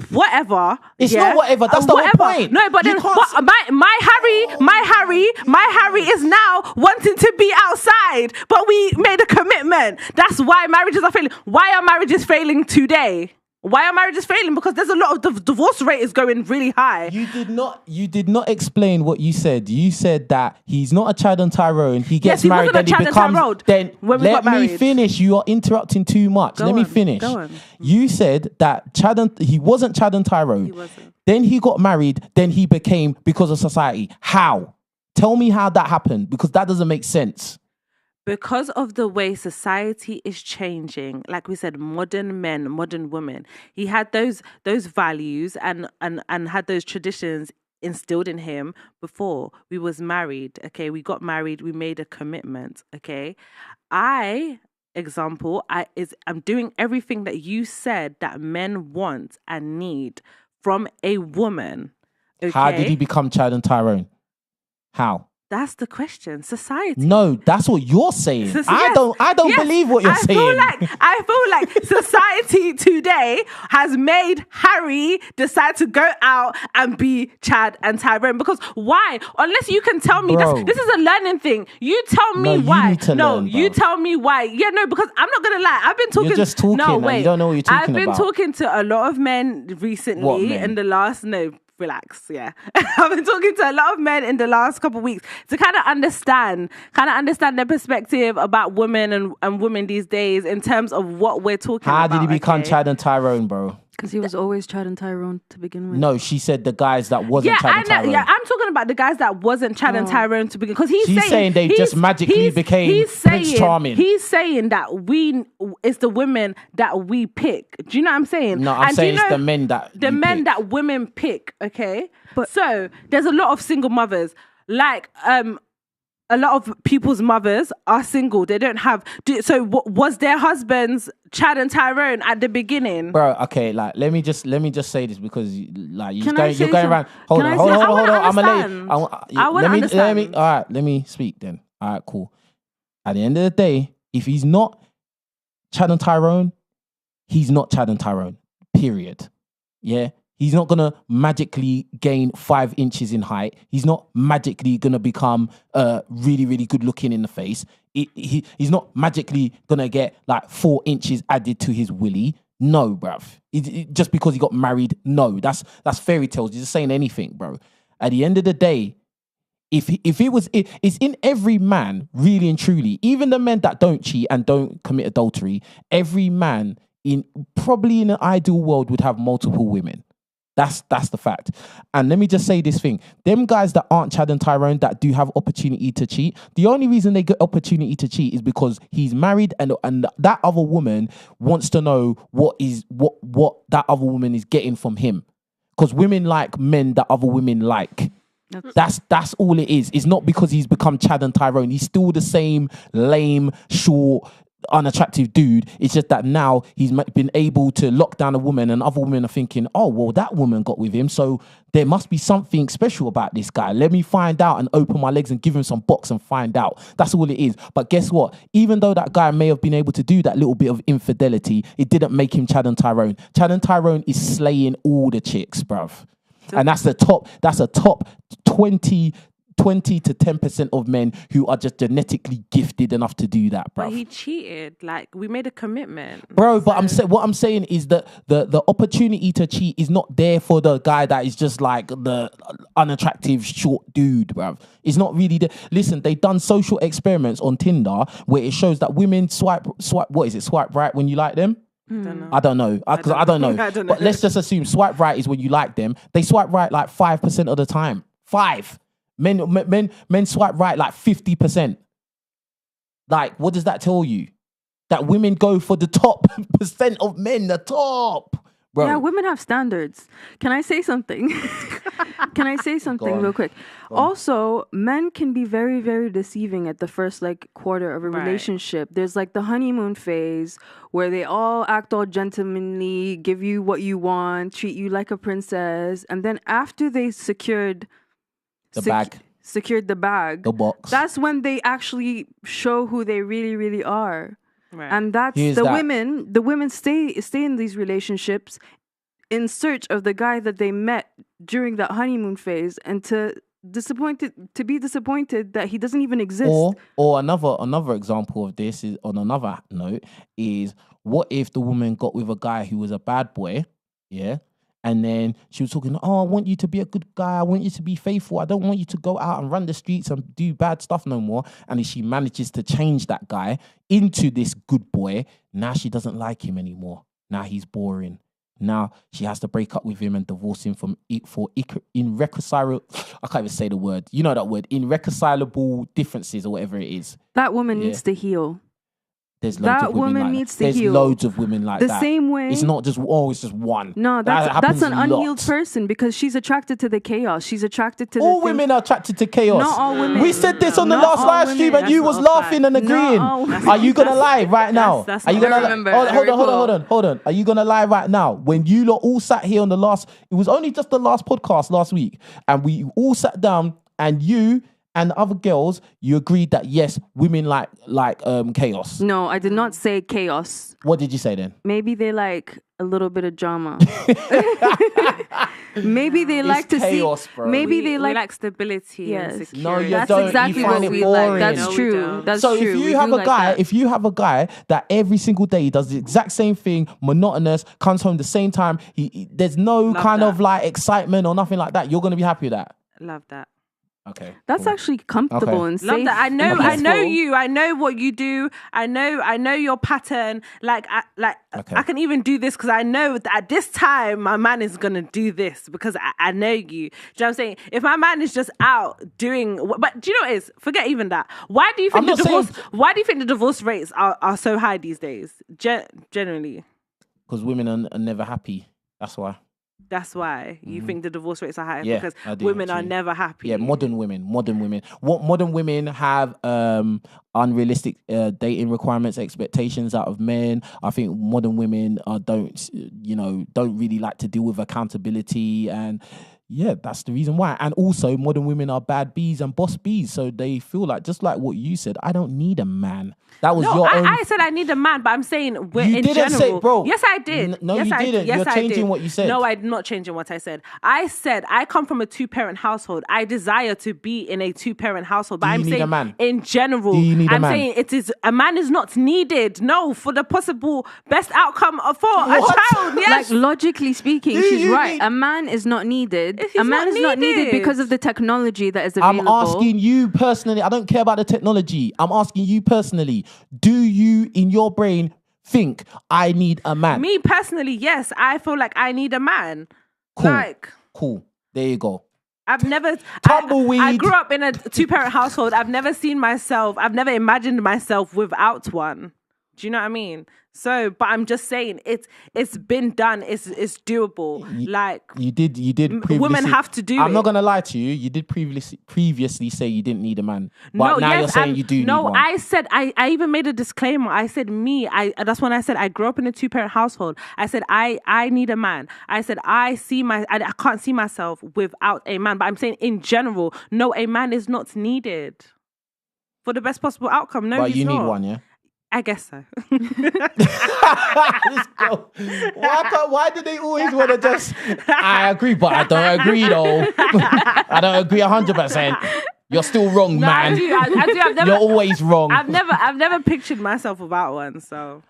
Whatever. It's not whatever. That's the whole point. No, but then my Harry is now wanting to be outside, but we made a commitment. That's why marriages are failing. Why are marriages failing today? Why are marriages failing? Because there's a lot of divorce rate is going really high. You did not explain what you said. You said that he's not a Chad and Tyrone. He gets married, then he becomes. Then let me finish. You are interrupting too much. Let me finish. Go on. You said that he wasn't Chad and Tyrone. He wasn't. Then he got married. Then he became because of society. How? Tell me how that happened, because that doesn't make sense. Because of the way society is changing, like we said, modern men, modern women, he had those values and had those traditions instilled in him before we was married. Okay, we got married, we made a commitment. Okay, I'm doing everything that you said that men want and need from a woman. Okay? How did he become Chad and Tyrone? How? That's the question. Society. No, that's what you're saying. I don't believe what you're saying. I feel like society today has made Harry decide to go out and be Chad and Tyrone. Because why? Unless you can tell me this is a learning thing. You tell me why. You need to learn, you tell me why. Yeah, no, because I'm not gonna lie. I've been talking. You're just talking. No, wait. You don't know what you're talking about. I've been talking to a lot of men recently. What men? In the last relax. Yeah, I've been talking to a lot of men in the last couple of weeks to kind of understand their perspective about women and women these days in terms of what we're talking How about. did he become Chad and Tyrone, bro? Because he was always Chad and Tyrone to begin with. No, she said the guys that wasn't Chad and Tyrone. Yeah, I'm talking about the guys that wasn't Chad and Tyrone to begin. Because She's saying they just magically became Prince Charming. He's saying that it's the women that we pick. Do you know what I'm saying? No, I'm saying it's the men that that women pick. Okay, but so there's a lot of single mothers, like a lot of people's mothers are single. They don't have. So was their husbands Chad and Tyrone at the beginning? Bro, okay, like let me just say this because like you're going around. Hold on. Let me speak then. All right, cool. At the end of the day, if he's not Chad and Tyrone, he's not Chad and Tyrone. Period. Yeah. He's not going to magically gain 5 inches in height. He's not magically going to become really, really good looking in the face. He's not magically going to get like 4 inches added to his willy. No, bruv. Just because he got married, no. That's fairy tales. You're just saying anything, bro. At the end of the day, it's in every man, really and truly, even the men that don't cheat and don't commit adultery, every man probably in an ideal world would have multiple women. That's the fact. And let me just say this thing. Them guys that aren't Chad and Tyrone that do have opportunity to cheat, the only reason they get opportunity to cheat is because he's married and that other woman wants to know what that other woman is getting from him. Because women like men that other women like. That's all it is. It's not because he's become Chad and Tyrone. He's still the same lame, short, unattractive dude. It's just that now he's been able to lock down a woman and other women are thinking, oh, well, that woman got with him, so there must be something special about this guy. Let me find out and open my legs and give him some box and find out. That's all it is. But guess what? Even though that guy may have been able to do that little bit of infidelity, it didn't make him Chad and Tyrone. Chad and Tyrone is slaying all the chicks, bruv. And that's a top 20 to 10% of men who are just genetically gifted enough to do that, bro. But he cheated. Like, we made a commitment, bro. But what I'm saying is that the opportunity to cheat is not there for the guy that is just like the unattractive short dude, bro. It's not really there. Listen, they done social experiments on Tinder where it shows that women swipe. What is it? Swipe right when you like them. I don't know. Because I don't know. But let's just assume swipe right is when you like them. They swipe right like 5% of the time. 5. Men swipe right like 50%. Like, what does that tell you? That women go for the top percent of men, the top. Bro. Yeah, women have standards. Can I say something? Can I say something real quick? Also, men can be very, very deceiving at the first quarter of a relationship. There's the honeymoon phase where they all act all gentlemanly, give you what you want, treat you like a princess. And then after they secured the bag, the box, that's when they actually show who they really, really are. Right. And that's women. The women stay in these relationships in search of the guy that they met during that honeymoon phase, and to be disappointed that he doesn't even exist. Or another example of this is on another note is, what if the woman got with a guy who was a bad boy, yeah? And then she was talking, oh, I want you to be a good guy. I want you to be faithful. I don't want you to go out and run the streets and do bad stuff no more. And if she manages to change that guy into this good boy, now she doesn't like him anymore. Now he's boring. Now she has to break up with him and divorce him for irreconcilable, I can't even say the word. You know that word, irreconcilable differences or whatever it is. That woman needs to heal. There's loads of women like that. There's loads of women like that. The same way. It's not just, it's just one. No, that's an unhealed person because she's attracted to the chaos. She's attracted to all women are attracted to chaos. Not all women. We said this on the last live stream and you was laughing and agreeing. Are you going to lie right now? Are you going to remember? Hold on. Are you going to lie right now? When you lot all sat here on it was only just the last podcast last week, and we all sat down and you and other girls, you agreed that yes, women like chaos. No, I did not say chaos. What did you say then? Maybe they like a a little bit of drama. Maybe they like to chaos, see. bro. Maybe we they like. like stability Yes. and security. No, you That's don't. exactly You what find it we like. boring. That's No, we true. don't. That's So true. if We you have do a like guy, that. if you have a guy that every single day does the exact same thing, monotonous, comes home the same time, there's no Love kind that. of like excitement or nothing like that, you're gonna be happy with that. Love that. Okay. That's cool. actually comfortable Okay. and safe. Love that. I know. and I know peaceful. you. I know what you do. I know your pattern. Okay. I can even do this because I know that at this time my man is gonna do this because I know you. Do you know what I'm saying? If my man is just out doing, but do you know what it is? Forget even that. Why do you think I'm the not saying- divorce? Why do you think the divorce rates are so high these days? Generally, Because women are never happy. That's why. that's why you think the divorce rates are high Yeah, because I do, women are actually. never happy. Yeah, modern women. What modern women have unrealistic dating requirements, expectations out of men. I think modern women don't really like to deal with accountability, and yeah, that's the reason why. And also, modern women are bad bees and boss bees, so they feel like, just like what you said, I don't need a man. That was No, your own. I said I need a man, but I'm saying we're You in didn't general. say- bro. Yes, I did. No, yes, you I didn't. Yes, You're I changing did. what you said. No, I'm not changing what I said. I said I come from a 2-parent household. I desire to be in a 2-parent household, but Do you I'm need saying a man? in general. Do you need a I'm man? saying a man is not needed. No, for the possible best outcome for What? a child. Yes. Like logically speaking, Do she's you right. need- A man is not needed. He's A man not is not needed needed. because of the technology that is I'm available. asking you personally. I don't care about the technology. I'm asking you personally. Do you, in your brain, think I need a man? Me personally, yes, I feel like I need a man. Cool. Like Cool. There you go. I've never Tumbleweed. I grew up in a 2-parent household. I've never imagined myself without one. Do you know what I mean? So, but I'm just saying it's been done. It's doable. Like You did previously. women have to do I'm it. not gonna lie to you. You did previously say you didn't need a man, but no, now yes, you're saying and- you do No, need one. I said I even made a disclaimer. I said that's when I said I grew up in a 2-parent household. I said I need a man. I said I can't see myself without a man. But I'm saying in general, no, a man is not needed for the best possible outcome. No, But he's you need not. one, yeah. I guess so. Let's go. Why do they always want to just? I agree, but I don't agree though. I don't agree 100%. You're still wrong, No, man. I do. I've never. You're always wrong. I've never pictured myself without one. So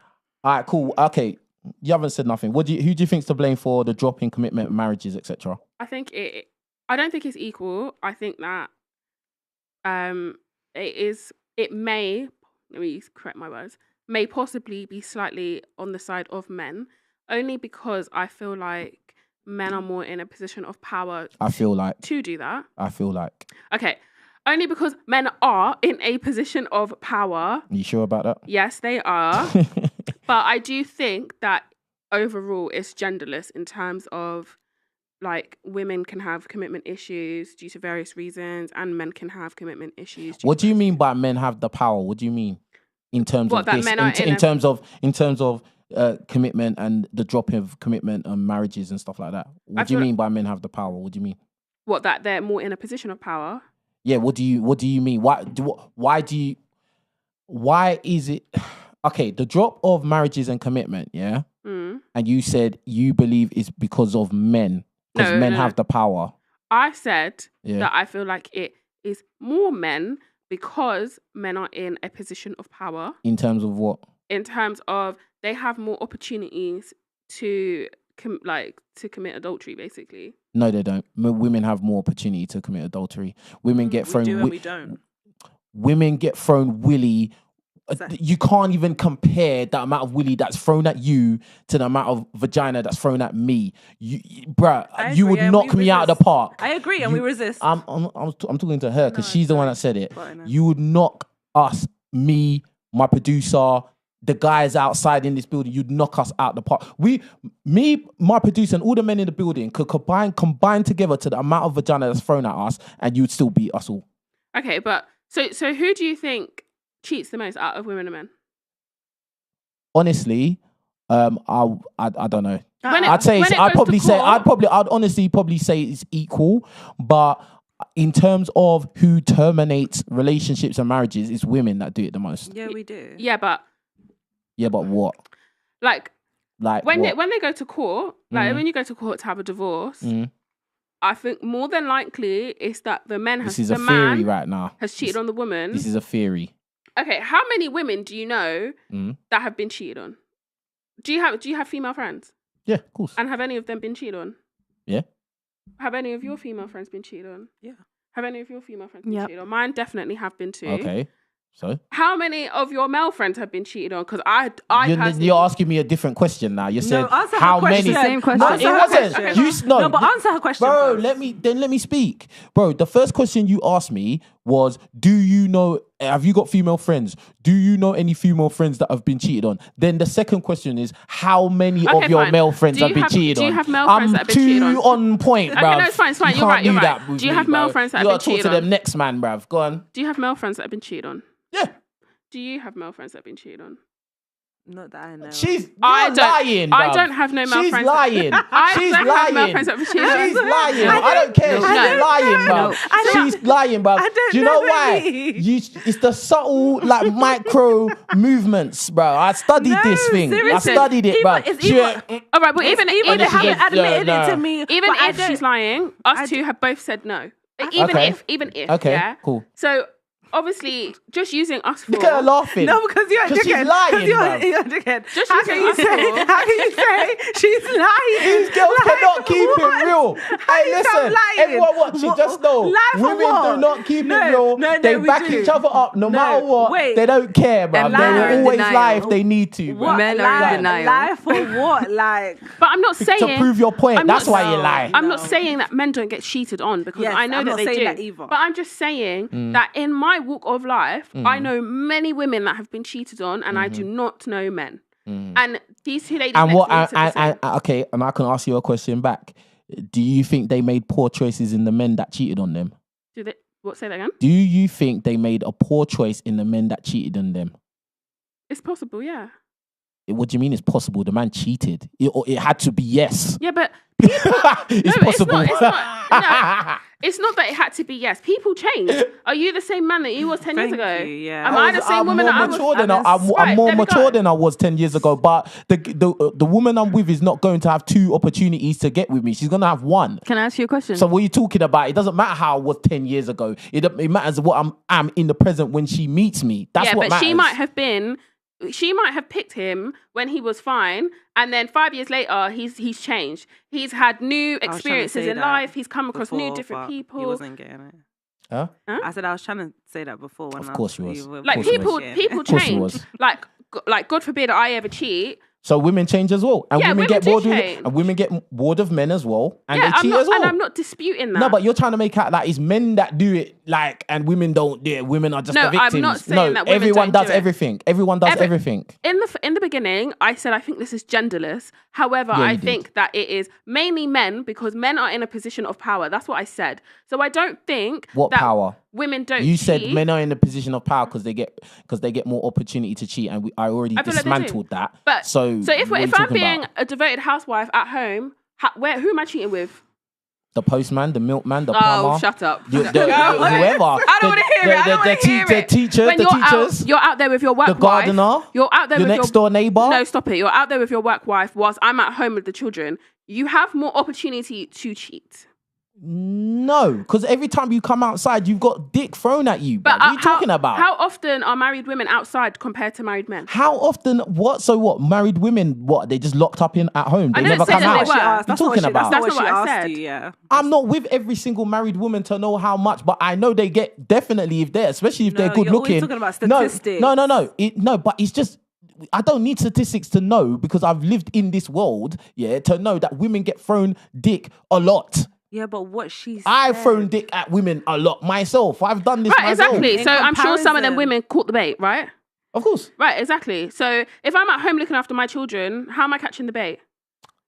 All right, cool. Okay, you haven't said nothing. Who do you think's to blame for the drop in commitment, marriages, etc.? I think I don't think it's equal. I think that it may, let me correct my words, may possibly be slightly on the side of men, only because I feel like men are more in a position of power I feel like. to do that. Okay. Only because men are in a position of power. You sure about that? Yes, they are. But I do think that overall it's genderless in terms of like women can have commitment issues due to various reasons and men can have commitment issues. What do you mean by men have the power? What do you mean in terms What, of that this? men are In terms of commitment and the drop of commitment and marriages and stuff like that. What do you feel- mean by men have the power? What do you mean? What, that they're more in a position of power? Yeah. What do you mean? Why is it? Okay, the drop of marriages and commitment. Yeah. Mm. And you said you believe it's because of men. Because No, men no. have the power. I said Yeah. that I feel like it is more men because men are in a position of power In terms of what? in terms of they have more opportunities to commit adultery, basically. No, they don't. Women have more opportunity to commit adultery. Women get we thrown. do and we don't. Women get thrown willy. Exactly. You can't even compare the amount of willy that's thrown at you to the amount of vagina that's thrown at me. Bruh, I you agree, would and knock we me out of the resist. park. I agree, and we resist. I'm talking to her because No, she's the one sorry. that said it. But I know. You would knock us, me, my producer, the guys outside in this building. You'd knock us out the park. Me, my producer, and all the men in the building could combine together to the amount of vagina that's thrown at us, and you'd still beat us all. Okay, but so who do you think cheats the most out of women and men? Honestly, I don't know. When it- I'd say when it I'd goes to court- I'd honestly probably say it's equal, but in terms of who terminates relationships and marriages, it's women that do it the most. Yeah, we do. Yeah, but Yeah, but what? like Like when what? they go to court, like Mhm. when you go to court to have a divorce, Mhm. I think more than likely it's that the man This is a the theory man right now. has cheated on the woman. This is a theory. Okay, how many women do you know Mhm. that have been cheated on? Do you have female friends? Yeah, of course. And have any of them been cheated on? Yeah. Have any of your female friends been cheated on? Yeah. Have any of your female friends been Yep. cheated on? Mine definitely have been too. Okay. So How many of your male friends have been cheated on? Because I personally... you're asking me a different question now. You said answer her how question. many? Same question. No, Answer it her wasn't. question. You no, but answer her question, bro. first. Let me speak, bro. The first question you asked me was, do you know? Have you got female friends? Do you know any female friends that have been cheated on? Then the second question is, how many of Okay, your fine. male friends Do you have been have- cheated do on? you have male I'm friends that have been too cheated on? on point, Okay, bruv. no, it's fine, it's fine. You You're can't right, you're do right. that with Do you me, have male bruv. friends that You have gotta been talk to cheated them next man, bruv. Go on. Do you have male friends that have been cheated on? Yeah. Do you have male friends that have been cheated on? Not that I know. She's I you're don't- lying. I bruv. don't have no male She's friends. Lying. I She's don't lying. have male friends that have been cheated on. She's lying. I don't care. No. She's No. lying, bro. No. She's lying, bro. I don't Do you know know why? me. It's the subtle, like micro movements, bro. I studied No, this thing. seriously. I studied it, bro. It's even- All right, but even Even they this is haven't just- admitted no. it to me. even but I if don't- she's lying, us two have both said no. Even Okay. if, Okay, yeah. cool. So obviously, just using us for Look at her laughing. No, because you're a 'Cause dickhead. she's lying, You're bruv. a dickhead. Just How using can you us say? for- How can you say she's lying? These girls Like, cannot keep what? it real. Hey, you listen, sound lying. everyone watching, What? just know, Lie for women what? do not keep No, it real. no, They we back do. each other up no No, matter what. wait. They don't care, bro. And They lie will in always denial. lie if they need to, bro. What? Men are in Lie- denial. Lie for what? Like, But I'm not saying To prove your point. I'm That's not- why you lie. I'm not No. saying that men don't get cheated on because Yes, I know I'm that not they saying do. that either. But I'm just saying that in my walk of life, I know many women that have been cheated on, and I do not know men. And these two ladies And next what? to me said the same. Okay, and I can ask you a question back. Do you think they made poor choices in the men that cheated on them? Do they, what? Say that again. Do you think they made a poor choice in the men that cheated on them? It's possible, yeah. What do you mean it's possible? The man cheated. It had to be yes. Yeah, but It's No, possible. It's not. It's not that it had to be yes. People change. Are you the same man that you was 10 years Thank ago? you, yeah. Am I the same woman that I was? I'm more there we mature go. than I was 10 years ago. But the woman I'm with is not going to have two opportunities to get with me. She's going to have one. Can I ask you a question? So what are you talking about? It doesn't matter how I was 10 years ago. It matters what I'm in the present when she meets me. That's Yeah, what but matters. she might have picked him when he was fine, and then 5 years later, he's changed. He's had new I was trying to experiences say in that life. He's come across new before, different but He people. wasn't getting it. Huh? I said I was trying to say that before. When Of course you was. were Like course he people, was. people Of course he change. was. Like God forbid I ever cheat. So women change as well. And Yeah, women women get bored do with change. and women get bored of men as well. And Yeah, they cheat as well. and I'm not disputing that. No, but you're trying to make out like it's men that do it, like, and women don't do it. Women are just No, the victims. I'm not saying no, that women everyone don't does do it. everything. Everyone does everything. in the beginning, I said I think this is genderless. However, Yeah, I you did. think that it is mainly men because men are in a position of power. That's what I said. So I don't think What that power? women don't. You said cheat. men are in a position of power because they get more opportunity to cheat, and I already I feel like they do. dismantled that. But so if what are you I'm talking being about? a devoted housewife at home, who am I cheating with? The postman, the milkman, the Oh, plumber, shut up. whoever, I don't want to hear it. I don't want to hear the it. teachers, When the you're teachers, out, you're out there with your work the gardener, wife. You're out there your with next door neighbor. No, stop it. You're out there with your work wife whilst I'm at home with the children. You have more opportunity to cheat. No, because every time you come outside, you've got dick thrown at you. But what are you talking about? How often are married women outside compared to married men? How often? What? So what? Married women? What? They just locked up at home. They I didn't never say come that out. they were. What you talking about? That's what not what I asked said. you, yeah. I'm not with every single married woman to know how much, but I know they get definitely if they're, especially if they're No, good you're always looking. talking about statistics. No. But it's just. I don't need statistics to know because I've lived in this world, to know that women get thrown dick a lot. Yeah, but what she said. I've thrown dick at women a lot myself. I've done this Right, myself. exactly. In So I'm sure some of them comparison. women caught the bait, right? Of course. Right, exactly. So if I'm at home looking after my children, how am I catching the bait?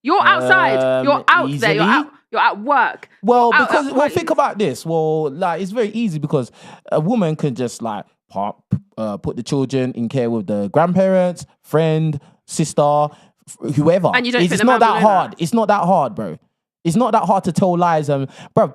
You're outside. You're out there. Easily. You're at work. Well, Out because at well, parties. think about this. Well, like it's very easy because a woman can just like put the children in care with the grandparents, friend, sister, whoever. And you don't It's think the not man will that know hard. that? It's not that hard, bro. It's not that hard to tell lies. Bro,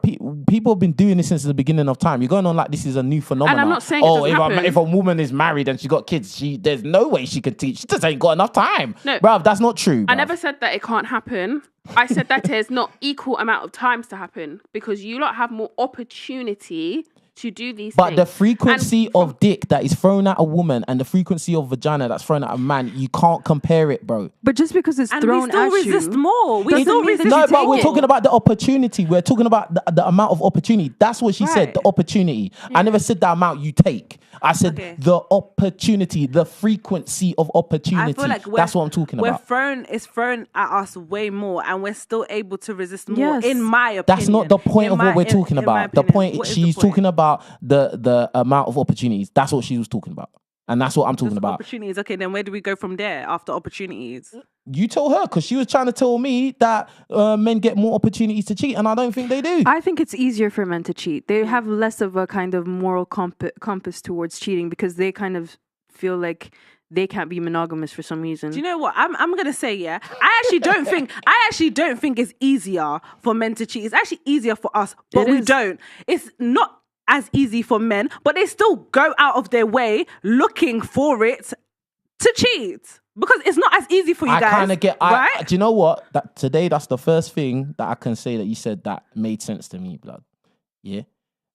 people have been doing this since the beginning of time. You're going on like this is a new phenomenon. And I'm not saying it doesn't happen. If a woman is married and she got kids, there's no way she can teach. She just ain't got enough time. No, bro, that's not true. I never said that it can't happen. I said that there's not equal amount of times to happen because you lot have more opportunity to do these but things. the frequency of dick that is thrown at a woman and the frequency of vagina that's thrown at a man, you can't compare it, bro. But just because it's thrown we still at resist you, more. We still resist. No, but we're talking about the opportunity. We're talking about the amount of opportunity. That's what she said, the opportunity. Yeah. I never said the amount you take. I said the opportunity, the frequency of opportunity. I feel like that's what I'm talking about. It's thrown at us way more and we're still able to resist more, in my opinion. That's not the point of what we're talking about. The point, she's talking about the amount of opportunities. That's what she was talking about. And that's what I'm talking about. Opportunities. Okay, then where do we go from there after opportunities? You told her because she was trying to tell me that men get more opportunities to cheat, and I don't think they do. I think it's easier for men to cheat. They have less of a kind of moral compass towards cheating because they kind of feel like they can't be monogamous for some reason. Do you know what? I'm gonna say, I actually don't think it's easier for men to cheat. It's actually easier for us, but we don't. It's not as easy for men, but they still go out of their way looking for it to cheat because it's not as easy for you guys. I kind of get, right? Do you know what? That today, that's the first thing that I can say that you said that made sense to me, blood. Yeah,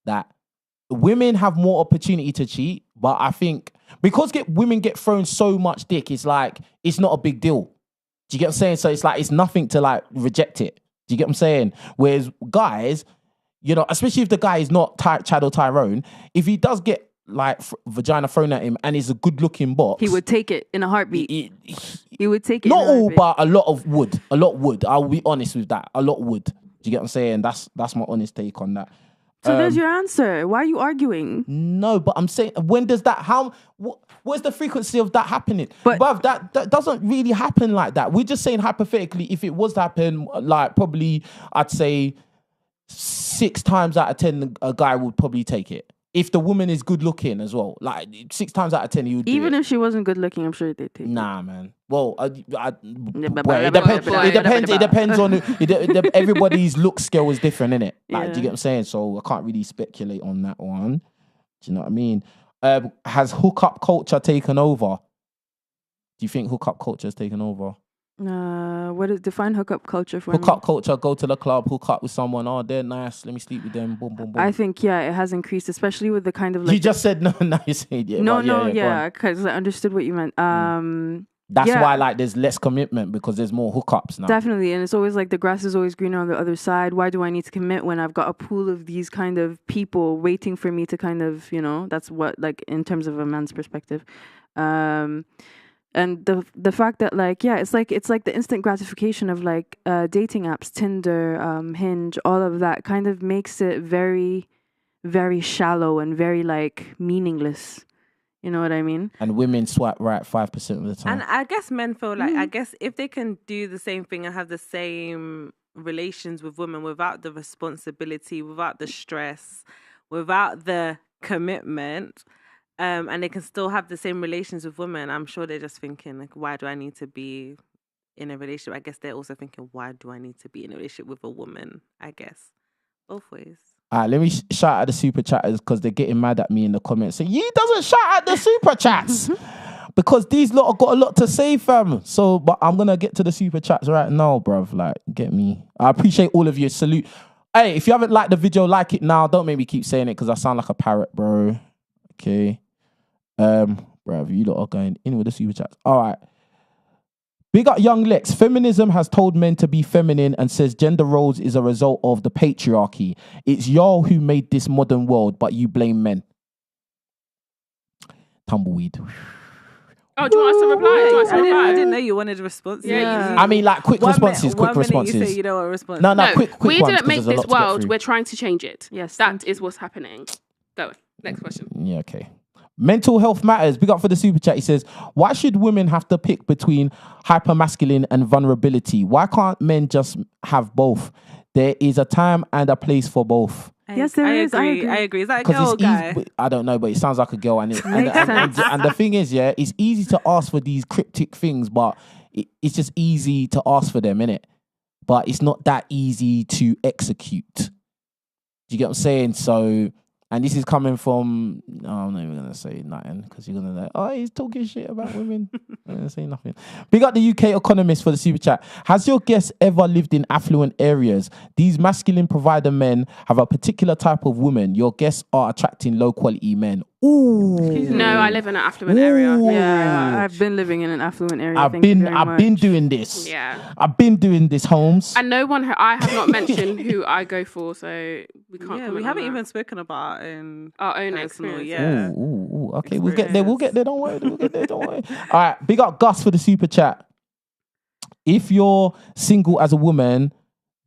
that women have more opportunity to cheat, but I think because women get thrown so much dick, it's like it's not a big deal. Do you get what I'm saying? So it's like it's nothing to like reject it. Do you get what I'm saying? Whereas guys, you know, especially if the guy is not Chad or Tyrone, if he does get like vagina thrown at him and is a good looking box, he would take it in a heartbeat. He would take it. Not all, but a lot would. A lot would. I'll be honest with that. A lot would. Do you get what I'm saying? That's my honest take on that. So there's your answer. Why are you arguing? No, but I'm saying, when does that? What's the frequency of that happening? But that doesn't really happen like that. We're just saying hypothetically, if it was to happen, like probably I'd say 6 times out of 10, a guy would probably take it. If the woman is good looking as well, like 6 times out of 10, he would. Even if she wasn't good looking, I'm sure they'd take it. Nah, man. Well, it depends on everybody's look scale is different, innit? Like, do you get what I'm saying? So I can't really speculate on that one. Do you know what I mean? Has hookup culture taken over? Do you think hookup culture has taken over? What is define hookup culture for hookup culture? Go to the club, hook up with someone. Oh, they're nice. Let me sleep with them. Boom, boom, boom. I think it has increased, especially with the kind of like. You just said no. Now you said because I understood what you meant. That's why like there's less commitment because there's more hookups now. Definitely, and it's always like the grass is always greener on the other side. Why do I need to commit when I've got a pool of these kind of people waiting for me to kind of, you know, that's what like in terms of a man's perspective. And the fact that like it's like the instant gratification of like dating apps, Tinder, Hinge, all of that kind of makes it very, very shallow and very like meaningless. You know what I mean? And women swipe right 5% of the time. And I guess men feel like I guess if they can do the same thing and have the same relations with women without the responsibility, without the stress, without the commitment. And they can still have the same relations with women. I'm sure they're just thinking, like, why do I need to be in a relationship? I guess they're also thinking, why do I need to be in a relationship with a woman? I guess. Both ways. All right, let me shout at the super chatters because they're getting mad at me in the comments. So you doesn't shout at the super chats because these lot have got a lot to say, fam. So, but I'm going to get to the super chats right now, bruv. Like, get me. I appreciate all of you. Salute. Hey, if you haven't liked the video, like it now. Don't make me keep saying it because I sound like a parrot, bro. Okay. Bruv, you lot are going in with the super chats. All right. Big up young Lex. Feminism has told men to be feminine and says gender roles is a result of the patriarchy. It's y'all who made this modern world, but you blame men. Tumbleweed. Oh, do you want us to reply? I didn't know you wanted a response. Yeah. I mean, like quick responses. Quick responses. You say you don't want a response. No, quick we ones, didn't make there's a lot this to get world. through. We're trying to change it. Yes, that is what's happening. Go. Next question. Yeah, okay. Mental health matters. Big up for the super chat. He says, why should women have to pick between hypermasculine and vulnerability? Why can't men just have both? There is a time and a place for both. Yes, there is. I agree. Is that a girl or guy? I don't know, but it sounds like a girl. And the thing is, it's easy to ask for these cryptic things, but it's just easy to ask for them, innit? but it's not that easy to execute. Do you get what I'm saying? So, and this is coming from, no, I'm not even going to say nothing because you're going to like, oh, he's talking shit about women. I'm going to say nothing. Big up the UK Economist for the super chat. Has your guest ever lived in affluent areas? These masculine provider men have a particular type of woman. Your guests are attracting low quality men. Ooh. No, I live in an affluent area. Yeah, I've been living in an affluent area. I've been doing this. Yeah. I've been doing this, Holmes. And no one, I have not mentioned who I go for, so we can't. Yeah, we haven't even spoken about our own personal, experience. yeah. Okay, we'll get there. We'll get there. Don't worry. Don't worry. All right, big up Gus for the super chat. If you're single as a woman,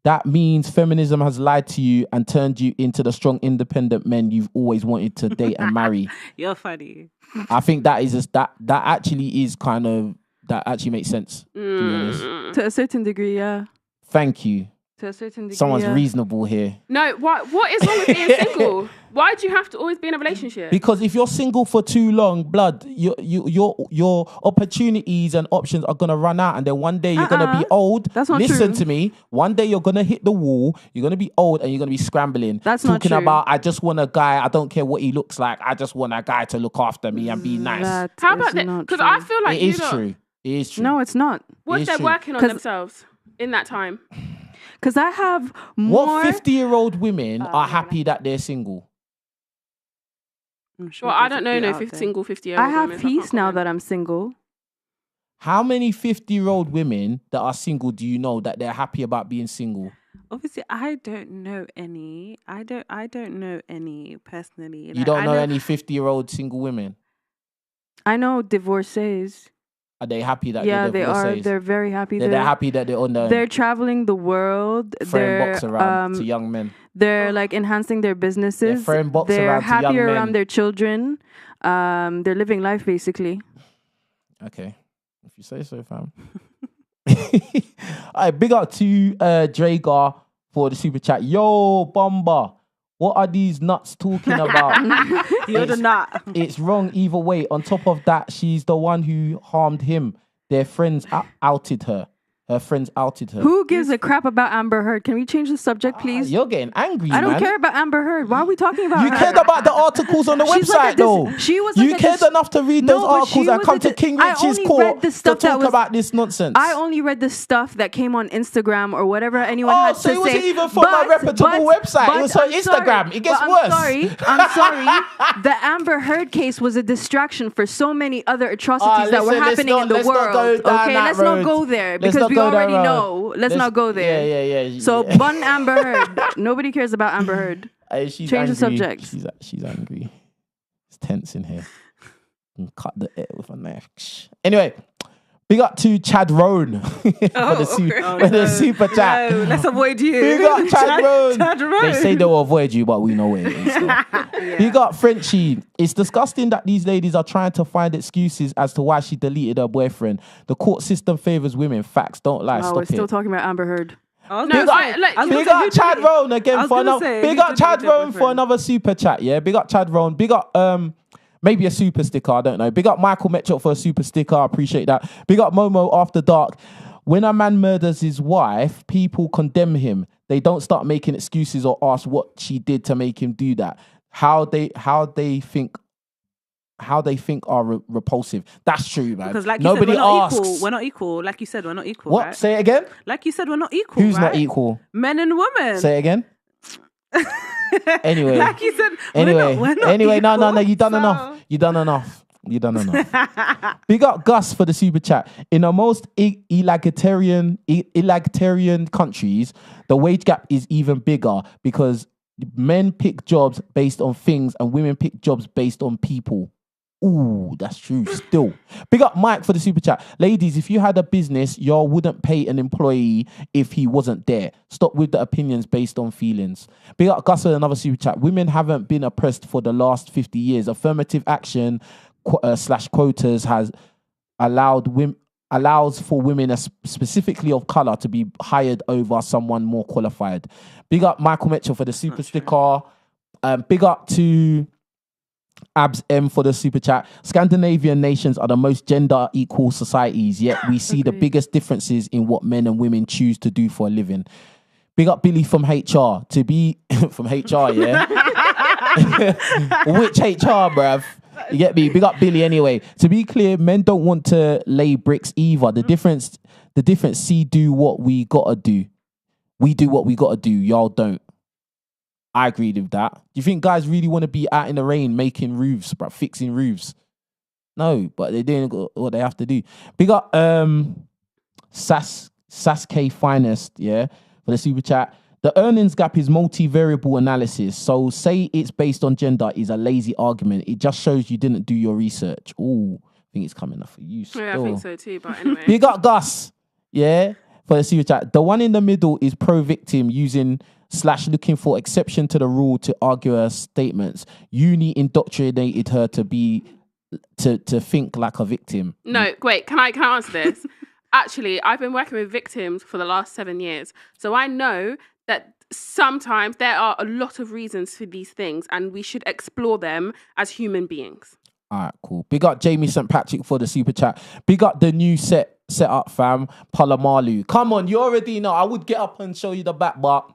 that means feminism has lied to you and turned you into the strong, independent men you've always wanted to date and marry. You're funny. I think that is that actually is kind of, that actually makes sense. To a certain degree, yeah. Thank you. To a certain degree, Someone's reasonable here. No, what is wrong with being single? Why do you have to always be in a relationship? Because if you're single for too long, blood, your opportunities and options are gonna run out, and then one day you're gonna be old. That's not Listen true. to me. One day you're gonna hit the wall. You're gonna be old, and you're gonna be scrambling. That's not talking true. about. I just want a guy. I don't care what he looks like. I just want a guy to look after me and be nice. How about that? Because I feel like It is true. It is true. No, it's not. What It if is they're true. working on themselves in that time? Because I have more. What 50-year-old women are happy that they're single? I'm sure Well, I there's don't a know few no out there. single 50-year-old I have women. peace now that I'm single. How many 50-year-old women that are single do you know that they're happy about being single? Obviously, I don't know any. I don't know any personally. You don't know any 50-year-old single women? I know divorcees. Are they happy that Yeah, they're they are. divorcees? They're very happy. They're happy that they're on the They're traveling the world. throwing They're box around to young men. They're like enhancing their businesses. They're throwing box They're around to young happier men. around their children. They're living life basically. Okay, if you say so, fam. All right, big up to Dragar for the super chat. Yo, Bomber, what are these nuts talking about? You're the nut. It's wrong either way. On top of that, she's the one who harmed him. Their friends outed her. Her friends outed her. Who gives a crap about Amber Heard? Can we change the subject, please? You're getting angry, I don't man. care about Amber Heard. Why are we talking about You her? cared about the articles on the She's website, like though. She was You like cared enough to read those but articles she and was come a to dis- I KingRichez only court read the to stuff that talk was- about this nonsense. I only read the stuff that came on Instagram or whatever anyone had to so say. it wasn't even from a reputable website. It was on Instagram. It gets worse. I'm sorry. The Amber Heard case was a distraction for so many other atrocities that were Listen, let's happening not- in the let's not world. go down Okay, that let's not road. go there Let's because not we go that already road. know. Let's not go there. Yeah. So bun Amber Heard. Nobody cares about Amber Heard. She's Change the angry. subject. She's angry. It's tense in here. And cut the air with a knife. Anyway, big up to Chad Roan for the super chat. No, let's avoid you. Big up Chad Roan. Chad Roan. They say they'll avoid you, but we know where it is. So. Big up Frenchie. It's disgusting that these ladies are trying to find excuses as to why she deleted her boyfriend. The court system favors women. Facts. Don't lie. Oh, we're Stop still it. talking about Amber Heard. Big up Chad Roan again for another. Big up Chad Roan for another super chat. Yeah, big up Chad Roan. Big up maybe a super sticker. I don't know. Big up Michael Metchop for a super sticker. I appreciate that. Big up Momo After Dark. When a man murders his wife, people condemn him. They don't start making excuses or ask what she did to make him do that. How they think are repulsive. That's true, man. Because like nobody you said, we're not asks. equal. We're not equal. Like you said, we're not equal. What? Right? Say it again. Like you said, we're not equal. Who's not right? equal? Men and women. Say it again. Anyway. Like you said. Anyway. we're not Anyway. No. equal, You done so- enough. You done enough. Big up Gus for the super chat. In the most egalitarian countries, the wage gap is even bigger because men pick jobs based on things and women pick jobs based on people. Ooh, that's true still. Big up Mike for the super chat. Ladies, if you had a business, y'all wouldn't pay an employee if he wasn't there. Stop with the opinions based on feelings. Big up Gus for another super chat. Women haven't been oppressed for the last 50 years. Affirmative action / quotas has allows for women specifically of color to be hired over someone more qualified. Big up Michael Mitchell for the super sticker. Big up to Abs M for the super chat. Scandinavian nations are the most gender equal societies, yet we see the biggest differences in what men and women choose to do for a living. Big up Billy from HR. To be from HR, yeah. Which HR, bruv? You get me? Big up Billy anyway. To be clear, men don't want to lay bricks either. The difference, see, do what we gotta do. We do what we gotta do. Y'all don't. I agree with that. Do you think guys really want to be out in the rain making roofs, bro, fixing roofs? No, but they're doing what they have to do. Big up Sasuke Finest, yeah, for the super chat. The earnings gap is multivariable analysis. So say it's based on gender is a lazy argument. It just shows you didn't do your research. Ooh, I think it's coming up for you still. Yeah, I think so too, but anyway. Big up Gus, yeah, for the super chat. The one in the middle is pro-victim using / looking for exception to the rule to argue her statements. Uni indoctrinated her to be to think like a victim. No, wait, can I answer this? Actually, I've been working with victims for the last 7 years. So I know that sometimes there are a lot of reasons for these things and we should explore them as human beings. All right, cool. Big up Jamie St. Patrick for the super chat. Big up the new set up, fam. Palamalu. Come on, you already know. I would get up and show you the back, but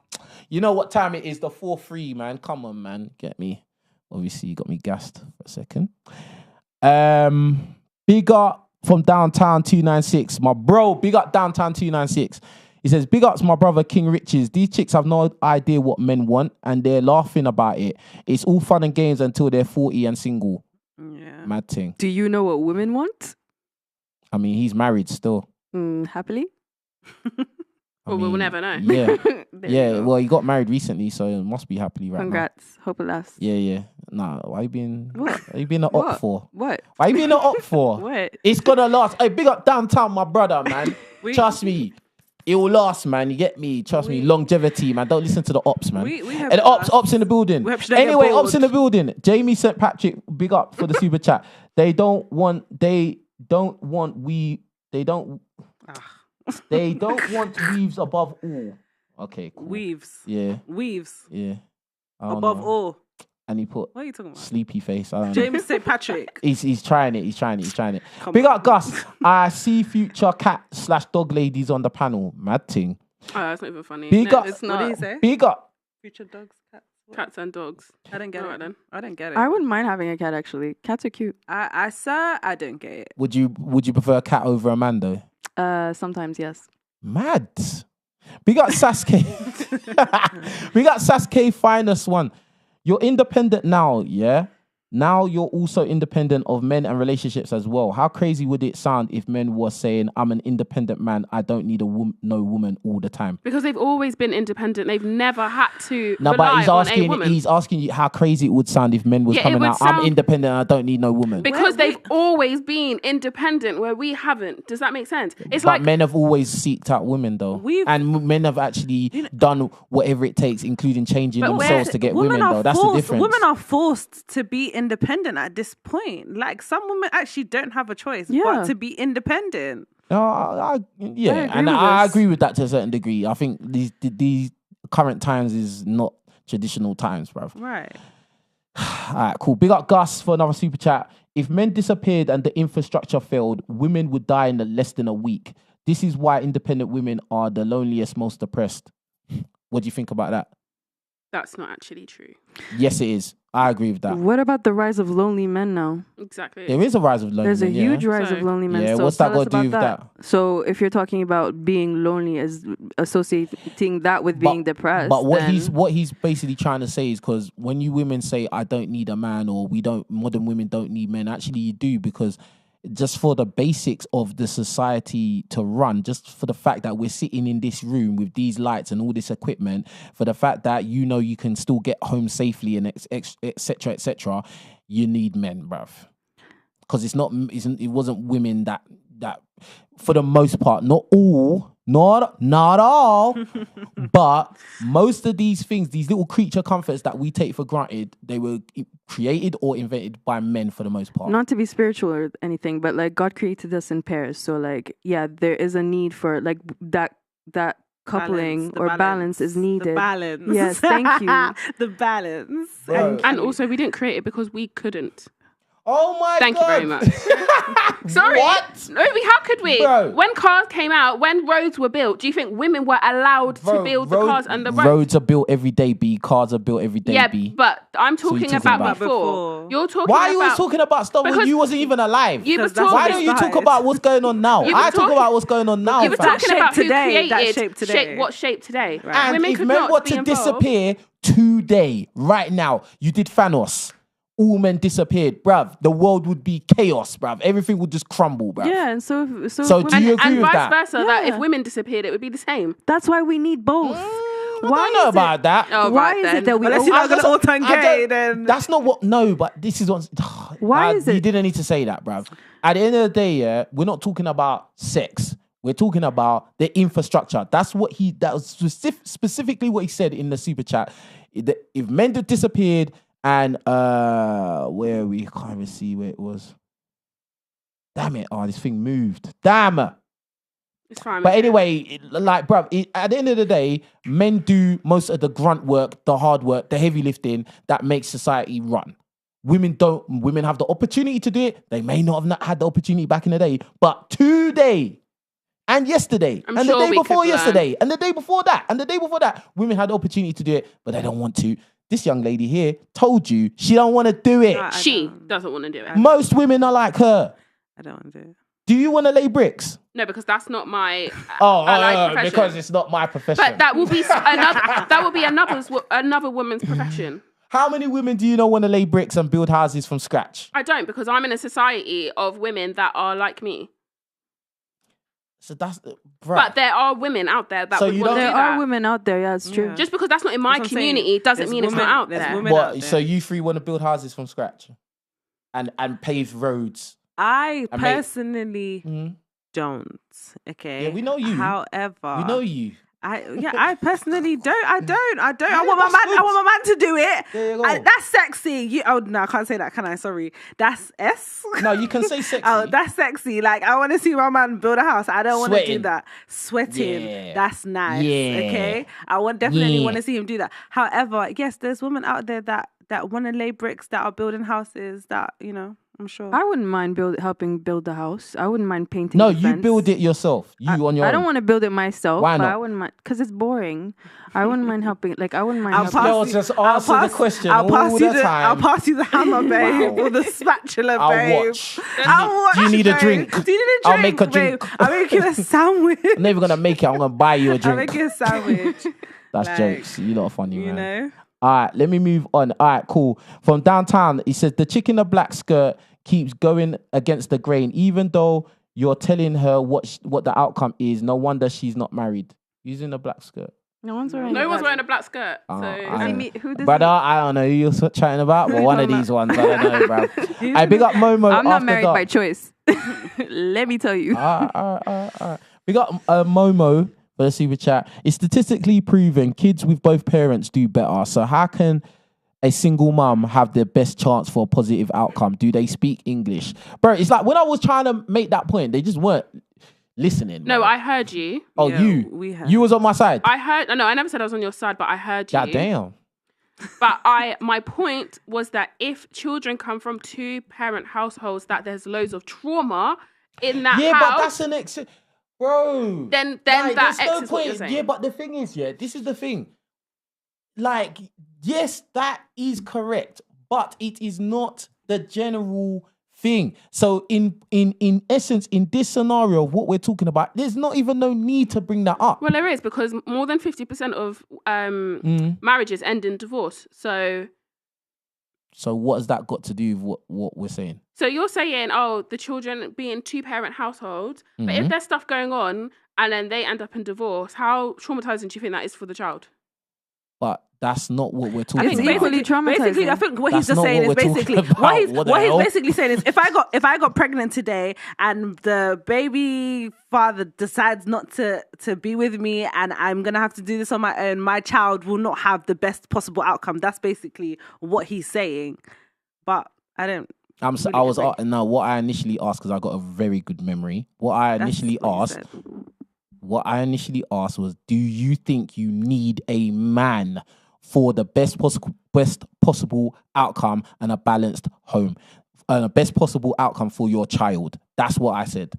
you know what time it is, the 4-3, man. Come on, man. Get me. Obviously, you got me gassed for a second. Big up from Downtown 296. My bro, big up Downtown 296. He says, big ups my brother KingRichez. These chicks have no idea what men want and they're laughing about it. It's all fun and games until they're 40 and single. Yeah. Mad thing. Do you know what women want? I mean, he's married still. Happily? Well, we'll never know. Yeah. There Yeah, you go. well, he got married recently, so it must be happily right Congrats. Hope it lasts. now. Yeah. Nah, why you being What? Why you being an op for? What? Why you being an op for? What? It's gonna last. Hey, big up Downtown, my brother, man. Trust me. It will last, man. You get me? Trust me. Longevity, man. Don't listen to the ops, man. We have And ops in the building. We hope she don't get Anyway, bored. ops in the building. Jamie St. Patrick, big up for the super chat. They don't want weaves above all. Okay, cool. Weaves. Yeah. Weaves. Yeah. I don't Above know. all. And he put What are you talking about? sleepy face. I don't know. James St. Patrick. He's trying it. He's trying it. Come Big on. up Gus. I see future cat / dog ladies on the panel. Mad thing. Oh, that's not even funny. Big No, up. it's What not. did he say? Big up. Future dogs, cats. What? Cats and dogs. I don't get Alright it. then. I don't get it. I wouldn't mind having a cat, actually. Cats are cute. I don't get it. Would you prefer a cat over a man though? Sometimes, yes. Mad. Big up Sasuke. Big up Sasuke Finest one. You're independent now, yeah? Now you're also independent of men and relationships as well. How crazy would it sound if men were saying, I'm an independent man, I don't need no woman all the time? Because they've always been independent. They've never had to No, rely but on a woman. he's asking you how crazy it would sound if men was Yeah, it coming would out, I'm sound- independent, I don't need no woman. Because they've always been independent where we haven't. Does that make sense? It's But like men have always seeked out women though. And men have actually done whatever it takes, including changing themselves to get women though. That's the difference. Women are forced to be independent at this point. Like some women actually don't have a choice but to be independent. No, I agree and with I this. agree with that to a certain degree. I think these current times is not traditional times, bruv. Right. All right, cool. Big up Gus for another super chat. If men disappeared and the infrastructure failed, women would die in less than a week. This is why independent women are the loneliest, most depressed. What do you think about that? that's not actually true. Yes, it is. I agree with that. What about the rise of lonely men now? Exactly. There is a rise of loneliness. There's a huge rise of So- lonely men. Yeah, so what's that tell us got to do about with that? So if you're talking about being lonely as associating that with being depressed, But what then he's basically trying to say is because when you women say I don't need a man or modern women don't need men, actually you do, because just for the basics of the society to run, just for the fact that we're sitting in this room with these lights and all this equipment, for the fact that you can still get home safely and etc., you need men, bruv. Because it wasn't women that for the most part, not all, but most of these things, these little creature comforts that we take for granted, they were created or invented by men for the most part. not to be spiritual or anything, but like God created us in pairs. So like, yeah, there is a need for like that coupling The or balance is needed. The balance. Yes, thank you. The balance. Bro. And also, we didn't create it because we couldn't. Oh my Thank you God. very much. Sorry. What? No, how could we? Bro. When cars came out, when roads were built, do you think women were allowed to build the cars and the roads? Roads are built every day, B. Cars are built every day, Yeah, B. but I'm So you're talking talking about about before. You're talking Why about... are you always talking about stuff when Because you wasn't even alive? You were Because that's Why talking... don't you talk Started. about what's going on now? You were I talk talking- about what's going on now, You were fam. talking Shape about who today, that created shape today. what shape today. Right. And Women if could men not were be to involved. disappear today, right now, you did Thanos. All men disappeared, bruv. The world would be chaos, bruv. Everything would just crumble, bruv. Yeah, and so So do you agree And with vice that? versa, that if Yeah. women disappeared, it would be the same. that's why we need both. I Why don't know is it- about that. Oh, Why right is then. it that we? Unless you're not going to all turn I gay, don't- then... That's not what. No, but this is what. Why is You it- didn't need to say that, bruv. At the end of the day, yeah, we're not talking about sex. We're talking about the infrastructure. That's what that was specifically what he said in the super chat. If men disappeared and where are we can't even see where it was. Damn it! Oh, this thing moved. Damn it. It's fine. But anyway, like, bruv, at the end of the day, men do most of the grunt work, the hard work, the heavy lifting that makes society run. Women don't. Women have the opportunity to do it. They may not have had the opportunity back in the day, but today and yesterday I'm and sure the day we before could learn. yesterday and the day before that and the day before that, women had the opportunity to do it, but they don't want to. This young lady here told you she don't want to do it. I She don't. doesn't want to do it. Most women are like her. I don't want to do it. Do you want to lay bricks? No, because that's not my Oh, profession. because it's not my profession. But that will be another woman's profession. How many women do you know want to lay bricks and build houses from scratch? I don't, because I'm in a society of women that are like me. So that's, But there are women out there that So would you want to don't- do There that. are women out there. Yeah, it's true. Yeah. Just because that's not in my That's what I'm saying. community doesn't There's mean it's women- not out there's there. women out What? there. So you three want to build houses from scratch and pave roads? I And make- personally Mhm. don't. Okay. Yeah, we know you. However, We know you. I personally don't. I want my that's man. good. I want my man to do it. There you go. That's sexy. No, I can't say that. Can I? Sorry. That's S. No, you can say sexy. Oh, that's sexy. Like, I want to see my man build a house. I don't want to do Sweating. that. Sweating. Yeah. That's nice. Yeah. Okay. I definitely Yeah. want to see him do that. However, yes, there's women out there that want to lay bricks, that are building houses, that, I'm sure. I wouldn't mind helping build the house. I wouldn't mind painting. No, the you fence. build it yourself. You on your I own. don't want to build it myself. Why But not? I wouldn't mind because it's boring. I wouldn't mind helping. Like I wouldn't mind. I'll helping. pass Girls you- just I'll answer the pass- question I'll all pass the you time. I'll pass you the hammer, babe, or the spatula, I'll babe. watch. I'll watch. Do you need a babe. drink? Do you need a drink? I'll make a drink. Babe? I'll make you a sandwich. I'm never gonna make it. I'm gonna buy you a I'll drink. make you a sandwich. That's like, jokes. You lot are funny, You man. know. All right, let me move on. All right, cool. From downtown, he says the chick in the black skirt keeps going against the grain, even though you're telling her what the outcome is. No wonder she's not married. Using a black skirt. No one's wearing. No one's wearing a black skirt. Oh, So I know. Who does Brother, I don't know who you're chatting about, but one of these ones, I don't know, bro. I big up Momo. I'm not after married dark. by choice. Let me tell you. All right. We got Momo for the super chat. It's statistically proven kids with both parents do better. So how can a single mum have the best chance for a positive outcome? Do they speak English? Bro, it's like when I was trying to make that point, they just weren't listening. no, man. I heard you. Oh, Yeah, we heard. you was on my side. I heard. No, I never said I was on your side, but I heard you. God damn. But my point was that if children come from two-parent households, that there's loads of trauma in that Yeah, house. but that's an exit, bro. Then Like, that there's X no is what you're point. saying. Yeah, but the thing is, this is the thing. Like, yes, that is correct, but it is not the general thing. So in essence, in this scenario, what we're talking about, there's not even no need to bring that up. Well, there is, because more than 50% of marriages end in divorce. So what has that got to do with what we're saying? So you're saying, the children be in two-parent households, but Mm-hmm. if there's stuff going on and then they end up in divorce, how traumatizing do you think that is for the child? But that's not what we're talking It's about. equally traumatizing. Basically, I think what That's he's just not saying what is we're basically talking about. what he's What the what he's hell? basically saying is if I got pregnant today and the baby father decides not to be with me and I'm gonna have to do this on my own, my child will not have the best possible outcome. That's basically what he's saying. But I don't. I was no. What I initially asked, because I got a very good memory. What I That's initially what he asked said. what I initially asked was, do you think you need a man for the best possible outcome and a balanced home? And a best possible outcome for your child. That's what I said.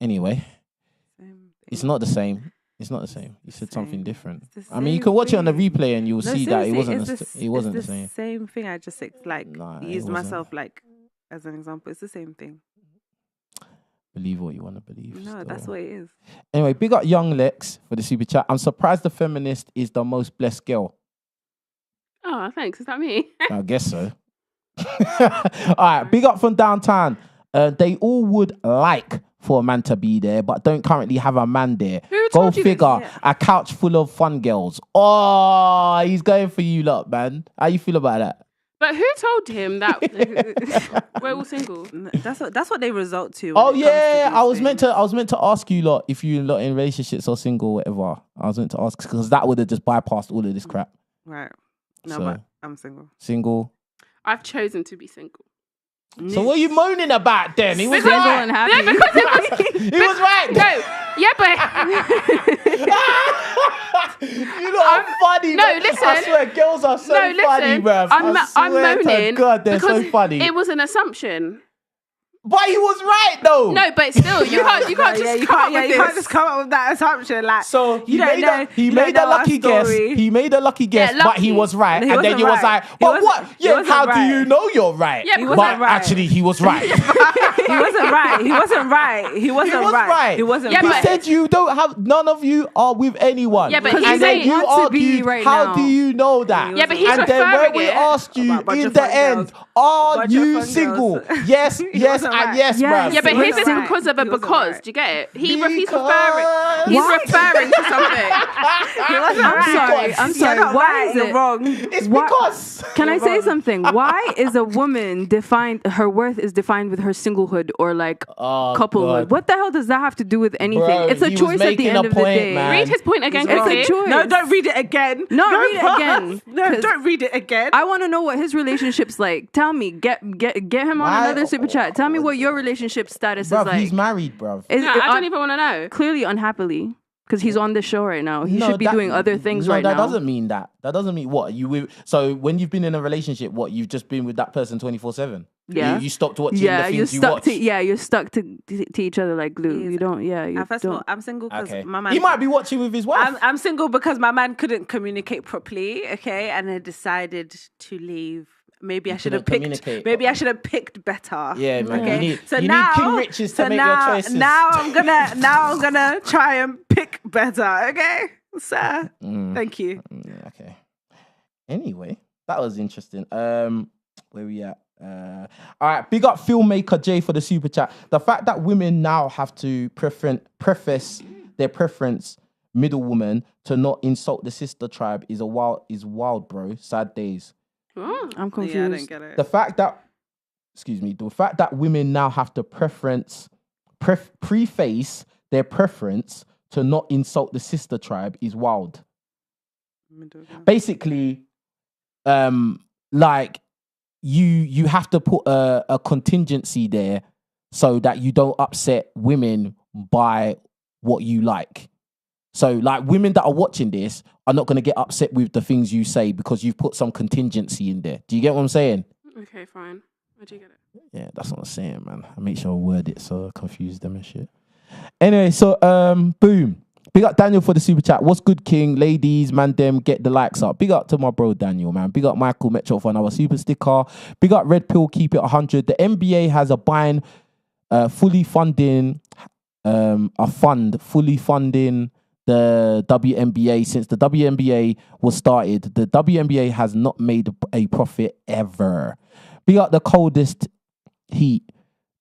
Anyway, it's not the same. It's not the same. You said something different. I mean, you can watch it on the replay and you'll see that it wasn't the same. Same thing. I just used myself as an example. It's the same thing. Believe what you want to believe. No, still. that's what it is. Anyway, big up Young Lex for the super chat. I'm surprised the feminist is the most blessed girl. Oh, thanks. Is that me? I guess so. All right, big up from downtown. They all would like for a man to be there, but don't currently have a man there. Who Go told you figure. this? A couch full of fun girls. Oh, he's going for you lot, man. How you feel about that? But who told him that we're all single? That's what they result to. Oh yeah, I was meant to ask you lot if you lot in relationships or single, whatever. I was meant to ask because that would have just bypassed all of this crap. Right. No, So- but I'm single. Single. I've chosen to be single. So what are you moaning about then? He was Because- right. and happy. No, because it was. He was right. No, yeah, but You know, I'm funny. no, man. listen. I swear, girls are so no, funny, listen. bruv. I'm I swear to moaning God, they're because so funny. it was an assumption. But he was right though. No, but still, you can't just come up with you this. can't just come up with that assumption. Like, So he you don't made know. he you made don't a know our lucky guess. story. He made a lucky guess, Yeah, but he lucky. was right. He And then wasn't you was right. like, He but wasn't- what? he Yeah, wasn't how do right. you know you're right? Yeah, He because- but wasn't right. actually, he was right. He wasn't right. He wasn't right. He wasn't was right. right. He wasn't Yeah, He right. but- said you don't have, none of you are with anyone. Yeah, but and he's then saying- you Want to be argued, right how now. do you know that? Yeah, but he's and then when referring we it asked you about a bunch in of the fun end, girls. are Bunch of you fun single? girls. Yes, yes, wasn't and right. yes, Yes. bruv. Yeah, but He his wasn't is right. because of a He wasn't because. right. Do you get it? He's Because- referring to something. He wasn't I'm right. sorry. I'm You're sorry. not Why right. is You're it? wrong. It's What? because. Can I You're say wrong. something? Why is a woman defined? Her worth is defined with her singlehood or like Oh, couplehood. God. What the hell does that have to do with anything? Bro, it's a he was choice at the making end a of the point, day. man. Read his point again It's a quickly. choice. No, don't read it again. No, read it again. No, 'Cause don't read it again. I want to know what his relationship's like. Tell me. Get him on Why- another super chat. Tell me what your relationship status Bruv, is like. he's married, bruv. Is No, it I don't even want to know. clearly unhappily because he's on the show right now. He should be that- doing other things no, right that now. doesn't mean that. That doesn't mean what you with. So when you've been in a relationship, what you've just been with that person 24/7. Yeah. You stopped watching Yeah, the you're things you stuck watch. to you're stuck to each other like glue. Yes. You don't. Yeah, you First of all, don't. I'm single because Okay. my man. He might be watching with his wife. I'm single because my man couldn't communicate properly. Okay, and I decided to leave. Maybe I should have couldn't picked. communicate Maybe I should have picked better. Yeah, man. Okay. You need, So you now, need KingRichez to make now, your choices. Now I'm gonna try and pick better. Okay, sir. Thank you. Okay. Anyway, that was interesting. Where we at? All right, big up filmmaker Jay for the super chat. The fact that women now have to preface their preference middle woman to not insult the sister tribe is wild, bro. Sad days. Oh. I'm confused. Yeah, I don't get it. The fact that women now have to preface their preference to not insult the sister tribe is wild. Basically, like you have to put a contingency there so that you don't upset women by what you like. So like women that are watching this are not going to get upset with the things you say because you've put some contingency in there. Do you get what I'm saying? Okay, fine. I do get it. Yeah, that's what I'm saying, man. I make sure I word it so I confuse them and shit. Anyway, so boom. Big up Daniel for the super chat. What's good, King? Ladies, man, them get the likes up. Big up to my bro Daniel, man. Big up Michael Metro for another super sticker. Big up Redpill, keep it 100. The NBA has a fund fully funding the WNBA. Since the WNBA was started, the WNBA has not made a profit ever. Big up the coldest heat.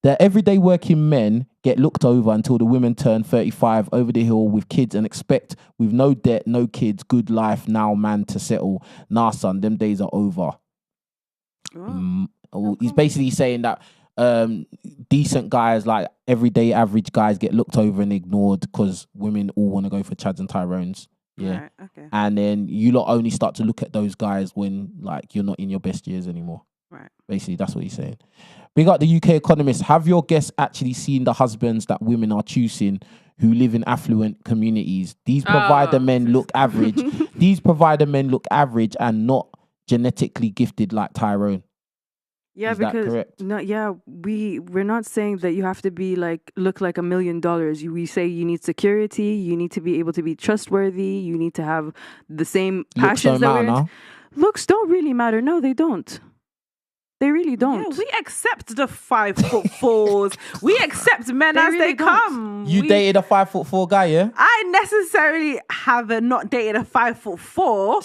The everyday working men get looked over until the women turn 35 over the hill with kids and expect with no debt, no kids, good life now, man, to settle. Nah, son, them days are over. He's basically saying that decent guys, like everyday average guys, get looked over and ignored because women all want to go for Chads and Tyrones. Yeah. Right, okay. And then you lot only start to look at those guys when like you're not in your best years anymore. Right. Basically, that's what he's saying. Big up the UK Economist. Have your guests actually seen the husbands that women are choosing who live in affluent communities? These provider men look average. These provider men look average and not genetically gifted like Tyrone. Yeah, Is that because correct? no, yeah, we're not saying that you have to be like look like $1 million. We say you need security, you need to be able to be trustworthy, you need to have the same Looks don't passions that matter we're. now. Looks don't really matter. No, they don't. They really don't. Yeah, we accept the 5'4". We accept men They as really they don't. come. You We- dated a 5'4" guy, yeah? I necessarily have not dated a 5'4".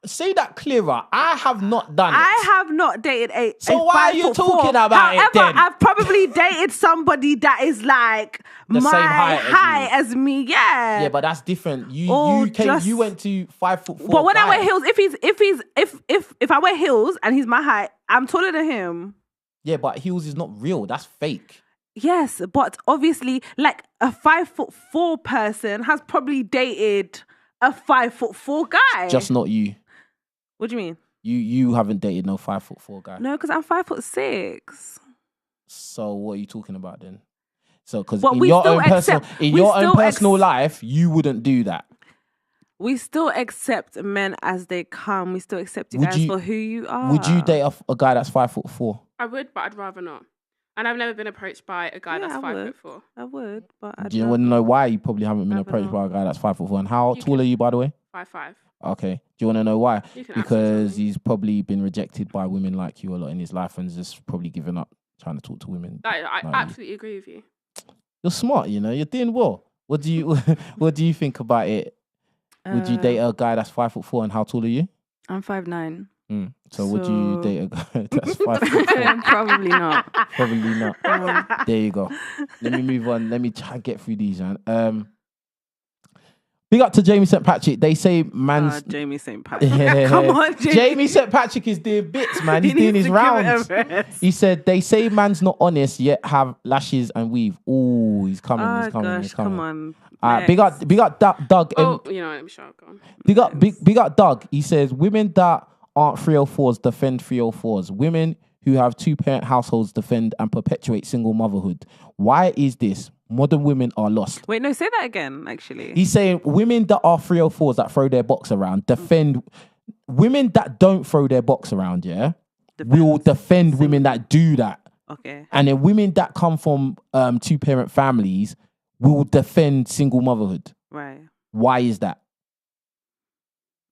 Say that clearer. I have not done it. I have not dated a. So a why are you 5'4". talking about it However, then? I've probably dated somebody that is like The my same height as height as me. Yeah. Yeah, but that's different. Or You went to 5'4". But when I wear guy. heels, if I wear heels and he's my height, I'm taller than him. Yeah, but heels is not real. That's fake. Yes, but obviously, like a 5'4" person has probably dated a 5'4" guy. Just not you. What do you mean? You haven't dated no 5'4" guy. No, because I'm 5'6". So what are you talking about then? So because But in we your still own personal accept- in we your own still personal life, you wouldn't do that. We still accept men as they come. We still accept you Would guys you- for who you are. Would you date a guy that's 5'4"? I would, but I'd rather not. And I've never been approached by a guy Yeah, that's I would. 5'4". I would, but Do you want to know why you probably haven't been Rather approached not. by a guy that's 5'4"? And how You tall can- are you, by the way? 5'5". Okay. Do you want to know why? You can Because absolutely. he's probably been rejected by women like you a lot in his life and just probably given up trying to talk to women. I like you. absolutely agree with you. You're smart, you know. You're doing well. What do you What do you think about it? Would you date a guy that's 5'4", and how tall are you? I'm 5'9". So would you So- date a guy that's 5'4"? Probably not. Probably not. There you go. Let me move on. Let me try and get through these, man. Big up to Jamie St. Patrick. They say man's Jamie St. Patrick. Come on, Jamie St. Patrick is doing bits, man. He's He doing needs his to give it a rounds. rest. He said they say man's not honest yet have lashes and weave. Ooh, he's coming. Oh he's coming. gosh, he's coming. come on. Big up Doug. Oh, you know, let me shout. Go on. Big up Doug. He says women that aren't 304s defend 304s. Women who have 2-parent households defend and perpetuate single motherhood. Why is this? Modern women are lost. Wait, no, say that again, actually. He's saying women that are 304s that throw their box around defend women that don't throw their box around, yeah? Will defend women that do that. Okay. And then women that come from 2-parent families will defend single motherhood. Right. Why is that?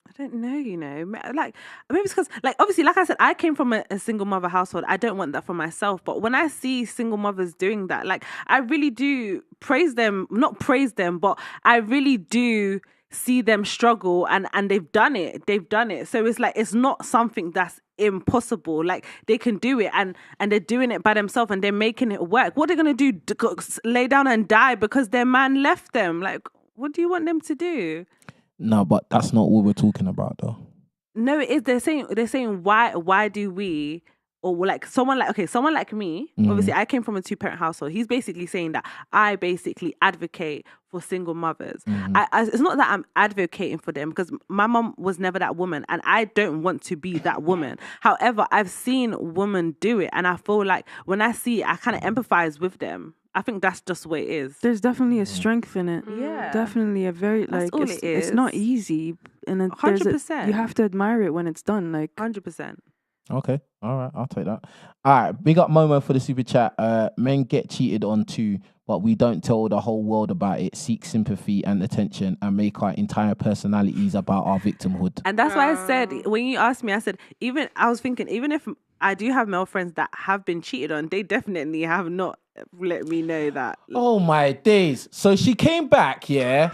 I don't know, you know. Like, maybe it's because, like, obviously, like I said, I came from a single mother household. I don't want that for myself. But when I see single mothers doing that, like, I really do praise them, not praise them, but I really do see them struggle and they've done it. They've done it. So it's like, it's not something that's impossible. Like, they can do it and they're doing it by themselves and they're making it work. What are they going to do? Lay down and die because their man left them? Like, what do you want them to do? No, but that's not what we're talking about, though. No, it is. They're saying why do we, or like someone like me. Obviously, I came from a 2-parent household. He's basically saying that I basically advocate for single mothers. It's not that I'm advocating for them because my mom was never that woman, and I don't want to be that woman. However, I've seen women do it, and I feel like when I see it, I kind of empathize with them. I think that's just the way it is. There's definitely a strength in it. Yeah. Definitely a very That's like all it's, it is. it's not easy, and 100%. you have to admire it when it's done. Like 100%. Okay, all right, I'll take that. All right, big up Momo for the super chat. Men get cheated on too, but we don't tell the whole world about it. Seek sympathy and attention and make our entire personalities about our victimhood. And that's why I said, when you asked me, I said, I was thinking, even if I do have male friends that have been cheated on, they definitely have not let me know that. Oh my days. So she came back, yeah.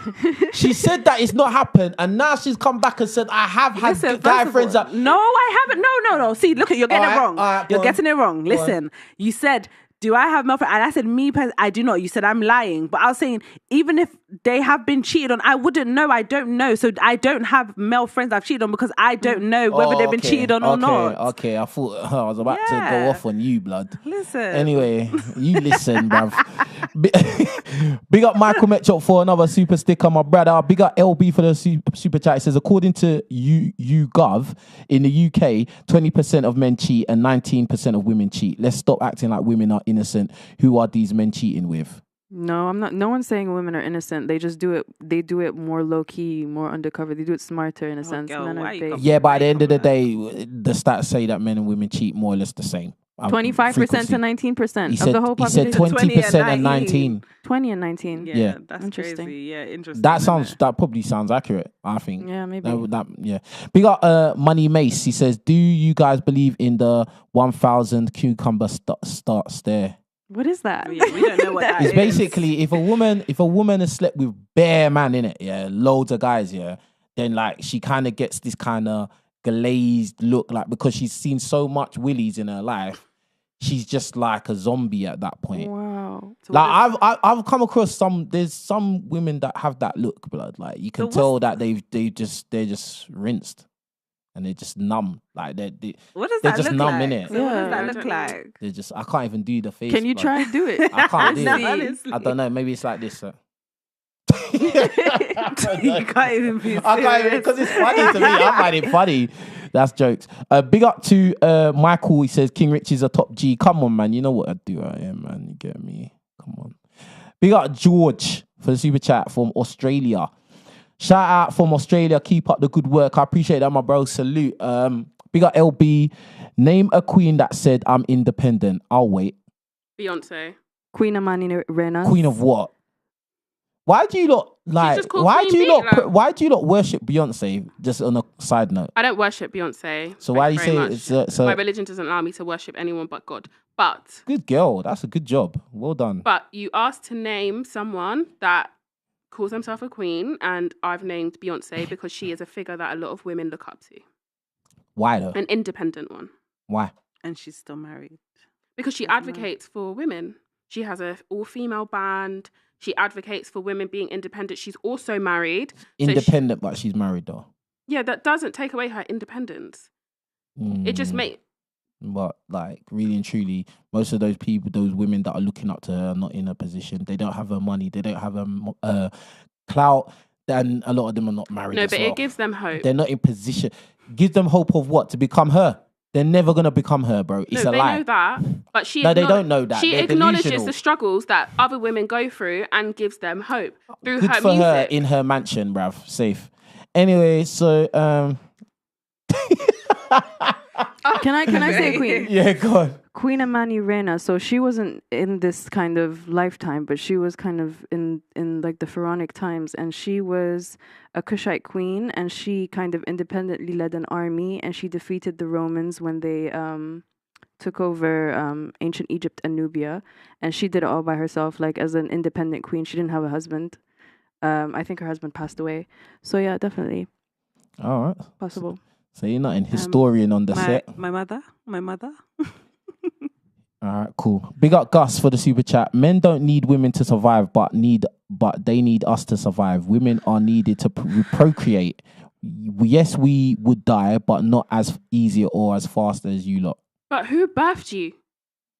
She said that it's not happened, and now she's come back and said, I have had Listen, guy first of friends all, that. No, I haven't. No. See, look, you're getting All it right, wrong. all right, You're go getting it wrong. Go on. Listen, you said, do I have male friends? And I said, I do not. You said, I'm lying. But I was saying, even if they have been cheated on, I wouldn't know. I don't know. So I don't have male friends I've cheated on because I don't know whether they've been cheated on or not. Okay, I thought I was about to go off on you, blood. Listen. Anyway, you listen, bruv. Big Big up Michael Metchop for another super sticker, my brother. Big up LB for the super chat. It says, according to YouGov, in the UK, 20% of men cheat and 19% of women cheat. Let's stop acting like women are innocent. Who are these men cheating with? No, I'm not. No one's saying women are innocent. They just do it. They do it more low key, more undercover. They do it smarter in a sense. girl, Men are why you big. come- Yeah, by the end of the day, the stats say that men and women cheat more or less the same. 25% Frequency. to 19% He of the whole said population. 20% and 19. 20 and 19. Yeah, that's Interesting. crazy. Yeah, interesting. That isn't sounds. it? That probably sounds accurate. I think. Yeah, maybe. Yeah. Big up Money Mace. He says, do you guys believe in the 1,000 cucumber start stare? What is that? Yeah, we don't know what that It's is. basically if a woman has slept with bare man in it, yeah, loads of guys, yeah, then like she kind of gets this kind of glazed look, like because she's seen so much willies in her life, she's just like a zombie at that point. Wow. So Like I've come across there's some women that have that look, blood. Like you can So tell that they're just rinsed and they're just numb. Like they what does they're that just look numb, like? innit? So what Yeah. does that I look don't know. like? they're just I can't even do the face. Can you blood. try do it? I can't do No, it. honestly. I don't know. Maybe it's like this. You can't even be serious. I can't even because it's funny to me. I find it funny. That's jokes. Big up to Michael. He says KingRichez is a top G. Come on, man. You know what I do out here, man. You get me? Come on. Big up George for the super chat from Australia. Shout out from Australia. Keep up the good work. I appreciate that, my bro. Salute. Big up LB. Name a queen that said I'm independent. I'll wait. Beyonce. Queen Amani Rena. Queen of what? Why do you not like? just called Why Queen do you Bee, not? like- Why do you not worship Beyonce? Just on a side note. I don't worship Beyonce. So why do you very say much. it's so? My religion doesn't allow me to worship anyone but God. But Good girl. That's a good job. Well done. you asked to name someone that calls themselves a queen, and I've named Beyonce because she is a figure that a lot of women look up to. Why though? An independent one. Why? And she's still married. Because she advocates for women. She has a all-female band. She advocates for women being independent. She's also married. Independent, but she's married though. Yeah, that doesn't take away her independence. It just makes... But like really and truly, most of those people, those women that are looking up to her, are not in a position. They don't have her money. They don't have her clout. And a lot of them are not married. No, as but well. it gives them hope. They're not in position. Gives them hope of what? To become her. They're never gonna become her, bro. It's No, a they lie. know that, but she No, they don't know that. She They're acknowledges delusional. the struggles that other women go through and gives them hope through Good her for music. her in her mansion, bruv. Safe. Anyway, so Can I say queen? yeah, go on. Queen Amani Rena. So she wasn't in this kind of lifetime, but she was kind of in like the pharaonic times, and she was a Kushite queen, and she kind of independently led an army, and she defeated the Romans when they took over ancient Egypt and Nubia, and she did it all by herself, like as an independent queen. She didn't have a husband. I think her husband passed away. So yeah, definitely All right. possible. So you're not an historian on the set. My mother. All right, cool. Big up Gus for the super chat. Men don't need women to survive, but they need us to survive. Women are needed to procreate. Yes, we would die, but not as easy or as fast as you lot. But who birthed you?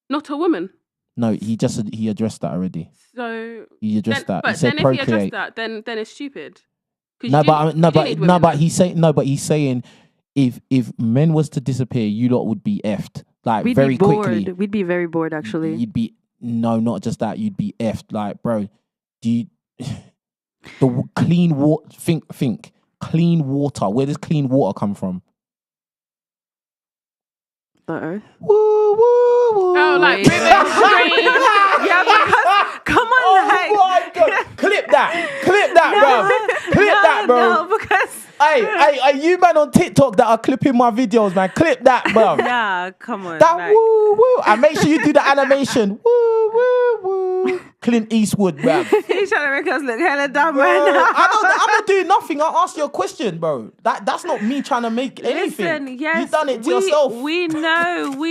Not a woman. No, he addressed that already. So He addressed that. But He said then if he procreate. addressed that, then it's stupid. 'Cause No, you but didn't need women. he's saying if men was to disappear, you lot would be effed like We'd very be bored. quickly. We'd be very bored, actually. You'd be not just that. You'd be effed. Like, bro, clean water? Think clean water. Where does clean water come from? The earth. Woo woo woo. Oh, like Wait. ribbon stream. Yeah, because come on, like, my God. Clip that, bro. Clip that, bro. No, because Hey, you man on TikTok that are clipping my videos, man. Clip that, bro. nah, come on. That like, woo woo. And make sure you do the animation. Woo woo woo. Clint Eastwood, bro. he's trying to make us look hella dumb right now. I'm not doing nothing. I asked you a question, bro. That's not me trying to make anything. Listen, yes, you done it to yourself. We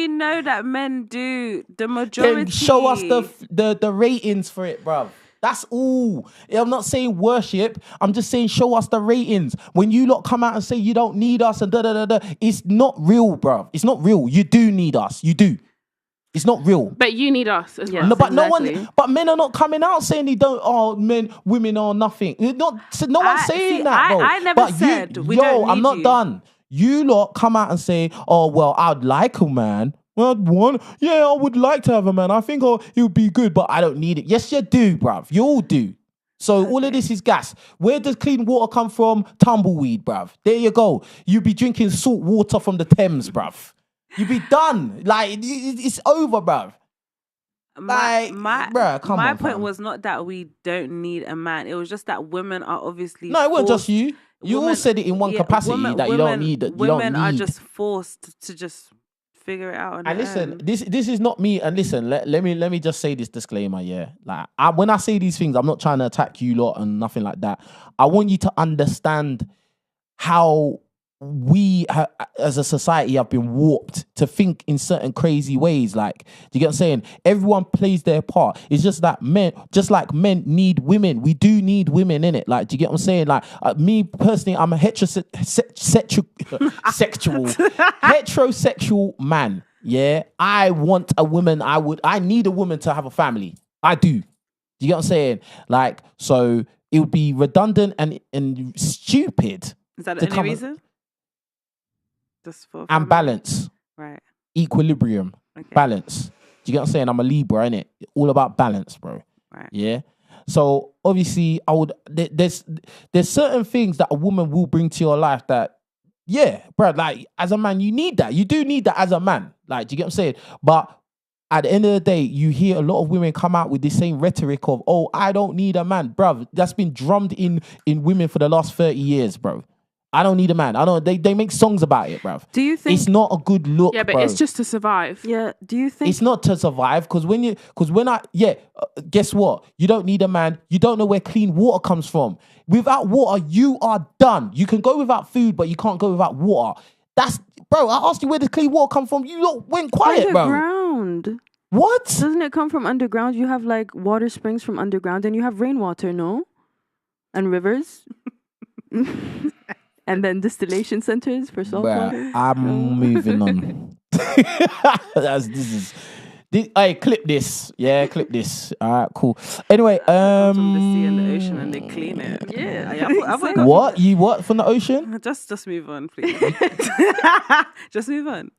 know that men do the majority. Then show us the ratings for it, bro. That's all. I'm not saying worship. I'm just saying show us the ratings. When you lot come out and say you don't need us and da da da da, it's not real, bro. It's not real. You do need us. You do. It's not real. But you need us as well. Yes, No, but exactly. but men are not coming out saying they don't. Oh, women are nothing. No one's saying that, bro. I never But said we yo, don't I'm need not you. done. You lot come out and say, oh well, I'd like a man. Well, I would like to have a man. I think he would be good, but I don't need it. Yes, you do, bruv. You all do. So all of this is gas. Where does clean water come from? Tumbleweed, bruv. There you go. You be drinking salt water from the Thames, bruv. You be done. Like, it's over, bruv. My bruh, come my on, point fam. was not that we don't need a man. It was just that women are obviously No, it wasn't just forced- you. You all women- said it in one yeah, capacity women- that you don't women- need. Women are just forced to just figure it out. On And their listen, own. this is not me. And listen, let me just say this disclaimer. Yeah, like when I say these things, I'm not trying to attack you lot and nothing like that. I want you to understand how we as a society have been warped to think in certain crazy ways. Like, do you get what I'm saying? Everyone plays their part. It's just that just like men need women, we do need women in it. Like, do you get what I'm saying? Like, me personally, I'm a heterosexual man. Yeah, I want a woman. I need a woman to have a family. I do. Do you get what I'm saying? Like, so it would be redundant and stupid. Is that to the come only and- reason? Just for And family? balance, Right. equilibrium, Okay. balance. Do you get what I'm saying? I'm a Libra, innit? All about balance, bro. Right. Yeah. So obviously, there's certain things that a woman will bring to your life that, yeah, bro. Like, as a man, you need that. You do need that as a man. Like, do you get what I'm saying? But at the end of the day, you hear a lot of women come out with the same rhetoric of, "Oh, I don't need a man," bro. That's been drummed in women for the last 30 years, bro. I don't need a man. I don't. They make songs about it, bruv. Do you think? It's not a good look, Yeah, but bro. it's just to survive. Yeah. Do you think? It's not to survive guess what? You don't need a man. You don't know where clean water comes from. Without water, you are done. You can go without food, but you can't go without water. Bro, I asked you where does clean water come from. You lot went quiet, bro. Underground. What? Doesn't it come from underground? You have like water springs from underground, and you have rainwater, no? And rivers. And then distillation centers for salt Bruh, water. I'm moving on. Hey, clip this. Yeah, clip this. All right, cool. Anyway, Comes from the sea and the ocean, and they clean it. Yeah. I thought what? You what from the ocean? Just move on, please. Just move on.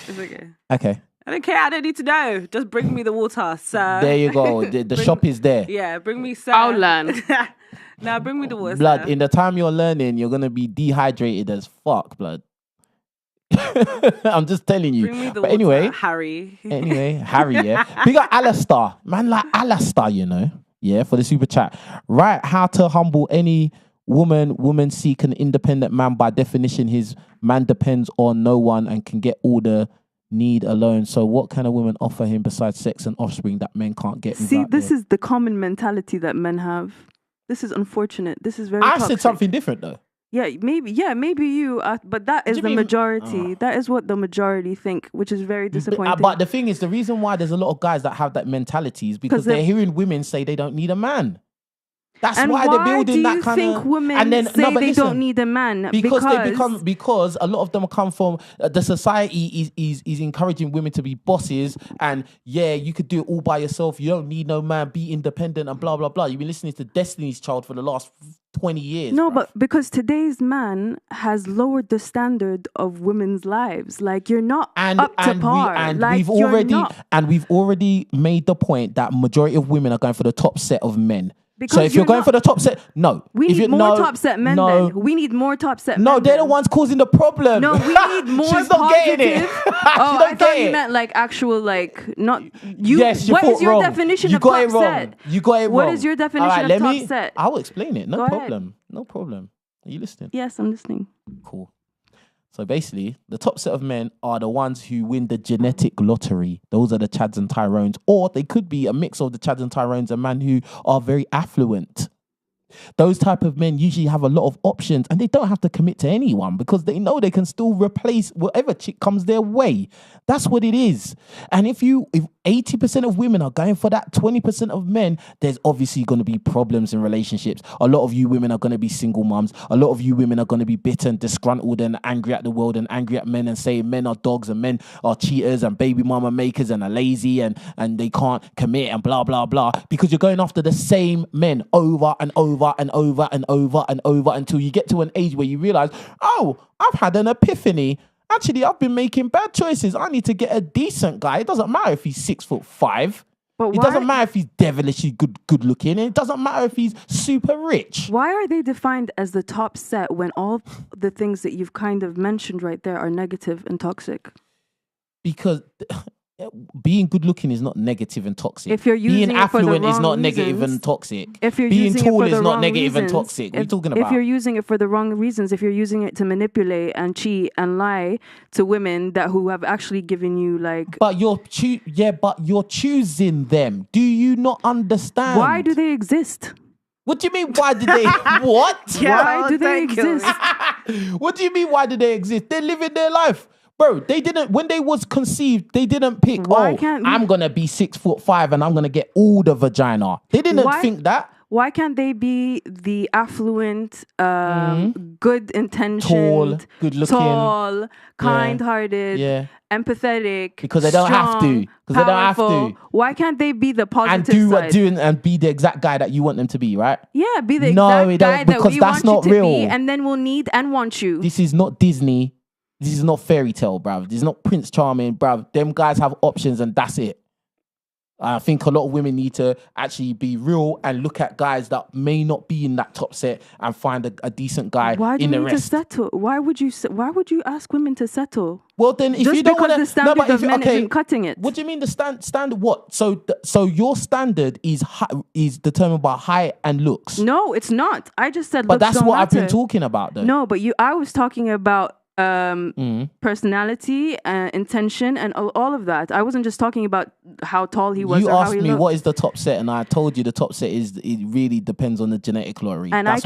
It's okay. Okay. I don't care. I don't need to know. Just bring me the water, sir. There you go. The shop is there. Yeah, bring me sir. I'll learn. Now bring me the water. Blood, sir. in the time you're learning, you're gonna be dehydrated as fuck, blood. I'm just telling you. Bring me the But water, anyway, Harry. Harry, yeah. We got Alistair. Man like Alistair, you know. Yeah, for the super chat. Right, how to humble any woman seek an independent man. By definition, his man depends on no one and can get all the need alone. So what can a woman offer him besides sex and offspring that men can't get? See, this is the common mentality that men have. This is unfortunate. This is very I toxic. said something different though. Yeah, maybe you, but that is you the mean- majority. That is what the majority think, which is very disappointing. But the thing is, the reason why there's a lot of guys that have that mentality is because 'Cause they're hearing women say they don't need a man. That's and why why they're building do that you kind think of. women and then say no, but they listen, don't need a man? because a lot of them come from the society is encouraging women to be bosses, and yeah, you could do it all by yourself. You don't need no man. Be independent and blah blah blah. You've been listening to Destiny's Child for the last 20 years. No, bruv. but because today's man has lowered the standard of women's lives. Like, you're not up to par. We've already made the point that majority of women are going for the top set of men. Because So if you're you're going not- for the top set, no. We If need you- more no, top set men no, then. We need more top set men. No, they're the then. ones causing the problem. No, we need more She's positive. not getting it. Oh, I don't thought get you it. meant like actual, like, not you. Yes, you what thought is your wrong. definition You of got top it wrong. set? You got it wrong. What is your definition All right, of let top me, set? I'll explain it. No Go ahead. problem. No problem. Are you listening? Yes, I'm listening. Cool. So basically, the top set of men are the ones who win the genetic lottery. Those are the Chads and Tyrones. Or they could be a mix of the Chads and Tyrones and men who are very affluent. Those type of men usually have a lot of options and they don't have to commit to anyone because they know they can still replace whatever chick comes their way. That's what it is. And if 80% of women are going for that 20% of men, there's obviously going to be problems in relationships. A lot of you women are going to be single moms. A lot of you women are going to be bitter and disgruntled and angry at the world and angry at men and saying men are dogs and men are cheaters and baby mama makers and are lazy and they can't commit and blah, blah, blah. Because you're going after the same men over and over and over and over and over until you get to an age where you realize, oh, I've had an epiphany. Actually, I've been making bad choices. I need to get a decent guy. It doesn't matter if he's 6'5". It doesn't matter if he's devilishly good looking. And it doesn't matter if he's super rich. Why are they defined as the top set when all the things that you've kind of mentioned right there are negative and toxic? Because being good looking is not negative and toxic. If you're using being it for the affluent is wrong not negative reasons, and toxic. If you're being using tall it for is the not wrong negative and reasons, toxic. What are you talking about? If you're using it for the wrong reasons, if you're using it to manipulate and cheat and lie to women who have actually given you like, but you're choosing them. Do you not understand? why do they exist? What do you mean? Why do they? What? Why do they exist? What do you mean? Why do they exist? They're living their life. Bro, they didn't, when they was conceived, they didn't pick, I'm going to be 6'5" and I'm going to get all the vagina. They didn't think that. Why can't they be the affluent, good intentioned, good looking, tall, kind-hearted, empathetic, because they don't have to. Because they don't have to. Why can't they be the positive side? And be the exact guy that you want them to be, right? Yeah, be the exact guy that we want you to be, and then we'll need and want you. This is not Disney. This is not fairy tale, bruv. This is not Prince Charming, bruv. Them guys have options and that's it. I think a lot of women need to actually be real and look at guys that may not be in that top set and find a decent guy in the rest. Why do you need to settle? Why would you ask women to settle? Well, then if just you don't want to, the standard of men isn't cutting it. What do you mean the standard? What? So your standard is determined by height and looks. No, it's not. I just said. But looks that's don't what matter. I've been talking about, though. No, but I was talking about personality, intention, and all of that. I wasn't just talking about how tall he was. You or asked how he me looked. what is the top set, and I told you the top set it really depends on the genetic lottery. And I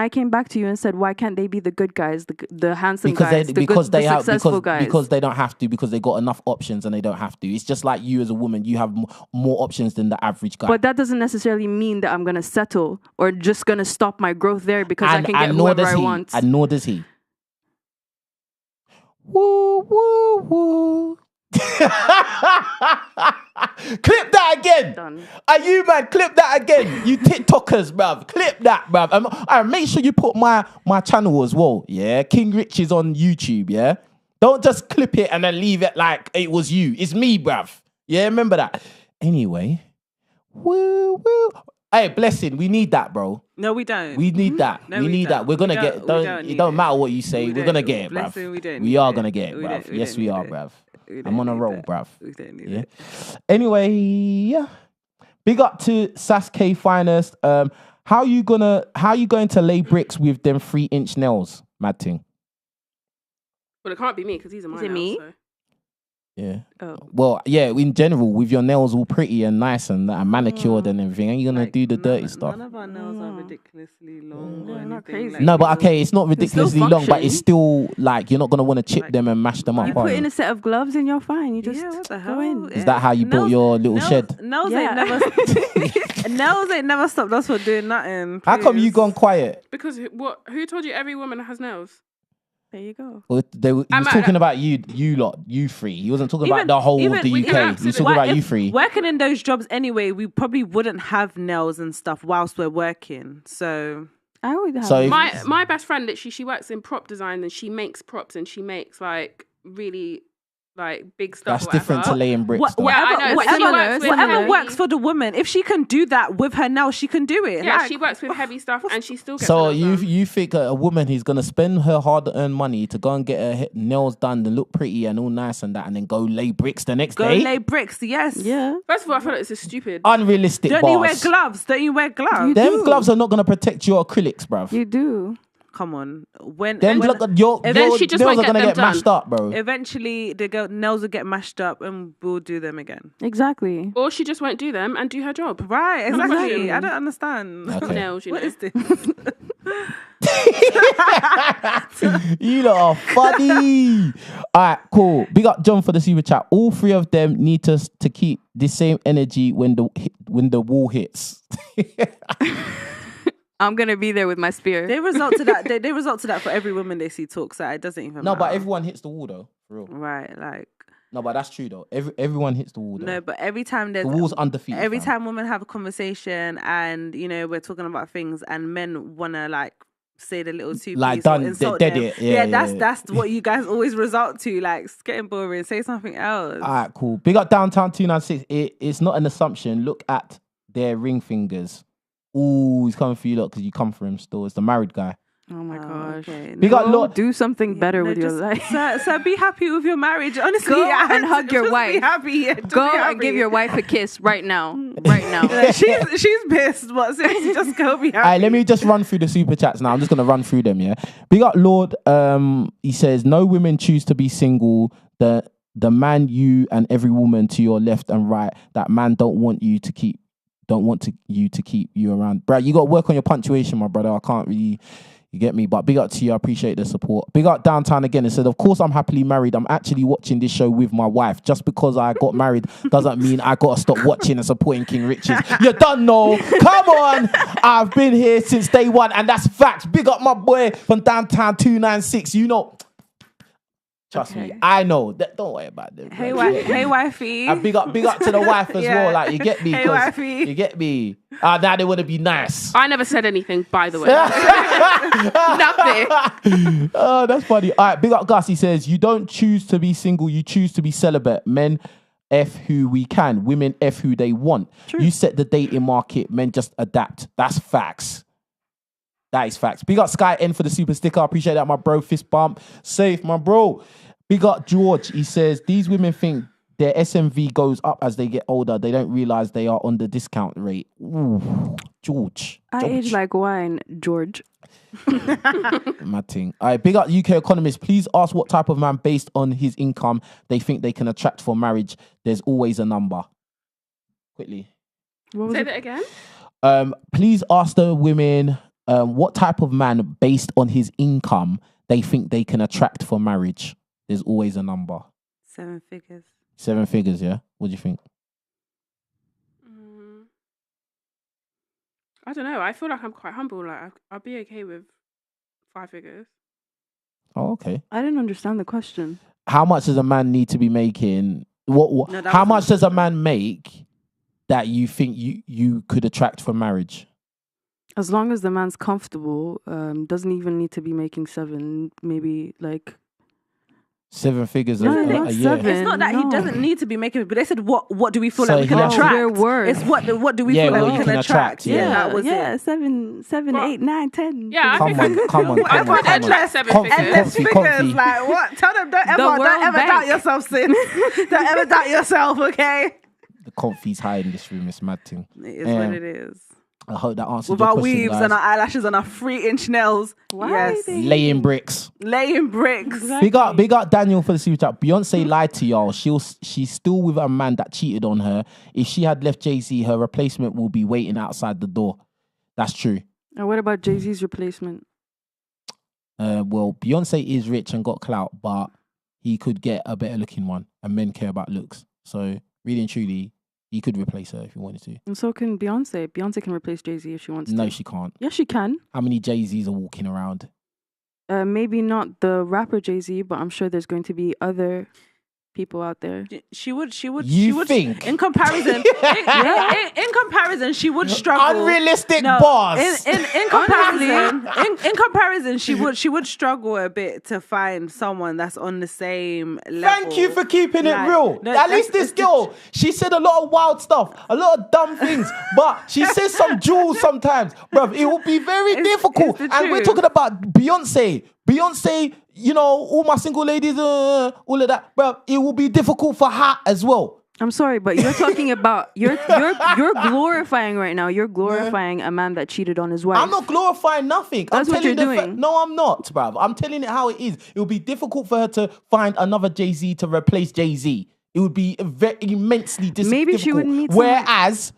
came back to you and said, why can't they be the good guys, the handsome guys, the successful guys? Because they don't have to, because they got enough options and they don't have to. It's just like you as a woman, you have more options than the average guy. But that doesn't necessarily mean that I'm gonna settle or just gonna stop my growth there because I can get whoever I want. And nor does he. Woo, woo, woo. Clip that again. Done. Are you, man? Clip that again. You TikTokers, bruv. Clip that, bruv. And make sure you put my channel as well. Yeah. KingRichez on YouTube. Yeah. Don't just clip it and then leave it like it was you. It's me, bruv. Yeah. Remember that. Anyway. Woo, woo. Hey, blessing. We need that, bro. No, we don't. We need that. No, we need that. We're gonna get. It don't matter what you say. We're gonna get it, bruv. We are gonna get it, bruv. Yes, we are, bruv. I'm on a roll, bruv. Yeah. Anyway, big up to Sasuke Finest. How you going to lay bricks with them 3-inch nails, mad thing? Well, it can't be me because these are my nails. me? So. Yeah. Oh. Well, yeah, in general, with your nails all pretty and nice and manicured and everything, and you're going to do the dirty stuff. None of our nails are ridiculously long or not anything. crazy. No, but okay, it's not ridiculously long, but it's still like you're not going to want to chip them and mash them up. You put in a set of gloves and you're fine. You just what the go hell? in. Is that how you built your little shed? Nails Yeah. ain't never stopped us from doing nothing. How come you please. gone quiet? Because who told you every woman has nails? There you go. Well, he was talking about you lot, you three. He wasn't talking about the whole of the UK. He was talking about you three. Working in those jobs anyway, we probably wouldn't have nails and stuff whilst we're working. So I would have. So My best friend, literally, she works in prop design and she makes props and she makes like really like big stuff. That's different to laying bricks. though. Whatever works for the woman. If she can do that with her nails, she can do it. Yeah, like, she works with heavy stuff and she still gets So her nails done. you think a woman who's gonna spend her hard-earned money to go and get her nails done and look pretty and all nice and that, and then go lay bricks the next day? Go lay bricks, yes. Yeah. First of all, I feel like this is stupid. Unrealistic. Don't you wear gloves? Them gloves are not gonna protect your acrylics, bruv. You do. Come on. Your she just nails won't are get gonna them get done. mashed up, bro. Eventually, the nails will get mashed up and we'll do them again. Exactly. Or she just won't do them and do her job. Right, exactly. Exactly. I don't understand. Okay. Nails, you What know. is this? You lot are funny. All right, cool. Big up John for the super chat. All three of them need to keep the same energy when the wall hits. I'm gonna be there with my spear. They result to that. They result to that for every woman they see talk. So it doesn't even. No, matter. but everyone hits the wall though, for real. Right, like. No, but that's true though. Everyone hits the wall though. No, but every time there's the wall's undefeated. Every fam. time women have a conversation and we're talking about things and men wanna like say the little two like piece or done, insult dead them. it. Yeah, that's what you guys always result to. Like it's getting boring. Say something else. All right, cool. Big up Downtown 296. It's not an assumption. Look at their ring fingers. Ooh, he's coming for you lot because you come for him still. It's the married guy. Oh my gosh. Okay. Big up Lord. Do something better with your life. So be happy with your marriage. Honestly, Go and hug your just wife. Be happy. Yeah, just Go be and happy. give your wife a kiss right now. Right now. she's pissed, but seriously, just go be happy. All right, let me just run through the super chats now. I'm just gonna run through them. Yeah. Big up Lord. He says no women choose to be single. The man you and every woman to your left and right. That man don't want you to keep you around, bro. You got to work on your punctuation, my brother. I can't really. You get me? But big up to you. I appreciate the support. Big up Downtown again. It said, of course, I'm happily married. I'm actually watching this show with my wife. Just because I got married doesn't mean I got to stop watching and supporting KingRichez. You done know. Come on. I've been here since day one. And that's facts. Big up my boy from Downtown 296. You know. Trust me. I know. Don't worry about them. Hey, wifey. And big up to the wife as well. Like, you get me? Hey, wifey. You get me? Now they want to be nice. I never said anything, by the way. Nothing. Oh, that's funny. All right, big up Gus. He says, you don't choose to be single, you choose to be celibate. Men F who we can, women F who they want. True. You set the dating market, men just adapt. That's facts. That is facts. Big up Sky N for the super sticker. I appreciate that, my bro. Fist bump. Safe, my bro. Big up George. He says, these women think their SMV goes up as they get older. They don't realize they are on the discount rate. Ooh, George. I age like wine, George. Mad thing. All right, big up UK economist. Please ask what type of man based on his income they think they can attract for marriage. There's always a number. Quickly. Say that again. Please ask the women what type of man based on his income they think they can attract for marriage. There's always a number. 7 figures. 7 figures, yeah? What do you think? I don't know. I feel like I'm quite humble. Like I'll be okay with 5 figures. Oh, okay. I didn't understand the question. How much does a man need to be making? How much does a man make that you think you could attract for marriage? As long as the man's comfortable, doesn't even need to be making 7, maybe like 7 figures No, a not year. 7. It's not that he No. doesn't need to be making, but they said what do we feel So like we can he has to- attract? Their worth. It's what do we Yeah, feel like what we you can can attract? attract, yeah. That was it. 7, Well, 8, 9, 10. Yeah, I Come think on, come on, I come on, could come on. attract 7 Comfy, figures. Endless comfy, figures, comfy. like what? Tell them don't World ever doubt Bank. yourself, Sin. Don't ever doubt yourself, okay? The comfy's high in this room. It's mad thing. It is what it is. I hope that answers With your our question, weaves guys. and our eyelashes and our 3-inch nails. Why Yes. they- Laying bricks. Laying bricks. Big up Daniel for the super chat. Beyonce lied to y'all. She's still with a man that cheated on her. If she had left Jay-Z, her replacement will be waiting outside the door. That's true. And what about Jay-Z's replacement? Well, Beyonce is rich and got clout, but he could get a better looking one, and men care about looks. So really and truly, he could replace her if he wanted to. And so can Beyonce. Beyonce can replace Jay-Z if she wants to. No, she can't. Yes, she can. How many Jay-Z's are walking around? Maybe not the rapper Jay-Z, but I'm sure there's going to be other people out there. She would You think? in comparison in comparison she would struggle. Unrealistic No, bars. in comparison in comparison she would struggle a bit to find someone that's on the same level. Thank you for keeping it Like, real. no, At least this girl, she said a lot of wild stuff, a lot of dumb things, but she says some jewels sometimes. Bruv, it will be very difficult. it's the And we're truth. talking about Beyonce, you know, all my single ladies, all of that. Bruv, it will be difficult for her as well. I'm sorry, but you're talking about you're glorifying right now. You're glorifying a man that cheated on his wife. I'm not glorifying nothing. That's I'm what you're telling doing. No, I'm not, bruv. I'm telling it how it is. It will be difficult for her to find another Jay-Z to replace Jay-Z. It would be very immensely difficult. Maybe she would need someone- Whereas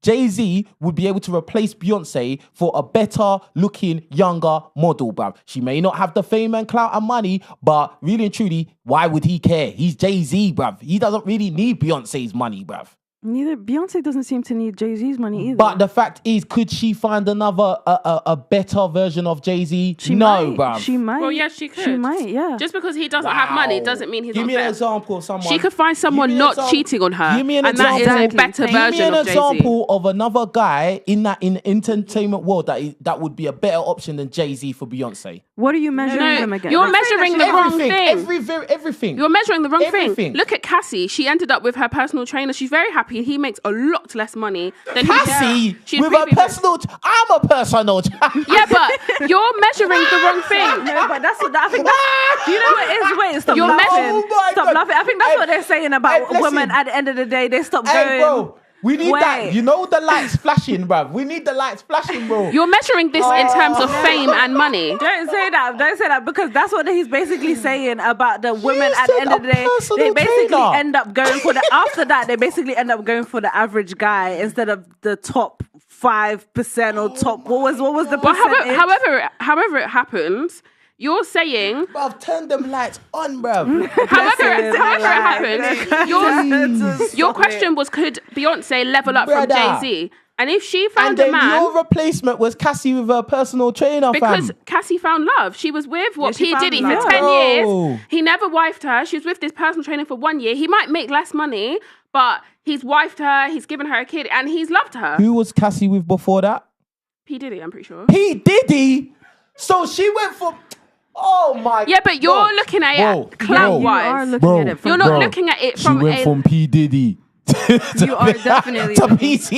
Jay-Z would be able to replace Beyonce for a better looking, younger model, bruv. She may not have the fame and clout and money, but really and truly, why would he care? He's Jay-Z, bruv. He doesn't really need Beyonce's money, bruv. Neither Beyonce doesn't seem to need Jay-Z's money either. But the fact is, could she find another, a better version of Jay-Z? She No, might. bruv. She might. Well, yes, she could. She might, yeah. Just because he doesn't have money doesn't mean he's Give not me an better. example of someone. She could find someone Give me an not example- cheating on her, Give me an and that is example. a better Give me version an of Jay-Z. example of another guy in the entertainment world that would be a better option than Jay-Z for Beyonce. What are you measuring them against? You're measuring the wrong Everything, thing. everything. You're measuring the wrong Everything. thing. Look at Cassie. She ended up with her personal trainer. She's very happy. He makes a lot less money than Cassie She'd with a previously- personal. I'm a personal. Yeah, but you're measuring the wrong thing. No, but that's what I think. Do you know what it is? Wait, stop You're laughing. Oh my Stop God. laughing. I think that's Hey, what they're saying about hey, listen. women. At the end of the day, they stop Hey, going. bro. We need that. Wait. You know the lights flashing, bruv. We need the lights flashing, bro. You're measuring this in terms of fame and money. Don't say that. Don't say that because that's what he's basically saying about the women. At the said end of the a day, personal they basically trainer. end up going for the. After that, they basically end up going for the average guy instead of the top 5% or top. What was the Well, percentage? however it happens, you're saying. Bruv, turn them lights on, bruv. However it happens, your question was, could Beyonce level up Brother. from Jay-Z? And if she And found a then man, your replacement was Cassie with her personal trainer, because fam. Cassie found love. She was with she P. found Diddy love. for 10 Oh. years. He never wifed her. She was with this personal trainer for 1 year. He might make less money, but he's wifed her, he's given her a kid, and he's loved her. Who was Cassie with before that? P. Diddy, I'm pretty sure. P. Diddy. So she went for. Oh my. Yeah, but you're Bro. looking at Bro. it clout You are wise. looking at it from You're not Bro. looking at it She from went a. from P. Diddy. You are definitely to looking- PT.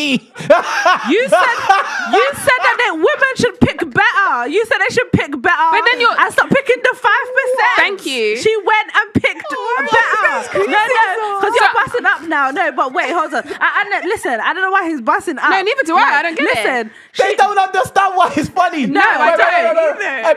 You said that women should pick better. You said they should pick better. But then you're- and stop picking the 5%. Thank you. She went and picked better. No, because you're busting up now. No, but wait, hold on. Listen, I don't know why he's busting up. No, neither do I. I don't get it. Listen, They don't understand why it's funny. No, I don't Hey,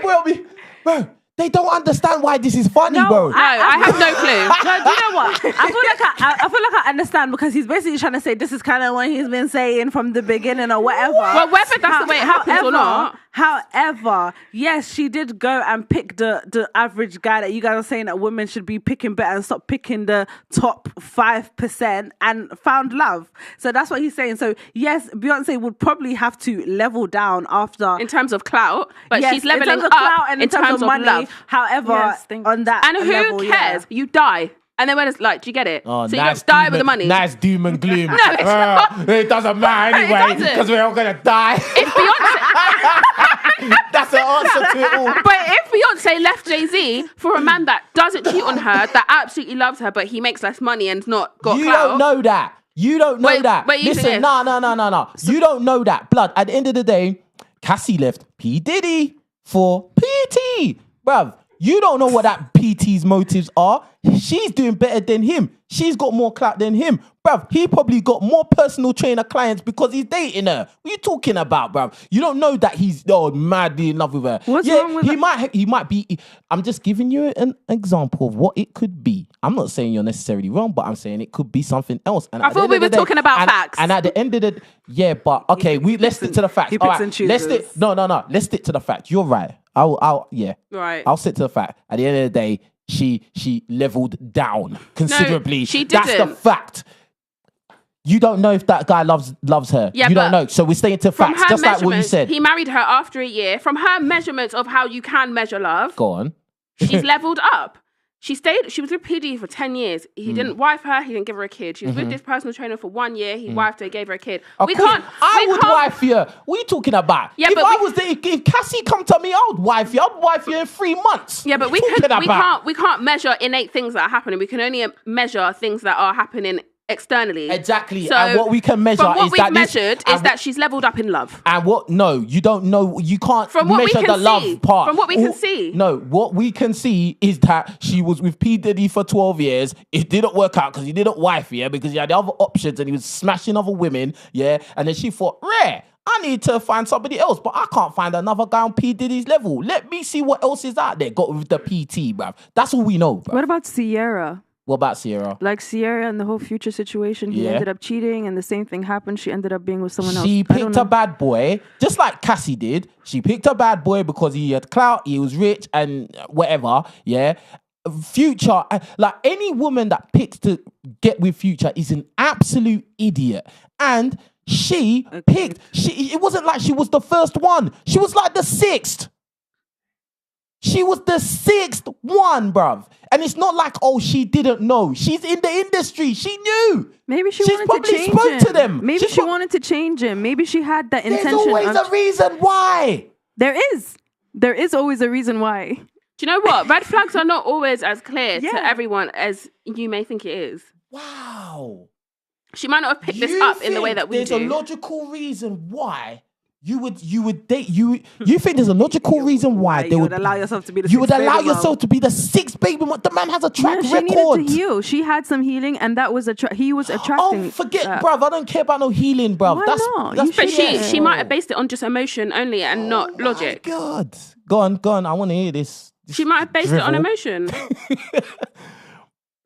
bro, they don't understand why this is funny, bro. No, I have no clue. No, do you know what? I feel like I understand because he's basically trying to say this is kind of what he's been saying from the beginning or whatever. Well, whether that's the way it happens or not. However, yes, she did go and pick the average guy that you guys are saying that women should be picking better and stop picking the top 5% and found love. So that's what he's saying. So yes, Beyonce would probably have to level down after In terms of clout, but yes, she's leveling in terms of up clout and in terms of money. love. However, Yes, thank you. on that And who level, cares? yeah. You die. And then when it's like, do you get it? Oh, so nice you just die doom with the money. Nice doom and gloom. No, it's not. It doesn't matter No, it anyway doesn't. because we're all gonna die. If Beyonce, That's the answer to it all. but if Beyonce left Jay-Z for a man that doesn't cheat on her, that absolutely loves her, but he makes less money and's not got You clout. don't know that. You don't know Wait, that. wait, you Listen, think no. You don't know that. Blood, at the end of the day, Cassie left P. Diddy for PT. Bruv, you don't know what that PT's motives are. She's doing better than him. She's got more clout than him. Bruv, he probably got more personal trainer clients because he's dating her. What are you talking about, bruv? You don't know that he's madly in love with her. What's wrong with he might be. I'm just giving you an example of what it could be. I'm not saying you're necessarily wrong, but I'm saying it could be something else. And I at the thought end we of the were day- talking about and- facts. And at the end of the but okay, let's stick to the facts. he All picks right, and chooses. let's stick. No. Let's stick to the facts. You're right. Right. I'll stick to the fact. At the end of the day, she leveled down considerably. she That's the didn't. fact. You don't know if that guy loves her. Yeah, you don't but know. So we're staying to From facts, her just like what you measurements, said. he married her after a year. From her measurements of how you can measure love, Go on. she's leveled up. She was with PD for 10 years. He didn't wife her, he didn't give her a kid. She was with this personal trainer for 1 year, he wifed her, gave her a kid. Of We course, can't. I we would can't- wife you. What are you talking about? Yeah, if but I we- was there, if Cassie come to me, I would wife you. I'd wife you in 3 months. Yeah, but What are you talking about? we can't measure innate things that are happening. We can only measure things that are happening externally. Exactly. So, and what we can measure from what is we've that measured is that she's leveled up in love. And what? No, you don't know. You can't From what we measure can the love see. part. From what we can see. No, what we can see is that she was with P. Diddy for 12 years. It didn't work out because he didn't wife, because he had other options and he was smashing other women, And then she thought, I need to find somebody else, but I can't find another guy on P. Diddy's level. Let me see what else is out there. Got with the PT, bruv. That's all we know, bruv. What about Sierra? What about Sierra? Like Sierra and the whole Future situation, he Yeah. ended up cheating, and the same thing happened. She ended up being with someone else. She I don't picked know. a bad boy, just like Cassie did. She picked a bad boy because he had clout, he was rich, and whatever. Yeah. Future, like any woman that picks to get with Future is an absolute idiot. And she picked. It wasn't like she was the first one. She was like the sixth. She was the sixth one, bruv. And it's not like, oh, she didn't know. She's in the industry. She knew. Maybe she She's wanted probably to change spoke him. to them. Maybe She's she wanted to change him. Maybe she had that There's intention. always a reason why. There is. There is always a reason why. Do you know what? Red flags are not always as clear Yeah. to everyone as you may think it is. Wow. She might not have picked this up in the way that we there's do. a logical reason why you would date you think there's a logical reason why they you would would allow yourself to be the you would sixth allow baby mom. yourself to be the sixth baby mom. The man has a track Yeah, she record. needed to heal. She had some healing, and that was he was attracting. Oh, forget, that. bruv. I don't care about no healing, bruv. Why That's not? that's You But should- she might have based it on just emotion only and not logic. My God, go on. I want to hear this. She might have based it on drivel. emotion.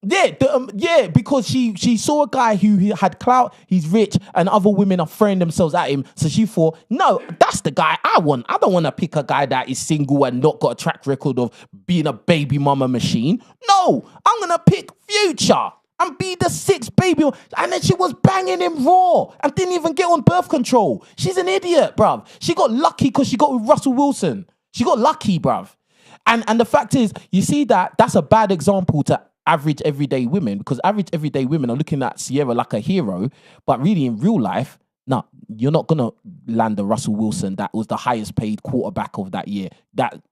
Yeah, because she saw a guy who had clout, he's rich, and other women are throwing themselves at him. So she thought, no, that's the guy I want. I don't want to pick a guy that is single and not got a track record of being a baby mama machine. No, I'm gonna pick Future and be the sixth baby. And then she was banging him raw and didn't even get on birth control. She's an idiot, bruv. She got lucky because she got with Russell Wilson. She got lucky, bruv. And the fact is, you see that's a bad example to average everyday women, because average everyday women are looking at Sierra like a hero, but really in real life, no, you're not gonna land a Russell Wilson that was the highest paid quarterback of that year.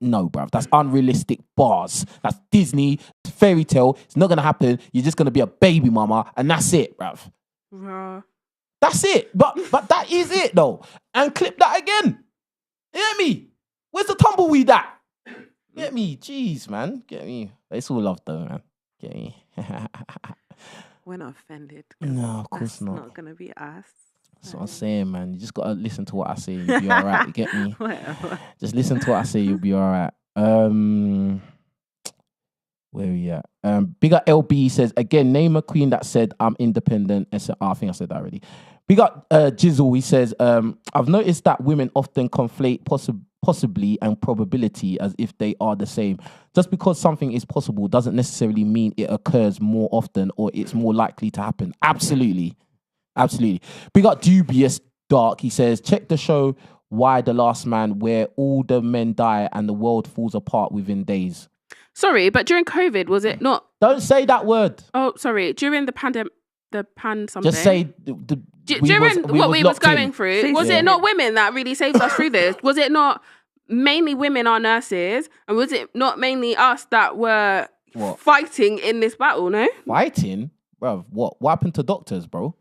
No, bruv, that's unrealistic bars. That's Disney fairy tale. It's not gonna happen. You're just gonna be a baby mama, and that's it, bruv. That's it. But that is it though. And clip that again. You get me? Where's the tumbleweed at? Get me? Jeez, man. Get me? It's all love though, man. Get me? We're not offended. 'cause No, of course that's not. not gonna be us. That's what I'm saying, man. You just gotta listen to what I say. You'll be alright. You get me? Whatever. Just listen to what I say. You'll be alright. Where are we at? Big up LB says again. Name a queen that said I'm independent. I think I said that already. Big up Jizzle. He says I've noticed that women often conflate possibly and probability as if they are the same. Just because something is possible doesn't necessarily mean it occurs more often or it's more likely to happen. Absolutely. Big up Dubious Dark. He says, check the show Why the Last Man, where all the men die and the world falls apart within days. Sorry, but during COVID, was it not? Don't say that word. Oh, sorry. During the pandemic, something. Just say During what we was going in. through, was it not women that really saved us through this? Was it not mainly women are nurses, and was it not mainly us that were fighting in this battle? No, Fighting, bro. What happened to doctors, bro?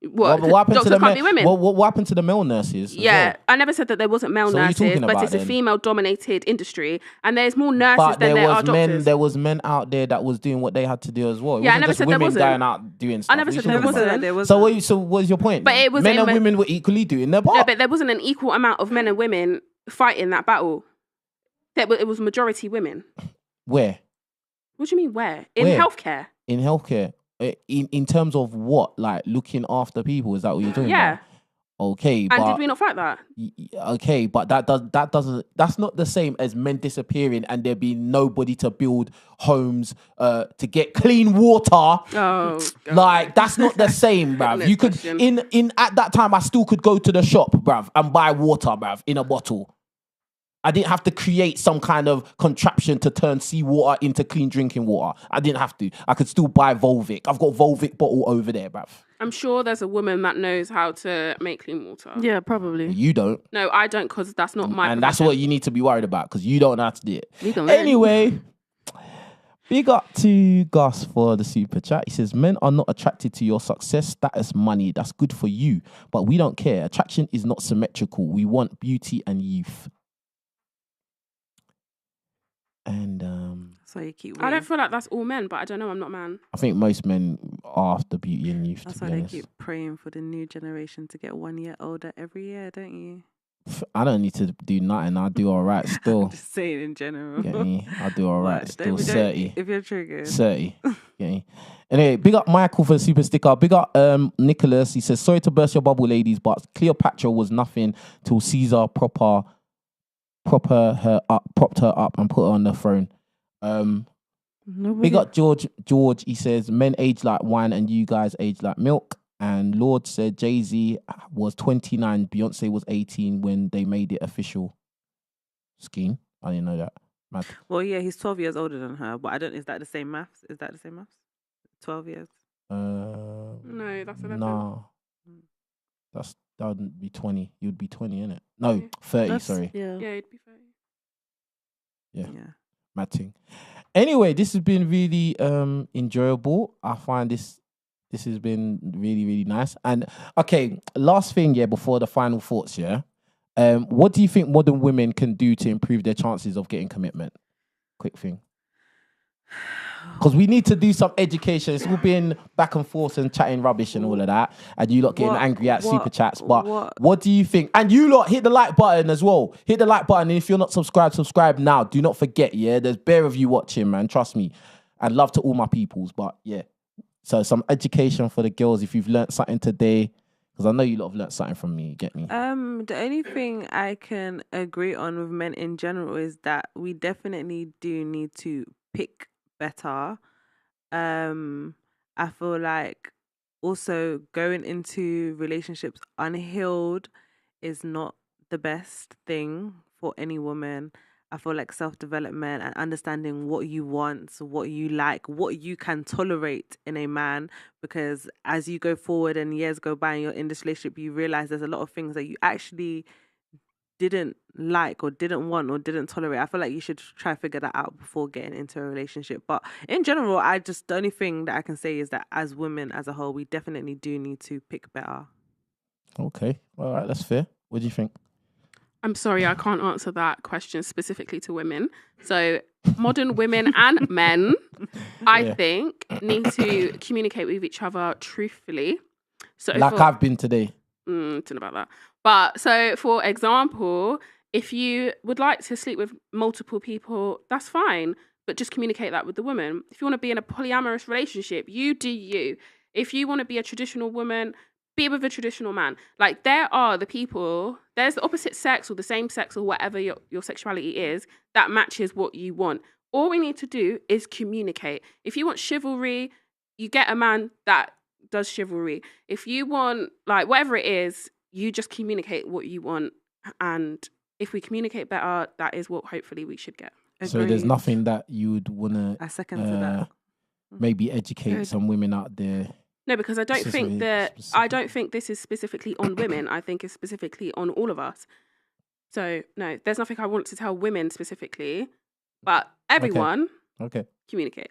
What happened doctors to the can't be women? What happened to the male nurses? as Yeah, well? I never said that there wasn't male So what are you nurses, talking but about it's a then? female-dominated industry, and there's more nurses But than there are doctors. There was men out there that was doing what they had to do as well. It Yeah, I wasn't never just said there women wasn't. going out doing stuff. I never What are you said there talking about? wasn't. There was So what's your point? But then? it was men in and ma- women were equally doing their part. No, but there wasn't an equal amount of men and women fighting that battle. It was majority women. Where? What do you mean where? In Where? healthcare. In healthcare? In terms of what? Like looking after people? Is that what you're doing? Yeah. Okay, And but did we not fight that? okay, but that's not the same as men disappearing and there being nobody to build homes, to get clean water. Oh, God. Like that's not the same, bruv. Next You could question. in at that time I still could go to the shop, bruv, and buy water, bruv, in a bottle. I didn't have to create some kind of contraption to turn seawater into clean drinking water. I didn't have to. I could still buy Volvic. I've got Volvic bottle over there, bruv. I'm sure there's a woman that knows how to make clean water. Yeah, probably. You don't. No, I don't, because that's not my And that's profession. what you need to be worried about, because you don't know how to do it. You can learn. Anyway, big up to Gus for the super chat. He says, men are not attracted to your success, status, money. That's good for you, but we don't care. Attraction is not symmetrical. We want beauty and youth. And So you keep. I don't feel like that's all men, but I don't know. I'm not a man. I think most men are after beauty and youth, That's to why be they honest. keep praying for the new generation to get 1 year older every year, don't you? I don't need to do nothing. I do all right still. Just saying in general. Get me? I do all right What? still. Don't- 30. If you're triggered. 30. Get me? Anyway, big up Michael for the super sticker. Big up Nicholas. He says, sorry to burst your bubble, ladies, but Cleopatra was nothing till Caesar propped her up and put her on the throne. Nobody. Big up George. He says, men age like wine and you guys age like milk. And Lord said Jay-Z was 29, Beyonce was 18 when they made it official. Scheme. I didn't know that. Mad. Well, yeah, he's 12 years older than her, but I don't. Is that the same maths? 12 years. No, that's 11. No. That would be 20. You'd be 20, innit? No, 30, That's- sorry. Yeah. Yeah, it'd be 30. Yeah. Yeah. Mad thing. Anyway, this has been really enjoyable. I find this has been really, really nice. And okay, last thing, before the final thoughts, what do you think modern women can do to improve their chances of getting commitment? Quick thing. Because we need to do some education. It's all been back and forth and chatting rubbish and all of that. And you lot getting angry at super chats. But what do you think? And you lot, hit the like button as well. Hit the like button. And if you're not subscribed, subscribe now. Do not forget, there's bare of you watching, man. Trust me. And love to all my peoples. But so some education for the girls. If you've learnt something today, because I know you lot have learnt something from me. Get me? The only thing I can agree on with men in general is that we definitely do need to pick better. I feel like also going into relationships unhealed is not the best thing for any woman. I feel like self-development and understanding what you want, what you like, what you can tolerate in a man, because as you go forward and years go by and you're in this relationship, you realize there's a lot of things that you actually didn't like or didn't want or didn't tolerate. I feel like you should try to figure that out before getting into a relationship. But in general, the only thing that I can say is that as women as a whole, we definitely do need to pick better. Okay. All right. That's fair. What do you think? I'm sorry, I can't answer that question specifically to women. So modern women and men, I think, need to communicate with each other truthfully. So like I've been today. Don't know about that. But so, for example, if you would like to sleep with multiple people, that's fine. But just communicate that with the woman. If you want to be in a polyamorous relationship, you do you. If you want to be a traditional woman, be with a traditional man. Like, there's the opposite sex or the same sex or whatever your sexuality is that matches what you want. All we need to do is communicate. If you want chivalry, you get a man that does chivalry. If you want, like, whatever it is, you just communicate what you want. And if we communicate better, that is what hopefully we should get. So there's Agreed. nothing that you would want to I second to that. maybe educate some women out there. No, because I don't This is think very I don't think this is specifically on women. I think it's specifically on all of us. So no, there's nothing I want to tell women specifically, but everyone Okay. communicate.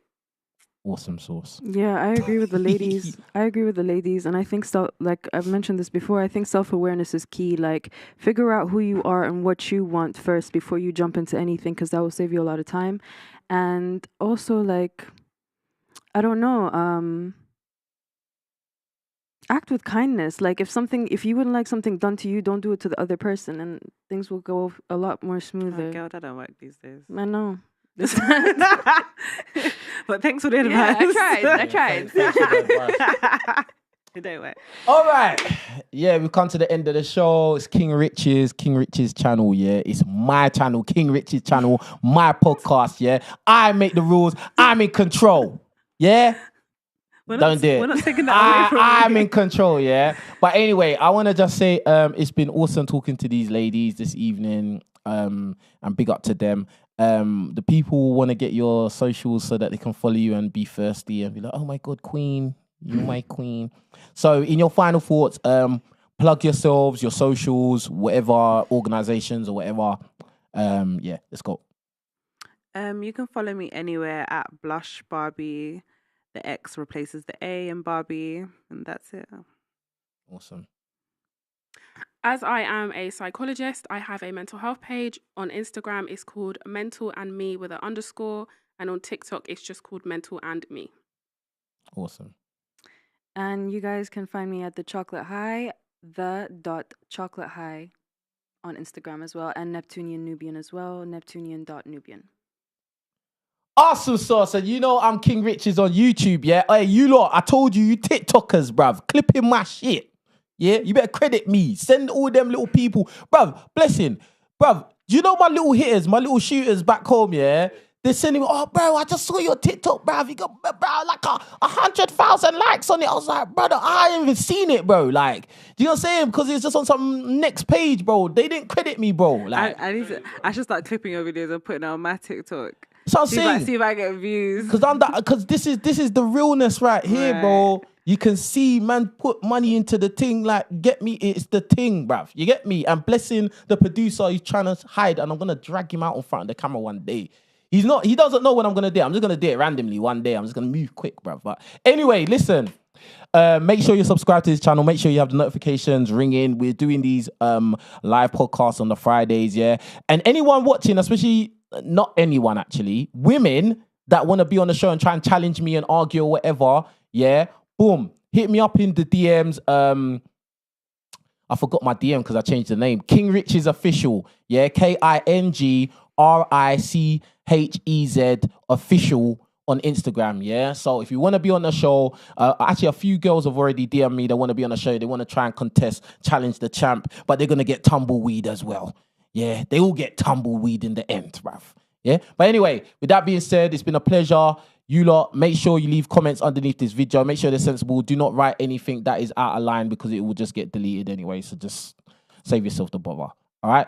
Awesome sauce. Yeah, I agree with the ladies. And I think like I've mentioned this before, I think self-awareness is key. Like, figure out who you are and what you want first before you jump into anything, because that will save you a lot of time. And also, like, I don't know, act with kindness. Like, if you wouldn't like something done to you, don't do it to the other person, and things will go a lot more smoother. Girl, that don't work these days. I know. But thanks for the advice. Yeah, I tried. It don't work. All right. Yeah, we've come to the end of the show. It's KingRichez channel, It's my channel, KingRichez channel, my podcast, I make the rules. I'm in control, Don't do it. We're not taking that away from I'm you. in control, But anyway, I want to just say it's been awesome talking to these ladies this evening. And big up to them. The people want to get your socials so that they can follow you and be thirsty and be like, oh my God, queen, you're my queen. So in your final thoughts, plug yourselves, your socials, whatever organizations or whatever. Let's go. You can follow me anywhere at Blush Barbie. The X replaces the A in Barbie, and that's it. Awesome. As I am a psychologist, I have a mental health page. On Instagram, it's called Mental and Me with an _. And on TikTok, it's just called Mental and Me. Awesome. And you guys can find me at the Chocolate High, the .chocolate high on Instagram as well, and Neptunian Nubian as well, Neptunian.Nubian. Awesome sauce, and you know I'm KingRichez on YouTube, yeah? Hey, you lot, I told you TikTokers, bruv, clipping my shit, yeah? You better credit me. Send all them little people. Bruv, blessing. Bruv, you know my little hitters, my little shooters back home, yeah? They're sending me, oh, bro, I just saw your TikTok, bruv. You got, bro, like 100,000 likes on it. I was like, brother, I ain't even seen it, bro. Like, do you know what I'm saying? Because it's just on some next page, bro. They didn't credit me, bro. Like, I should start clipping your videos and putting it on my TikTok. So I'm saying, See if I get views. Because this is the realness right here, bro. You can see man put money into the thing, like, get me, it's the thing, bruv. You get me? And blessing the producer, he's trying to hide, and I'm gonna drag him out in front of the camera one day. He doesn't know what I'm gonna do. I'm just gonna do it randomly one day. I'm just gonna move quick, bruv. But anyway, listen. Make sure you subscribe to this channel. Make sure you have the notifications ringing. We're doing these live podcasts on the Fridays, yeah. And anyone watching, especially not anyone actually, women that want to be on the show and try and challenge me and argue or whatever, yeah. Boom, hit me up in the DMs. I forgot my DM because I changed the name. KingRichez Official, yeah. KingRichez Official on Instagram, yeah? So if you want to be on the show, actually a few girls have already DM'd me. They want to be on the show. They want to try and contest, challenge the champ, but they're going to get tumbleweed as well. Yeah, they all get tumbleweed in the end, bruv. Yeah? But anyway, with that being said, it's been a pleasure. You lot, make sure you leave comments underneath this video. Make sure they're sensible. Do not write anything that is out of line because it will just get deleted anyway. So just save yourself the bother. All right?